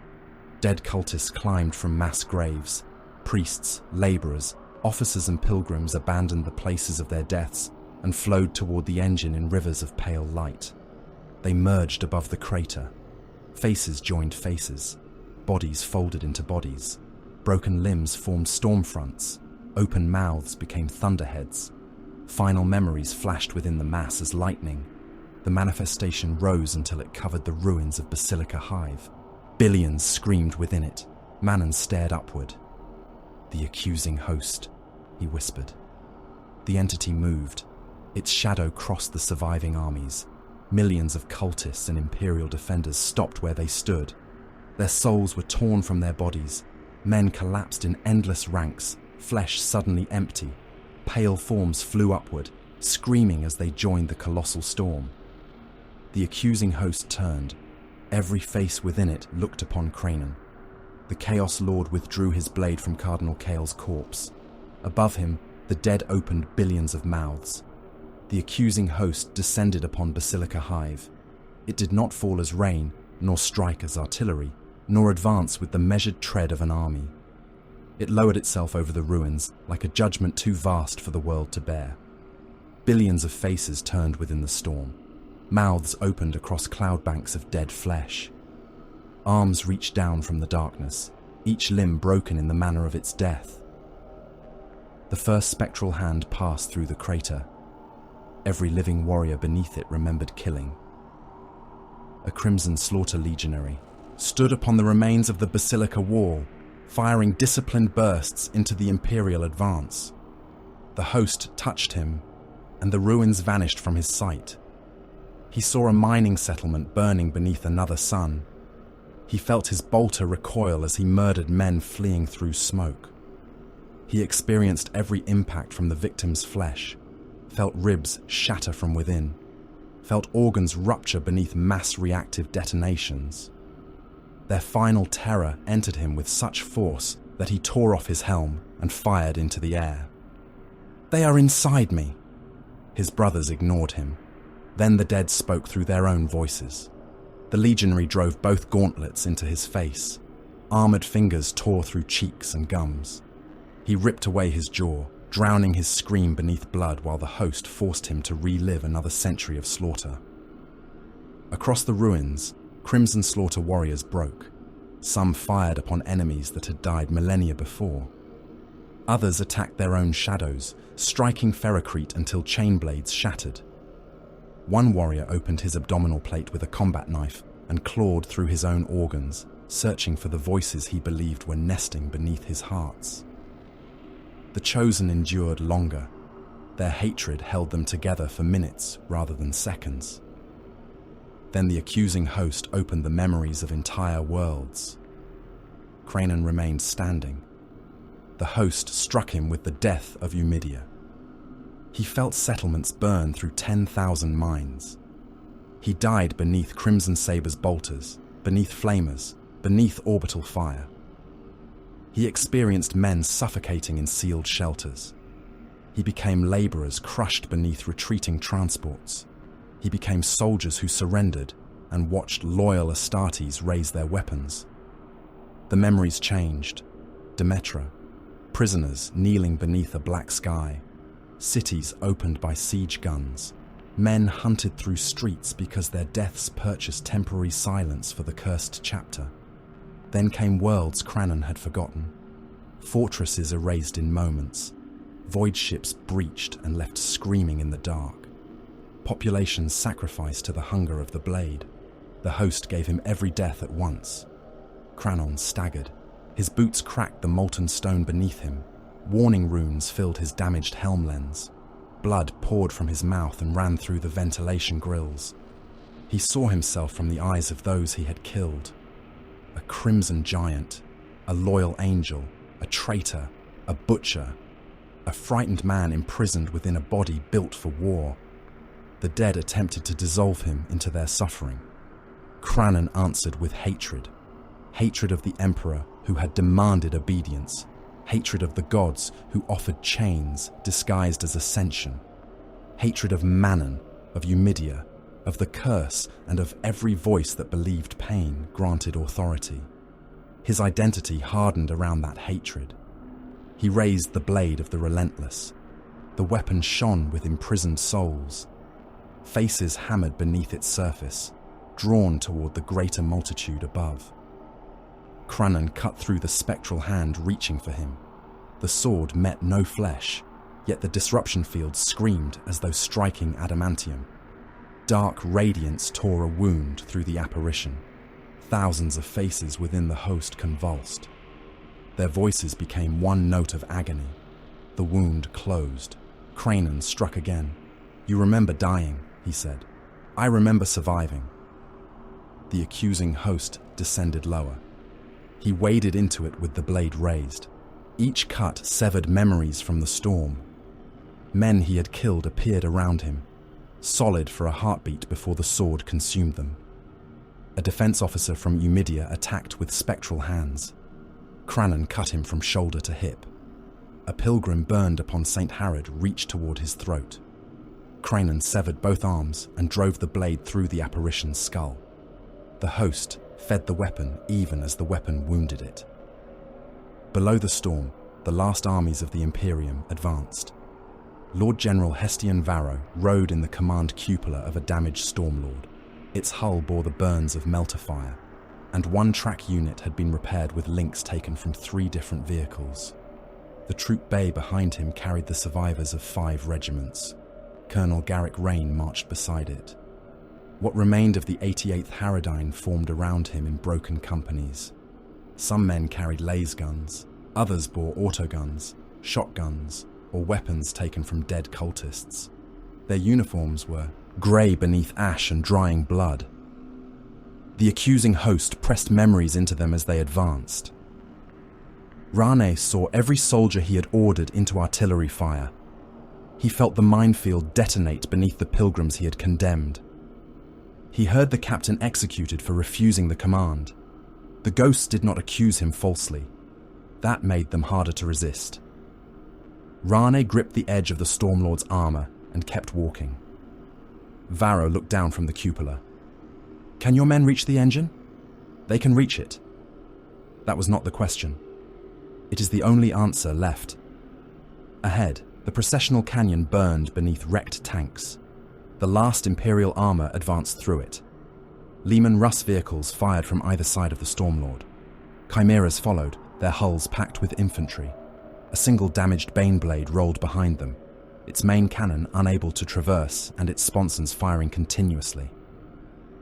Dead cultists climbed from mass graves. Priests, laborers, officers and pilgrims abandoned the places of their deaths and flowed toward the engine in rivers of pale light. They merged above the crater. Faces joined faces. Bodies folded into bodies. Broken limbs formed storm fronts. Open mouths became thunderheads. Final memories flashed within the mass as lightning. The manifestation rose until it covered the ruins of Basilica Hive. Billions screamed within it. Manon stared upward. The accusing host, he whispered. The entity moved. Its shadow crossed the surviving armies. Millions of cultists and Imperial defenders stopped where they stood. Their souls were torn from their bodies. Men collapsed in endless ranks, flesh suddenly empty. Pale forms flew upward, screaming as they joined the colossal storm. The accusing host turned. Every face within it looked upon Kranon. The Chaos Lord withdrew his blade from Cardinal Kale's corpse. Above him, the dead opened billions of mouths. The accusing host descended upon Basilica Hive. It did not fall as rain, nor strike as artillery, nor advance with the measured tread of an army. It lowered itself over the ruins like a judgment too vast for the world to bear. Billions of faces turned within the storm. Mouths opened across cloud banks of dead flesh. Arms reached down from the darkness, each limb broken in the manner of its death. The first spectral hand passed through the crater. Every living warrior beneath it remembered killing. A Crimson Slaughter legionary stood upon the remains of the Basilica wall, firing disciplined bursts into the Imperial advance. The host touched him, and the ruins vanished from his sight. He saw a mining settlement burning beneath another sun. He felt his bolter recoil as he murdered men fleeing through smoke. He experienced every impact from the victim's flesh, felt ribs shatter from within, felt organs rupture beneath mass reactive detonations. Their final terror entered him with such force that he tore off his helm and fired into the air. "They are inside me!" His brothers ignored him. Then the dead spoke through their own voices. The legionary drove both gauntlets into his face. Armored fingers tore through cheeks and gums. He ripped away his jaw, drowning his scream beneath blood while the host forced him to relive another century of slaughter. Across the ruins, Crimson Slaughter warriors broke. Some fired upon enemies that had died millennia before. Others attacked their own shadows, striking Ferrocrete until chain blades shattered. One warrior opened his abdominal plate with a combat knife and clawed through his own organs, searching for the voices he believed were nesting beneath his hearts. The chosen endured longer. Their hatred held them together for minutes rather than seconds. Then the accusing host opened the memories of entire worlds. Kranon remained standing. The host struck him with the death of Umidia. He felt settlements burn through 10,000 mines. He died beneath Crimson Saber's bolters, beneath flamers, beneath orbital fire. He experienced men suffocating in sealed shelters. He became laborers crushed beneath retreating transports. He became soldiers who surrendered and watched loyal Astartes raise their weapons. The memories changed. Demetra, prisoners kneeling beneath a black sky, cities opened by siege guns, men hunted through streets because their deaths purchased temporary silence for the cursed chapter. Then came worlds Kranon had forgotten. Fortresses erased in moments. Void ships breached and left screaming in the dark. Populations sacrificed to the hunger of the blade. The host gave him every death at once. Kranon staggered. His boots cracked the molten stone beneath him. Warning runes filled his damaged helm lens. Blood poured from his mouth and ran through the ventilation grills. He saw himself from the eyes of those he had killed. A crimson giant, a loyal angel, a traitor, a butcher, a frightened man imprisoned within a body built for war. The dead attempted to dissolve him into their suffering. Kranon answered with hatred. Hatred of the Emperor who had demanded obedience. Hatred of the gods who offered chains disguised as ascension. Hatred of Manon, of Umidia, of the curse, and of every voice that believed pain granted authority. His identity hardened around that hatred. He raised the blade of the Relentless. The weapon shone with imprisoned souls. Faces hammered beneath its surface, drawn toward the greater multitude above. Kranon cut through the spectral hand reaching for him. The sword met no flesh, yet the disruption field screamed as though striking adamantium. Dark radiance tore a wound through the apparition. Thousands of faces within the host convulsed. Their voices became one note of agony. The wound closed. Kranon struck again. "You remember dying," he said. "I remember surviving." The accusing host descended lower. He waded into it with the blade raised. Each cut severed memories from the storm. Men he had killed appeared around him, solid for a heartbeat before the sword consumed them. A defense officer from Umidia attacked with spectral hands. Kranon cut him from shoulder to hip. A pilgrim burned upon St. Harrod reached toward his throat. Kranon severed both arms and drove the blade through the apparition's skull. The host fed the weapon even as the weapon wounded it. Below the storm, the last armies of the Imperium advanced. Lord General Hestian Varro rode in the command cupola of a damaged Stormlord. Its hull bore the burns of melter fire, and one track unit had been repaired with links taken from 3 different vehicles. The troop bay behind him carried the survivors of 5 regiments. Colonel Garrick Rain marched beside it. What remained of the 88th Harrodyne formed around him in broken companies. Some men carried laser guns, others bore autoguns, shotguns, or weapons taken from dead cultists. Their uniforms were grey beneath ash and drying blood. The accusing host pressed memories into them as they advanced. Rane saw every soldier he had ordered into artillery fire. He felt the minefield detonate beneath the pilgrims he had condemned. He heard the captain executed for refusing the command. The ghosts did not accuse him falsely. That made them harder to resist. Rane gripped the edge of the Stormlord's armor and kept walking. Varro looked down from the cupola. "Can your men reach the engine?" "They can reach it." That was not the question. It is the only answer left. Ahead, the processional canyon burned beneath wrecked tanks. The last Imperial armor advanced through it. Leman Russ vehicles fired from either side of the Stormlord. Chimeras followed, their hulls packed with infantry. A single damaged Baneblade rolled behind them, its main cannon unable to traverse and its sponsons firing continuously.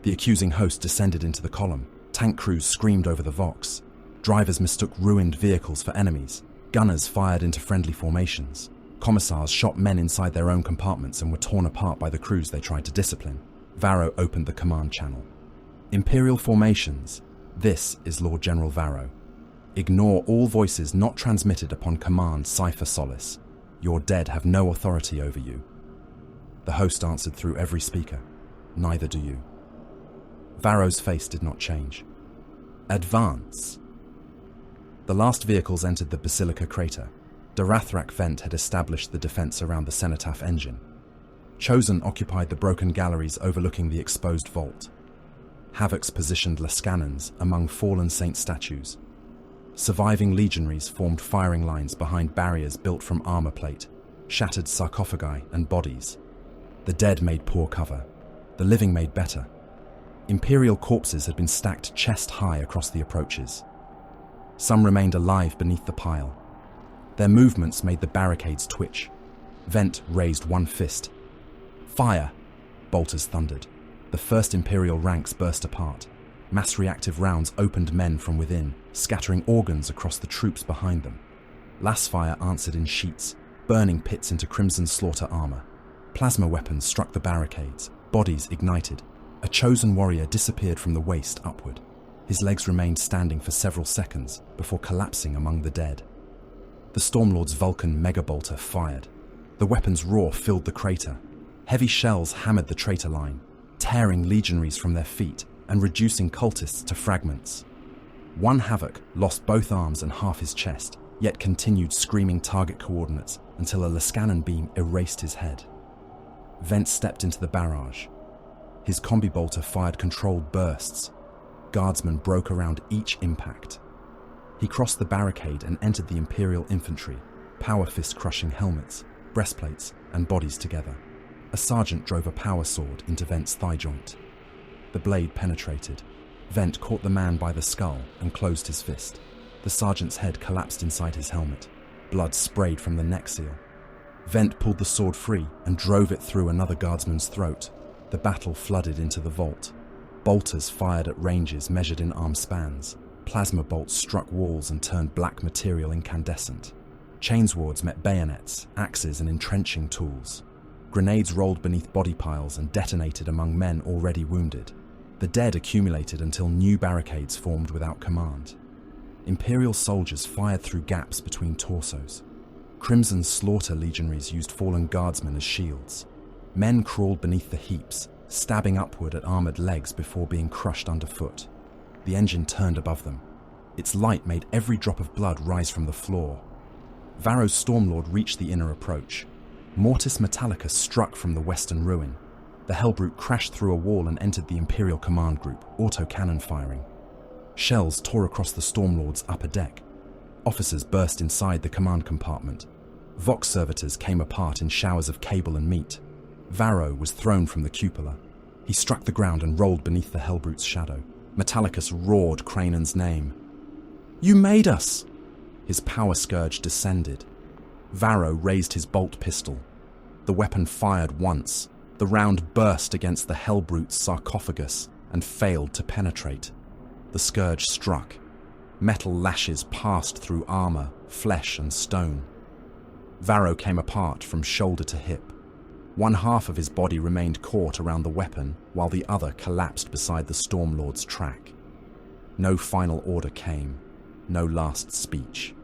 The accusing host descended into the column. Tank crews screamed over the Vox. Drivers mistook ruined vehicles for enemies. Gunners fired into friendly formations. Commissars shot men inside their own compartments and were torn apart by the crews they tried to discipline. Varro opened the command channel. "Imperial formations. This is Lord General Varro. Ignore all voices not transmitted upon command Cypher Solace. Your dead have no authority over you." The host answered through every speaker. "Neither do you." Varro's face did not change. "Advance." The last vehicles entered the Basilica crater. Darathrak Vent had established the defense around the Cenotaph engine. Chosen occupied the broken galleries overlooking the exposed vault. Havocs positioned Lascannons among fallen saint statues. Surviving legionaries formed firing lines behind barriers built from armor plate, shattered sarcophagi and bodies. The dead made poor cover. The living made better. Imperial corpses had been stacked chest high across the approaches. Some remained alive beneath the pile. Their movements made the barricades twitch. Vent raised one fist. "Fire!" bolters thundered. The first Imperial ranks burst apart. Mass-reactive rounds opened men from within, scattering organs across the troops behind them. Lasfire answered in sheets, burning pits into crimson slaughter armor. Plasma weapons struck the barricades. Bodies ignited. A chosen warrior disappeared from the waist upward. His legs remained standing for several seconds before collapsing among the dead. The Stormlord's Vulcan megabolter fired. The weapon's roar filled the crater. Heavy shells hammered the traitor line, tearing legionaries from their feet and reducing cultists to fragments. One Havoc lost both arms and half his chest, yet continued screaming target coordinates until a Lascannon beam erased his head. Vent stepped into the barrage. His combi bolter fired controlled bursts. Guardsmen broke around each impact. He crossed the barricade and entered the Imperial infantry, power fist crushing helmets, breastplates, and bodies together. A sergeant drove a power sword into Vent's thigh joint. The blade penetrated. Vent caught the man by the skull and closed his fist. The sergeant's head collapsed inside his helmet. Blood sprayed from the neck seal. Vent pulled the sword free and drove it through another guardsman's throat. The battle flooded into the vault. Bolters fired at ranges measured in arm spans. Plasma bolts struck walls and turned black material incandescent. Chainswords met bayonets, axes, and entrenching tools. Grenades rolled beneath body piles and detonated among men already wounded. The dead accumulated until new barricades formed without command. Imperial soldiers fired through gaps between torsos. Crimson Slaughter legionaries used fallen guardsmen as shields. Men crawled beneath the heaps, stabbing upward at armored legs before being crushed underfoot. The engine turned above them. Its light made every drop of blood rise from the floor. Varro's Stormlord reached the inner approach. Mortis Metallica struck from the western ruin. The Hellbrute crashed through a wall and entered the Imperial command group, auto-cannon firing. Shells tore across the Stormlord's upper deck. Officers burst inside the command compartment. Vox servitors came apart in showers of cable and meat. Varro was thrown from the cupola. He struck the ground and rolled beneath the Hellbrute's shadow. Metallicus roared Kranon's name. "You made us!" His power scourge descended. Varro raised his bolt pistol. The weapon fired once. The round burst against the Hellbrute's sarcophagus and failed to penetrate. The scourge struck. Metal lashes passed through armor, flesh, and stone. Varro came apart from shoulder to hip. One half of his body remained caught around the weapon, while the other collapsed beside the Stormlord's track. No final order came. No last speech.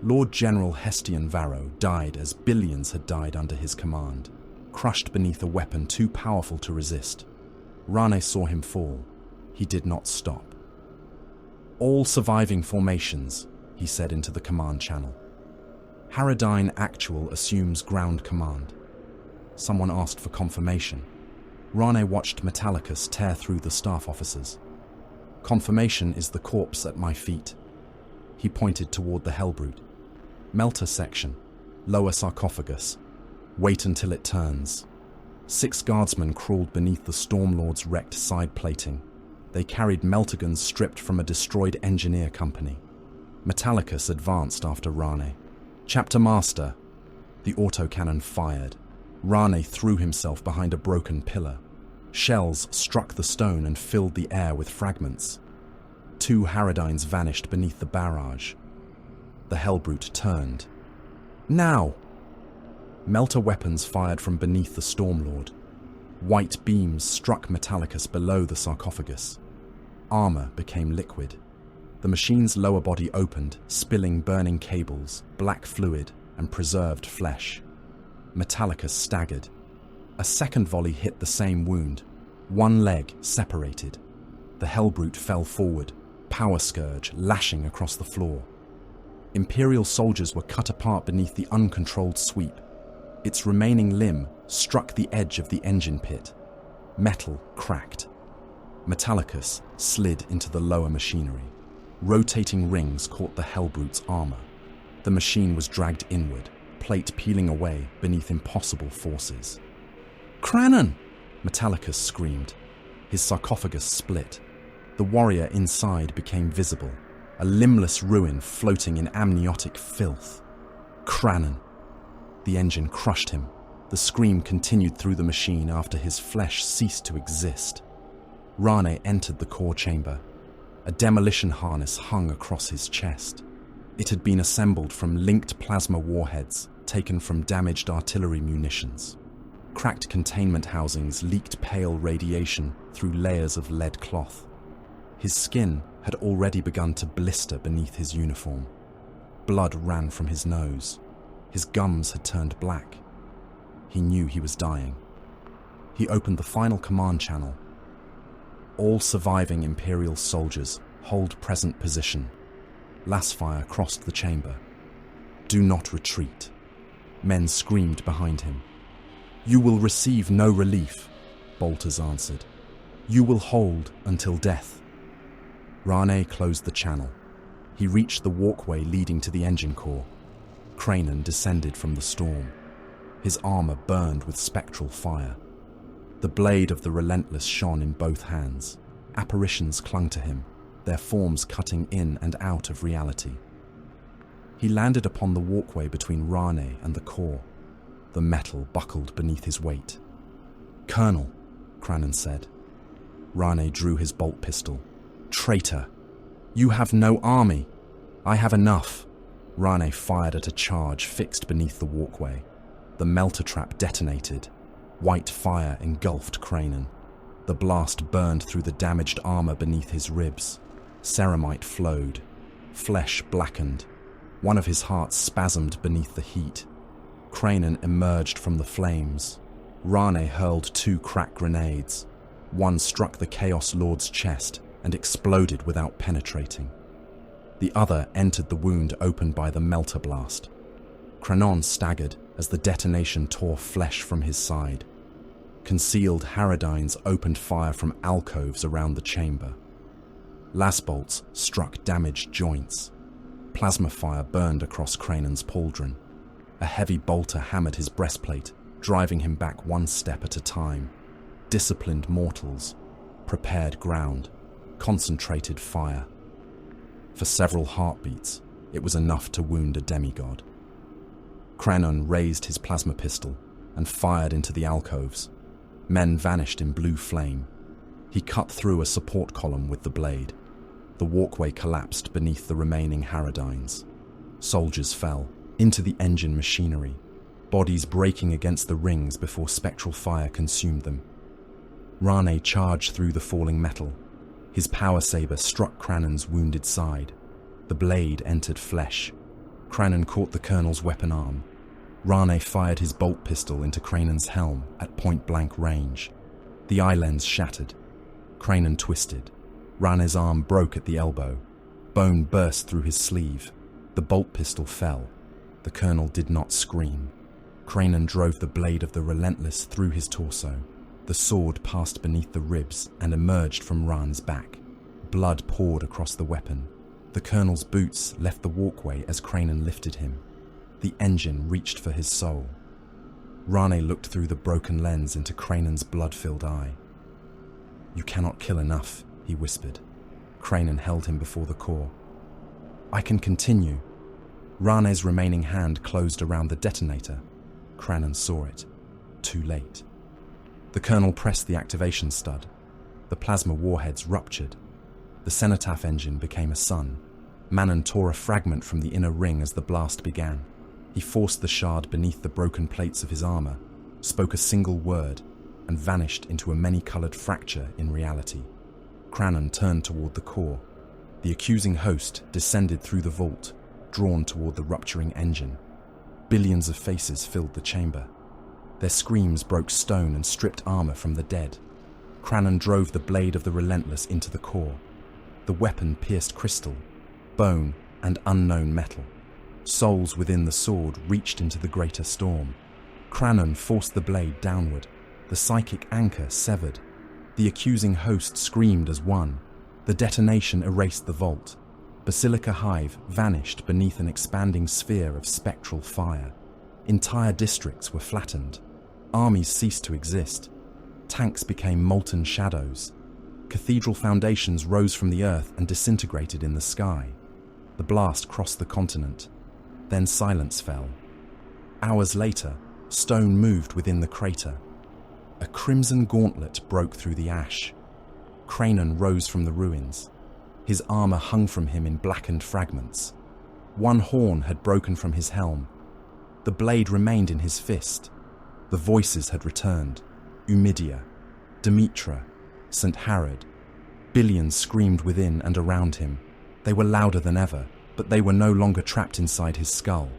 Lord General Hestian Varro died as billions had died under his command, crushed beneath a weapon too powerful to resist. Rane saw him fall. He did not stop. "All surviving formations," he said into the command channel. "Haradine Actual assumes ground command." Someone asked for confirmation. Rane watched Metallicus tear through the staff officers. "Confirmation is the corpse at my feet." He pointed toward the Hellbrute. "Melter section, lower sarcophagus. Wait until it turns." 6 guardsmen crawled beneath the Stormlord's wrecked side plating. They carried meltaguns stripped from a destroyed engineer company. Metallicus advanced after Rane. "Chapter Master." The autocannon fired. Rane threw himself behind a broken pillar. Shells struck the stone and filled the air with fragments. 2 Haradines vanished beneath the barrage. The Hellbrute turned. "Now!" Melter weapons fired from beneath the Stormlord. White beams struck Metallicus below the sarcophagus. Armor became liquid. The machine's lower body opened, spilling burning cables, black fluid, and preserved flesh. Metallicus staggered. A second volley hit the same wound. One leg separated. The Hellbrute fell forward, power scourge lashing across the floor. Imperial soldiers were cut apart beneath the uncontrolled sweep. Its remaining limb struck the edge of the engine pit. Metal cracked. Metallicus slid into the lower machinery. Rotating rings caught the Hellbrute's armor. The machine was dragged inward, plate peeling away beneath impossible forces. "Kranon!" Metallicus screamed. His sarcophagus split. The warrior inside became visible, a limbless ruin floating in amniotic filth. Kranon! The engine crushed him. The scream continued through the machine after his flesh ceased to exist. Rane entered the core chamber. A demolition harness hung across his chest. It had been assembled from linked plasma warheads taken from damaged artillery munitions. Cracked containment housings leaked pale radiation through layers of lead cloth. His skin had already begun to blister beneath his uniform. Blood ran from his nose. His gums had turned black. He knew he was dying. He opened the final command channel. "All surviving Imperial soldiers, hold present position." Lasfire crossed the chamber. "Do not retreat." Men screamed behind him. "You will receive no relief," Bolters answered. "You will hold until death." Rane closed the channel. He reached the walkway leading to the engine core. Kranon descended from the storm. His armor burned with spectral fire. The blade of the Relentless shone in both hands. Apparitions clung to him, their forms cutting in and out of reality. He landed upon the walkway between Rane and the core. The metal buckled beneath his weight. "Colonel," Kranon said. Rane drew his bolt pistol. "Traitor! You have no army! I have enough!" Rane fired at a charge fixed beneath the walkway. The melter trap detonated. White fire engulfed Kranon. The blast burned through the damaged armor beneath his ribs. Ceramite flowed. Flesh blackened. One of his hearts spasmed beneath the heat. Kranon emerged from the flames. Rane hurled 2 crack grenades. One struck the Chaos Lord's chest and exploded without penetrating. The other entered the wound opened by the melter blast. Kranon staggered as the detonation tore flesh from his side. Concealed Haradines opened fire from alcoves around the chamber. Lasbolts struck damaged joints. Plasma fire burned across Kranon's pauldron. A heavy bolter hammered his breastplate, driving him back one step at a time. Disciplined mortals, prepared ground, concentrated fire. For several heartbeats, it was enough to wound a demigod. Kranon raised his plasma pistol and fired into the alcoves. Men vanished in blue flame. He cut through a support column with the blade. The walkway collapsed beneath the remaining Haradines. Soldiers fell into the engine machinery, bodies breaking against the rings before spectral fire consumed them. Rane charged through the falling metal. His power saber struck Kranon's wounded side. The blade entered flesh. Kranon caught the colonel's weapon arm. Rane fired his bolt pistol into Kranon's helm at point-blank range. The eye lens shattered. Kranon twisted. Rane's arm broke at the elbow. Bone burst through his sleeve. The bolt pistol fell. The colonel did not scream. Kranon drove the blade of the Relentless through his torso. The sword passed beneath the ribs and emerged from Rane's back. Blood poured across the weapon. The colonel's boots left the walkway as Kranon lifted him. The engine reached for his soul. Rane looked through the broken lens into Kranon's blood-filled eye. "You cannot kill enough," he whispered. Kranon held him before the core. "I can continue." Rane's remaining hand closed around the detonator. Kranon saw it. Too late. The colonel pressed the activation stud. The plasma warheads ruptured. The cenotaph engine became a sun. Manon tore a fragment from the inner ring as the blast began. He forced the shard beneath the broken plates of his armor, spoke a single word, and vanished into a many-colored fracture in reality. Kranon turned toward the core. The accusing host descended through the vault, drawn toward the rupturing engine. Billions of faces filled the chamber. Their screams broke stone and stripped armor from the dead. Kranon drove the blade of the Relentless into the core. The weapon pierced crystal, bone, and unknown metal. Souls within the sword reached into the greater storm. Kranon forced the blade downward. The psychic anchor severed. The accusing host screamed as one. The detonation erased the vault. Basilica Hive vanished beneath an expanding sphere of spectral fire. Entire districts were flattened. Armies ceased to exist. Tanks became molten shadows. Cathedral foundations rose from the earth and disintegrated in the sky. The blast crossed the continent. Then silence fell. Hours later, stone moved within the crater. A crimson gauntlet broke through the ash. Kranon rose from the ruins. His armor hung from him in blackened fragments. One horn had broken from his helm. The blade remained in his fist. The voices had returned. Umidia, Demetra, St. Harad. Billions screamed within and around him. They were louder than ever, but they were no longer trapped inside his skull.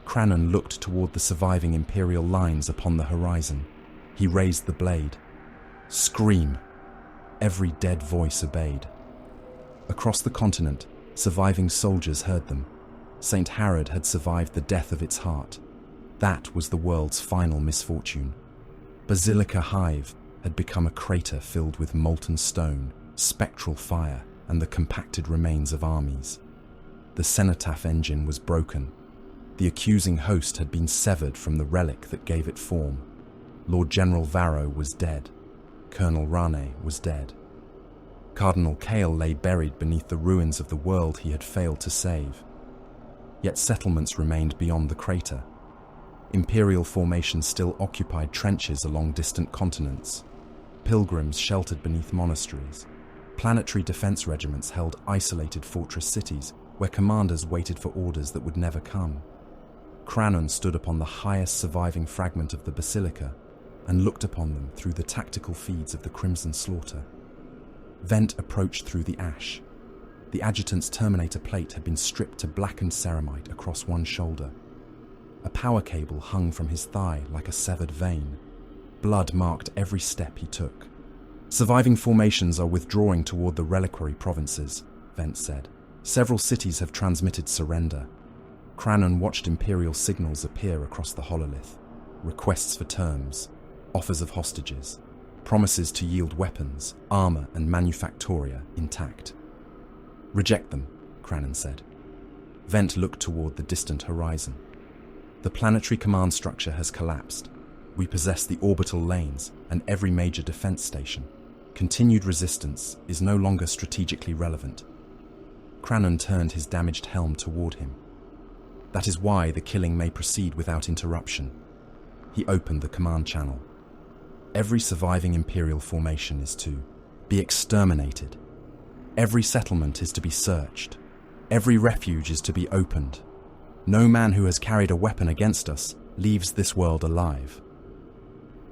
Kranon looked toward the surviving Imperial lines upon the horizon. He raised the blade. Scream! Every dead voice obeyed. Across the continent, surviving soldiers heard them. St. Harad had survived the death of its heart. That was the world's final misfortune. Basilica Hive had become a crater filled with molten stone, spectral fire, and the compacted remains of armies. The cenotaph engine was broken. The accusing host had been severed from the relic that gave it form. Lord General Varro was dead. Colonel Rane was dead. Cardinal Kale lay buried beneath the ruins of the world he had failed to save. Yet settlements remained beyond the crater. Imperial formations still occupied trenches along distant continents. Pilgrims sheltered beneath monasteries. Planetary defense regiments held isolated fortress cities where commanders waited for orders that would never come. Kranon stood upon the highest surviving fragment of the basilica and looked upon them through the tactical feeds of the Crimson Slaughter. Vent approached through the ash. The adjutant's terminator plate had been stripped to blackened ceramite across one shoulder. A power cable hung from his thigh like a severed vein. Blood marked every step he took. Surviving formations are withdrawing toward the reliquary provinces, Vent said. Several cities have transmitted surrender. Kranon watched Imperial signals appear across the hololith. Requests for terms, offers of hostages, promises to yield weapons, armor, and manufactoria intact. Reject them, Kranon said. Vent looked toward the distant horizon. The planetary command structure has collapsed. We possess the orbital lanes and every major defense station. Continued resistance is no longer strategically relevant. Kranon turned his damaged helm toward him. That is why the killing may proceed without interruption. He opened the command channel. Every surviving Imperial formation is to be exterminated. Every settlement is to be searched. Every refuge is to be opened. No man who has carried a weapon against us leaves this world alive.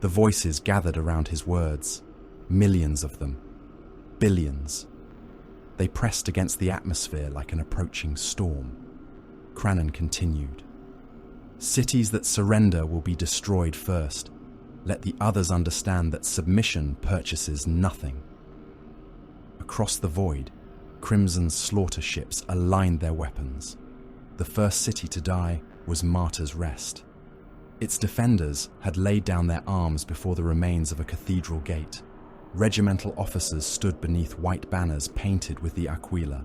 The voices gathered around his words, millions of them, billions. They pressed against the atmosphere like an approaching storm. Kranon continued. Cities that surrender will be destroyed first. Let the others understand that submission purchases nothing. Across the void, Crimson's slaughter ships aligned their weapons. The first city to die was Martyr's Rest. Its defenders had laid down their arms before the remains of a cathedral gate. Regimental officers stood beneath white banners painted with the Aquila.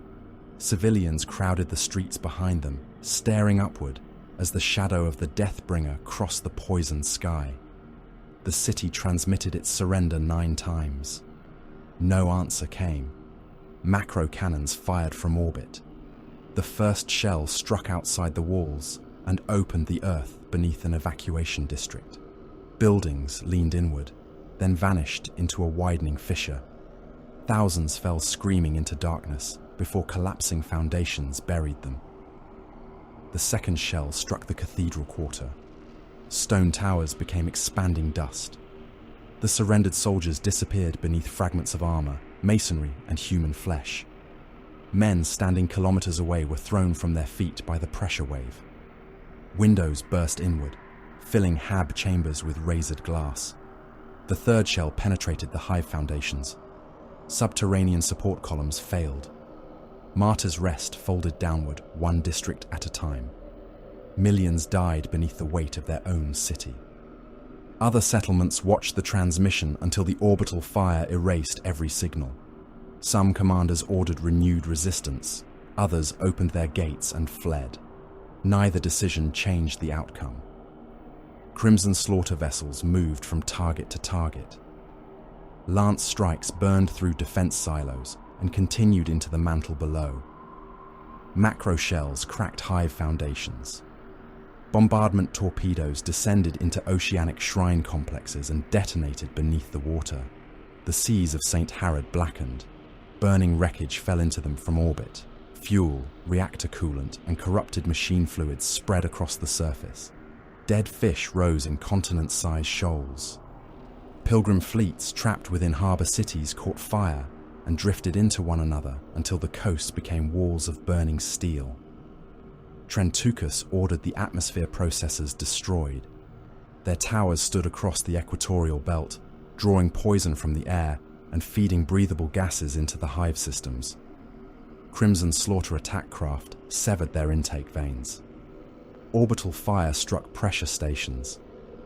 Civilians crowded the streets behind them, staring upward as the shadow of the Deathbringer crossed the poisoned sky. The city transmitted its surrender 9 times. No answer came. Macro cannons fired from orbit. The first shell struck outside the walls and opened the earth beneath an evacuation district. Buildings leaned inward, then vanished into a widening fissure. Thousands fell screaming into darkness before collapsing foundations buried them. The second shell struck the cathedral quarter. Stone towers became expanding dust. The surrendered soldiers disappeared beneath fragments of armor, masonry, and human flesh. Men standing kilometers away were thrown from their feet by the pressure wave. Windows burst inward, filling hab chambers with razored glass. The third shell penetrated the hive foundations. Subterranean support columns failed. Martyr's Rest folded downward, one district at a time. Millions died beneath the weight of their own city. Other settlements watched the transmission until the orbital fire erased every signal. Some commanders ordered renewed resistance. Others opened their gates and fled. Neither decision changed the outcome. Crimson slaughter vessels moved from target to target. Lance strikes burned through defense silos and continued into the mantle below. Macro shells cracked hive foundations. Bombardment torpedoes descended into oceanic shrine complexes and detonated beneath the water. The seas of St. Harrod blackened. Burning wreckage fell into them from orbit. Fuel, reactor coolant, and corrupted machine fluids spread across the surface. Dead fish rose in continent-sized shoals. Pilgrim fleets trapped within harbor cities caught fire and drifted into one another until the coasts became walls of burning steel. Trentucus ordered the atmosphere processors destroyed. Their towers stood across the equatorial belt, drawing poison from the air and feeding breathable gases into the hive systems. Crimson slaughter attack craft severed their intake veins. Orbital fire struck pressure stations.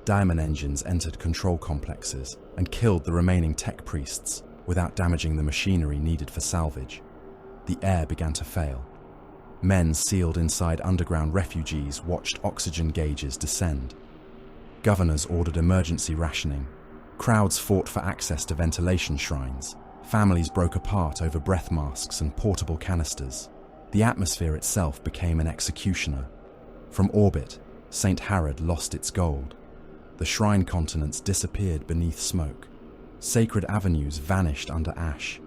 Diamond engines entered control complexes and killed the remaining tech priests without damaging the machinery needed for salvage. The air began to fail. Men sealed inside underground refugees watched oxygen gauges descend. Governors ordered emergency rationing. Crowds fought for access to ventilation shrines. Families broke apart over breath masks and portable canisters. The atmosphere itself became an executioner. From orbit, St. Harrod lost its gold. The shrine continents disappeared beneath smoke. Sacred avenues vanished under ash.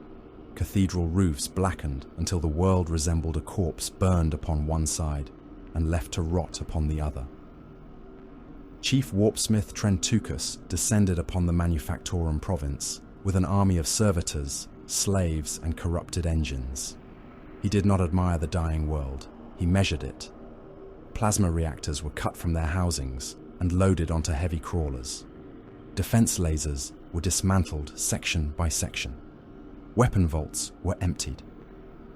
Cathedral roofs blackened until the world resembled a corpse burned upon one side and left to rot upon the other. Chief Warpsmith Trentucus descended upon the Manufactorum province with an army of servitors, slaves, and corrupted engines. He did not admire the dying world. He measured it. Plasma reactors were cut from their housings and loaded onto heavy crawlers. Defense lasers were dismantled section by section. Weapon vaults were emptied.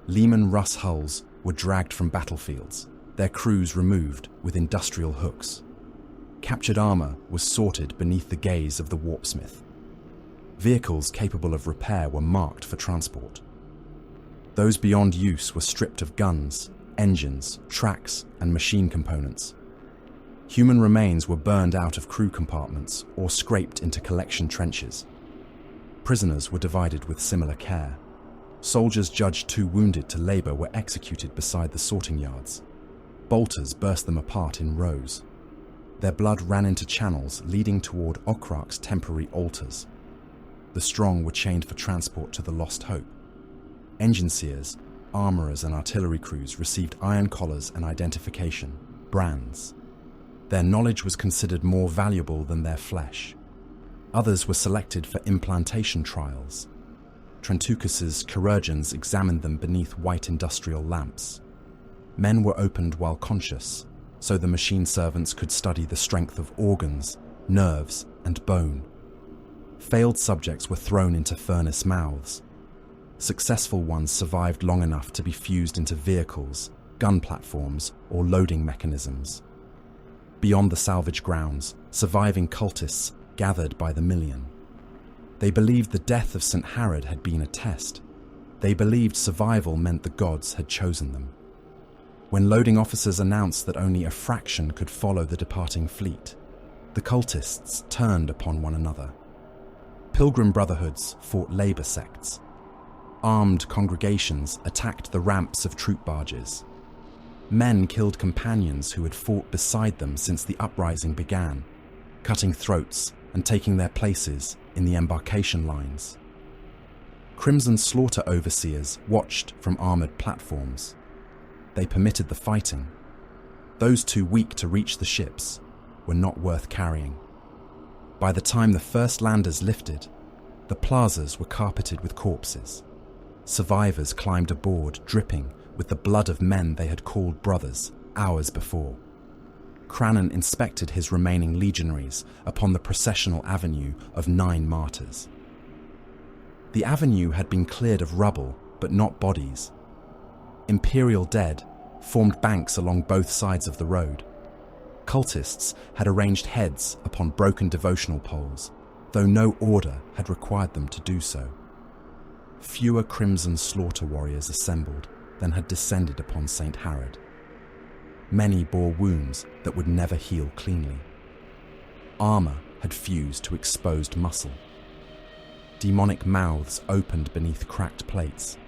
Lehman Russ hulls were dragged from battlefields, their crews removed with industrial hooks. Captured armor was sorted beneath the gaze of the Warpsmith. Vehicles capable of repair were marked for transport. Those beyond use were stripped of guns, engines, tracks, and machine components. Human remains were burned out of crew compartments or scraped into collection trenches. Prisoners were divided with similar care. Soldiers judged too wounded to labor were executed beside the sorting yards. Bolters burst them apart in rows. Their blood ran into channels leading toward Okrak's temporary altars. The strong were chained for transport to the Lost Hope. Engine seers, armourers and artillery crews received iron collars and identification, brands. Their knowledge was considered more valuable than their flesh. Others were selected for implantation trials. Trentukus's chirurgeons examined them beneath white industrial lamps. Men were opened while conscious, so the machine servants could study the strength of organs, nerves, and bone. Failed subjects were thrown into furnace mouths. Successful ones survived long enough to be fused into vehicles, gun platforms, or loading mechanisms. Beyond the salvage grounds, surviving cultists gathered by the million. They believed the death of St. Harrod had been a test. They believed survival meant the gods had chosen them. When loading officers announced that only a fraction could follow the departing fleet, the cultists turned upon one another. Pilgrim brotherhoods fought labour sects. Armed congregations attacked the ramps of troop barges. Men killed companions who had fought beside them since the uprising began, cutting throats and taking their places in the embarkation lines. Crimson Slaughter overseers watched from armoured platforms. They permitted the fighting. Those too weak to reach the ships were not worth carrying. By the time the first landers lifted, the plazas were carpeted with corpses. Survivors climbed aboard, dripping with the blood of men they had called brothers hours before. Kranon inspected his remaining legionaries upon the processional avenue of 9 martyrs. The avenue had been cleared of rubble, but not bodies. Imperial dead formed banks along both sides of the road. Cultists had arranged heads upon broken devotional poles, though no order had required them to do so. Fewer Crimson Slaughter warriors assembled than had descended upon St. Harrod. Many bore wounds that would never heal cleanly. Armour had fused to exposed muscle. Demonic mouths opened beneath cracked plates.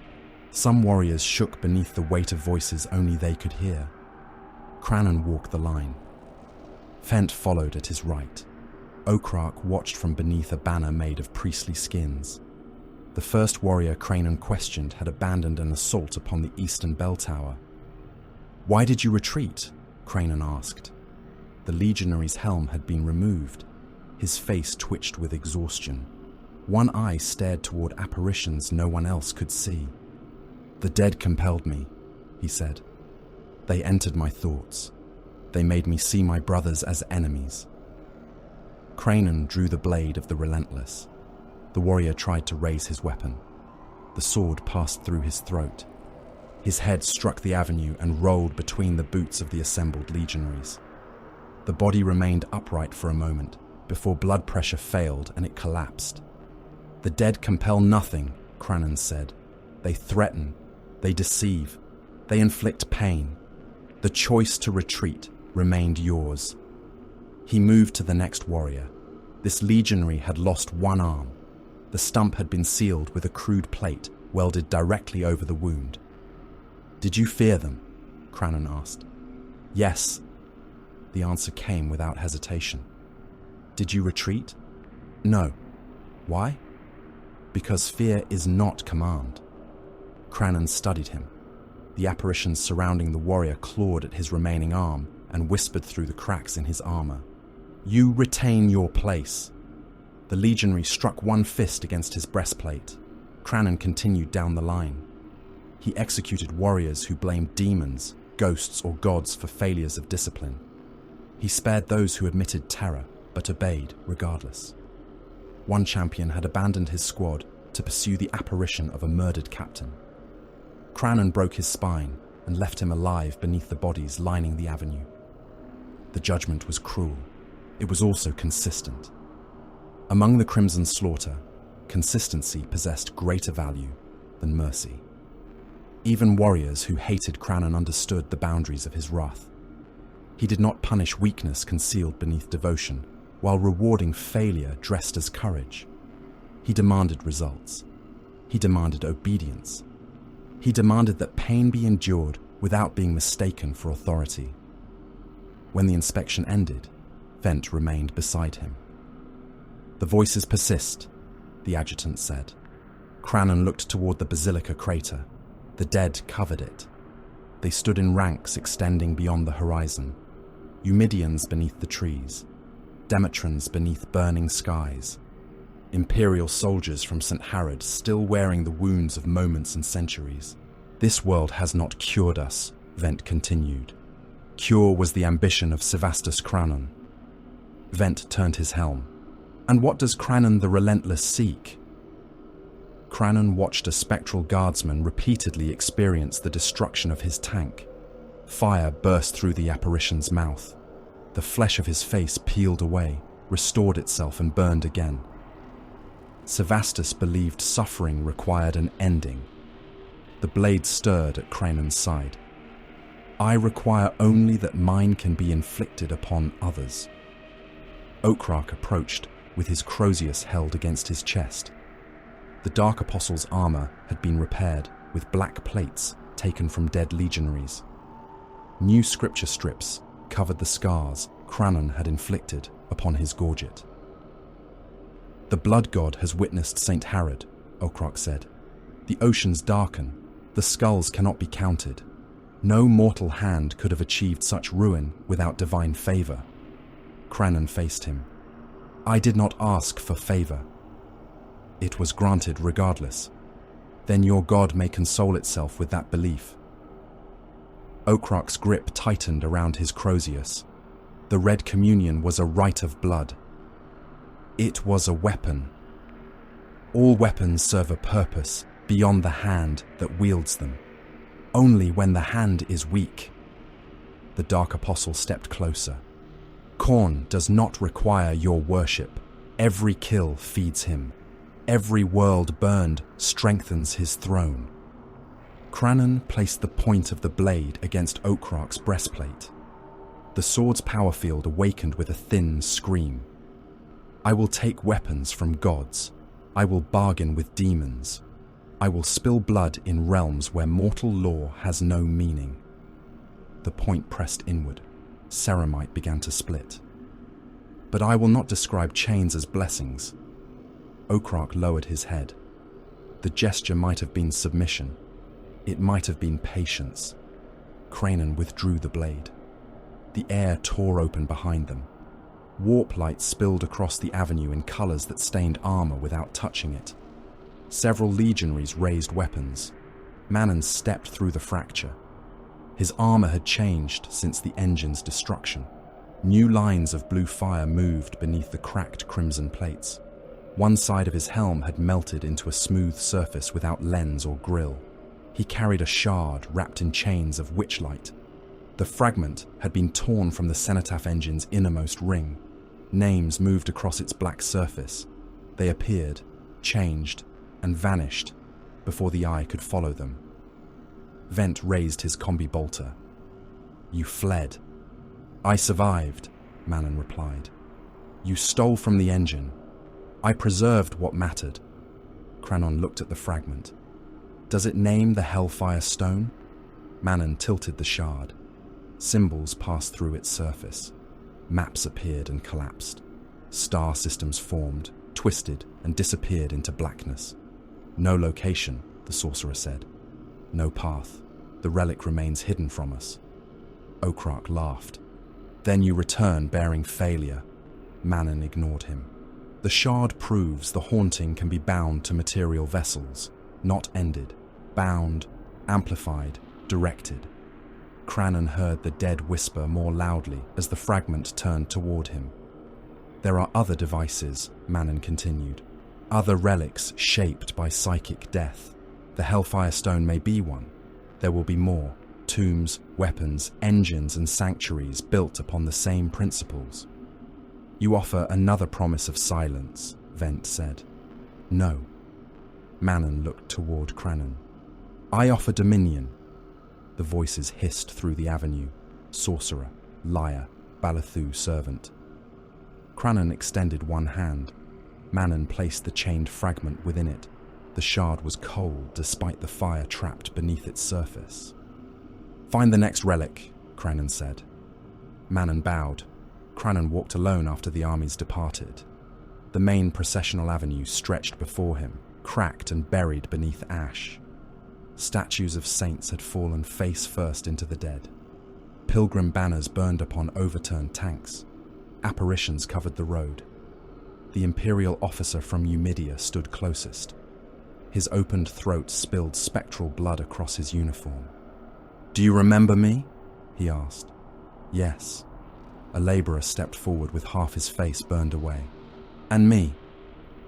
Some warriors shook beneath the weight of voices only they could hear. Kranon walked the line. Fent followed at his right. Okrak watched from beneath a banner made of priestly skins. The first warrior Kranon questioned had abandoned an assault upon the eastern bell tower. "Why did you retreat?" Kranon asked. The legionary's helm had been removed. His face twitched with exhaustion. One eye stared toward apparitions no one else could see. "The dead compelled me," he said. "They entered my thoughts. They made me see my brothers as enemies." Kranon drew the blade of the Relentless. The warrior tried to raise his weapon. The sword passed through his throat. His head struck the avenue and rolled between the boots of the assembled legionaries. The body remained upright for a moment before blood pressure failed and it collapsed. "The dead compel nothing," Kranon said. "They threaten. They deceive. They inflict pain. The choice to retreat remained yours." He moved to the next warrior. This legionary had lost one arm. The stump had been sealed with a crude plate welded directly over the wound. "Did you fear them?" Kranon asked. "Yes." The answer came without hesitation. "Did you retreat?" "No." "Why?" "Because fear is not command." Kranon studied him. The apparitions surrounding the warrior clawed at his remaining arm and whispered through the cracks in his armor. "You retain your place." The legionary struck one fist against his breastplate. Kranon continued down the line. He executed warriors who blamed demons, ghosts, or gods for failures of discipline. He spared those who admitted terror, but obeyed regardless. One champion had abandoned his squad to pursue the apparition of a murdered captain. Kranon broke his spine and left him alive beneath the bodies lining the avenue. The judgment was cruel. It was also consistent. Among the Crimson Slaughter, consistency possessed greater value than mercy. Even warriors who hated Kranon understood the boundaries of his wrath. He did not punish weakness concealed beneath devotion, while rewarding failure dressed as courage. He demanded results. He demanded obedience. He demanded that pain be endured without being mistaken for authority. When the inspection ended, Vent remained beside him. "The voices persist," the adjutant said. Kranon looked toward the basilica crater. The dead covered it. They stood in ranks extending beyond the horizon. Eumidians beneath the trees, Demetrans beneath burning skies, Imperial soldiers from St. Harrod still wearing the wounds of moments and centuries. "This world has not cured us," Vent continued. "Cure was the ambition of Sevastus Kranon." Vent turned his helm. "And what does Kranon the Relentless seek?" Kranon watched a spectral guardsman repeatedly experience the destruction of his tank. Fire burst through the apparition's mouth. The flesh of his face peeled away, restored itself and burned again. Sevastus believed suffering required an ending. The blade stirred at Kranon's side. "I require only that mine can be inflicted upon others." Okrak approached, with his Crozius held against his chest. The Dark Apostle's armor had been repaired, with black plates taken from dead legionaries. New scripture strips covered the scars Kranon had inflicted upon his gorget. "The blood god has witnessed St. Harrod," Okrak said. "The oceans darken. The skulls cannot be counted. No mortal hand could have achieved such ruin without divine favor." Kranon faced him. "I did not ask for favor. It was granted regardless. Then your god may console itself with that belief." Okrak's grip tightened around his Crozius. The Red Communion was a rite of blood. It was a weapon. All weapons serve a purpose beyond the hand that wields them. Only when the hand is weak. The Dark Apostle stepped closer. "Khorne does not require your worship. Every kill feeds him. Every world burned strengthens his throne." Kranon placed the point of the blade against Okrak's breastplate. The sword's power field awakened with a thin scream. "I will take weapons from gods. I will bargain with demons. I will spill blood in realms where mortal law has no meaning." The point pressed inward. Ceramite began to split. "But I will not describe chains as blessings." Okrak lowered his head. The gesture might have been submission. It might have been patience. Kranon withdrew the blade. The air tore open behind them. Warp light spilled across the avenue in colors that stained armor without touching it. Several legionaries raised weapons. Manon stepped through the fracture. His armor had changed since the engine's destruction. New lines of blue fire moved beneath the cracked crimson plates. One side of his helm had melted into a smooth surface without lens or grille. He carried a shard wrapped in chains of witchlight. The fragment had been torn from the cenotaph engine's innermost ring. Names moved across its black surface. They appeared, changed, and vanished before the eye could follow them. Vent raised his combi bolter. "You fled." "I survived," Manon replied. "You stole from the engine. I preserved what mattered." Kranon looked at the fragment. "Does it name the Hellfire Stone?" Manon tilted the shard. Symbols passed through its surface. Maps appeared and collapsed. Star systems formed, twisted, and disappeared into blackness. "No location," the sorcerer said. "No path. The relic remains hidden from us." Okrak laughed. "Then you return bearing failure." Manon ignored him. "The shard proves the haunting can be bound to material vessels, not ended, bound, amplified, directed." Kranon heard the dead whisper more loudly as the fragment turned toward him. "There are other devices," Manon continued. "Other relics shaped by psychic death. The Hellfire Stone may be one. There will be more. Tombs, weapons, engines, and sanctuaries built upon the same principles." "You offer another promise of silence," Vent said. "No." Manon looked toward Kranon. "I offer dominion." The voices hissed through the avenue. Sorcerer, liar, Balathu servant. Kranon extended one hand. Manon placed the chained fragment within it. The shard was cold despite the fire trapped beneath its surface. "Find the next relic," Kranon said. Manon bowed. Kranon walked alone after the armies departed. The main processional avenue stretched before him, cracked and buried beneath ash. Statues of saints had fallen face first into the dead. Pilgrim banners burned upon overturned tanks. Apparitions covered the road. The imperial officer from Numidia stood closest. His opened throat spilled spectral blood across his uniform. "Do you remember me?" he asked. "Yes." A laborer stepped forward with half his face burned away. "And me?"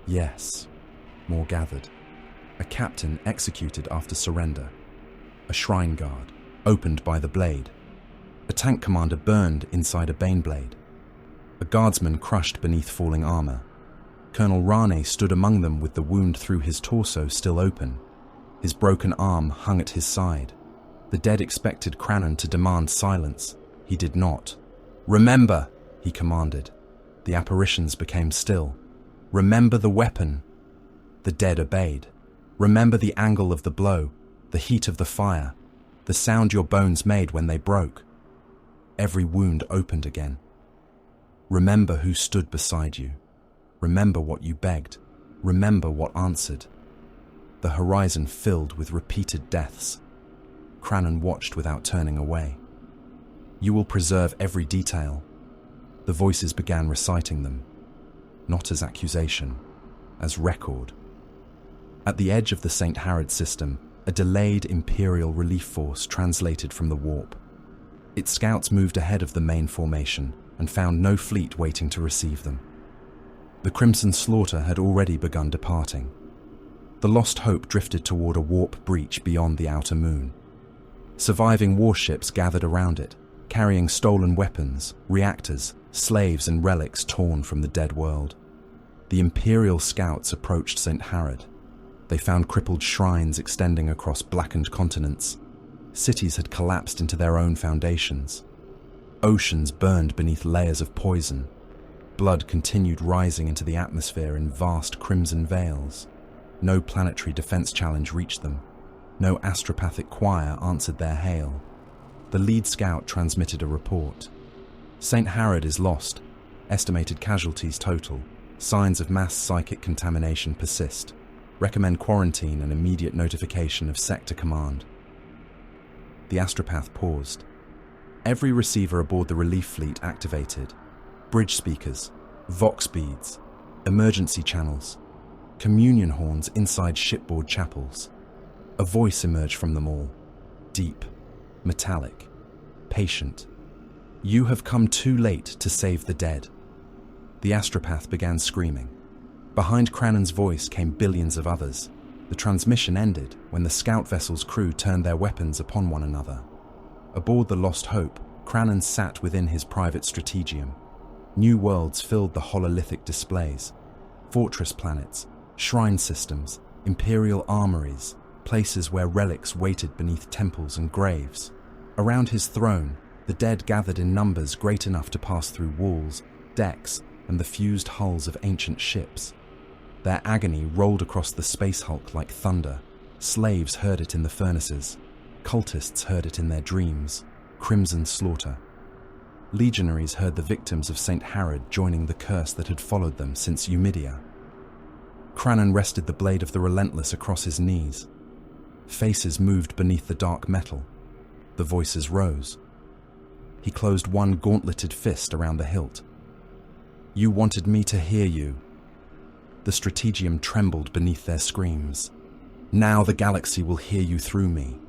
"Yes." More gathered. A captain executed after surrender. A shrine guard, opened by the blade. A tank commander burned inside a baneblade. A guardsman crushed beneath falling armor. Colonel Rane stood among them with the wound through his torso still open. His broken arm hung at his side. The dead expected Kranon to demand silence. He did not. "Remember," he commanded. The apparitions became still. "Remember the weapon." The dead obeyed. "Remember the angle of the blow, the heat of the fire, the sound your bones made when they broke." Every wound opened again. "Remember who stood beside you. Remember what you begged. Remember what answered." The horizon filled with repeated deaths. Kranon watched without turning away. "You will preserve every detail." The voices began reciting them, not as accusation, as record. At the edge of the St. Harrod system, a delayed Imperial relief force translated from the warp. Its scouts moved ahead of the main formation and found no fleet waiting to receive them. The Crimson Slaughter had already begun departing. The Lost Hope drifted toward a warp breach beyond the outer moon. Surviving warships gathered around it, carrying stolen weapons, reactors, slaves and relics torn from the dead world. The Imperial scouts approached St. Harrod. They found crippled shrines extending across blackened continents. Cities had collapsed into their own foundations. Oceans burned beneath layers of poison. Blood continued rising into the atmosphere in vast crimson veils. No planetary defense challenge reached them. No astropathic choir answered their hail. The lead scout transmitted a report. "St. Harrod is lost. Estimated casualties total. Signs of mass psychic contamination persist. Recommend quarantine and immediate notification of sector command." The astropath paused. Every receiver aboard the relief fleet activated. Bridge speakers, vox beads, emergency channels, communion horns inside shipboard chapels. A voice emerged from them all. Deep, metallic, patient. "You have come too late to save the dead." The astropath began screaming. Behind Kranon's voice came billions of others. The transmission ended when the scout vessel's crew turned their weapons upon one another. Aboard the Lost Hope, Kranon sat within his private strategium. New worlds filled the hololithic displays. Fortress planets, shrine systems, imperial armories, places where relics waited beneath temples and graves. Around his throne, the dead gathered in numbers great enough to pass through walls, decks, and the fused hulls of ancient ships. Their agony rolled across the space hulk like thunder. Slaves heard it in the furnaces. Cultists heard it in their dreams. Crimson slaughter. Legionaries heard the victims of St. Harrod joining the curse that had followed them since Numidia. Kranon rested the blade of the Relentless across his knees. Faces moved beneath the dark metal. The voices rose. He closed one gauntleted fist around the hilt. "You wanted me to hear you." The strategium trembled beneath their screams. "Now the galaxy will hear you through me."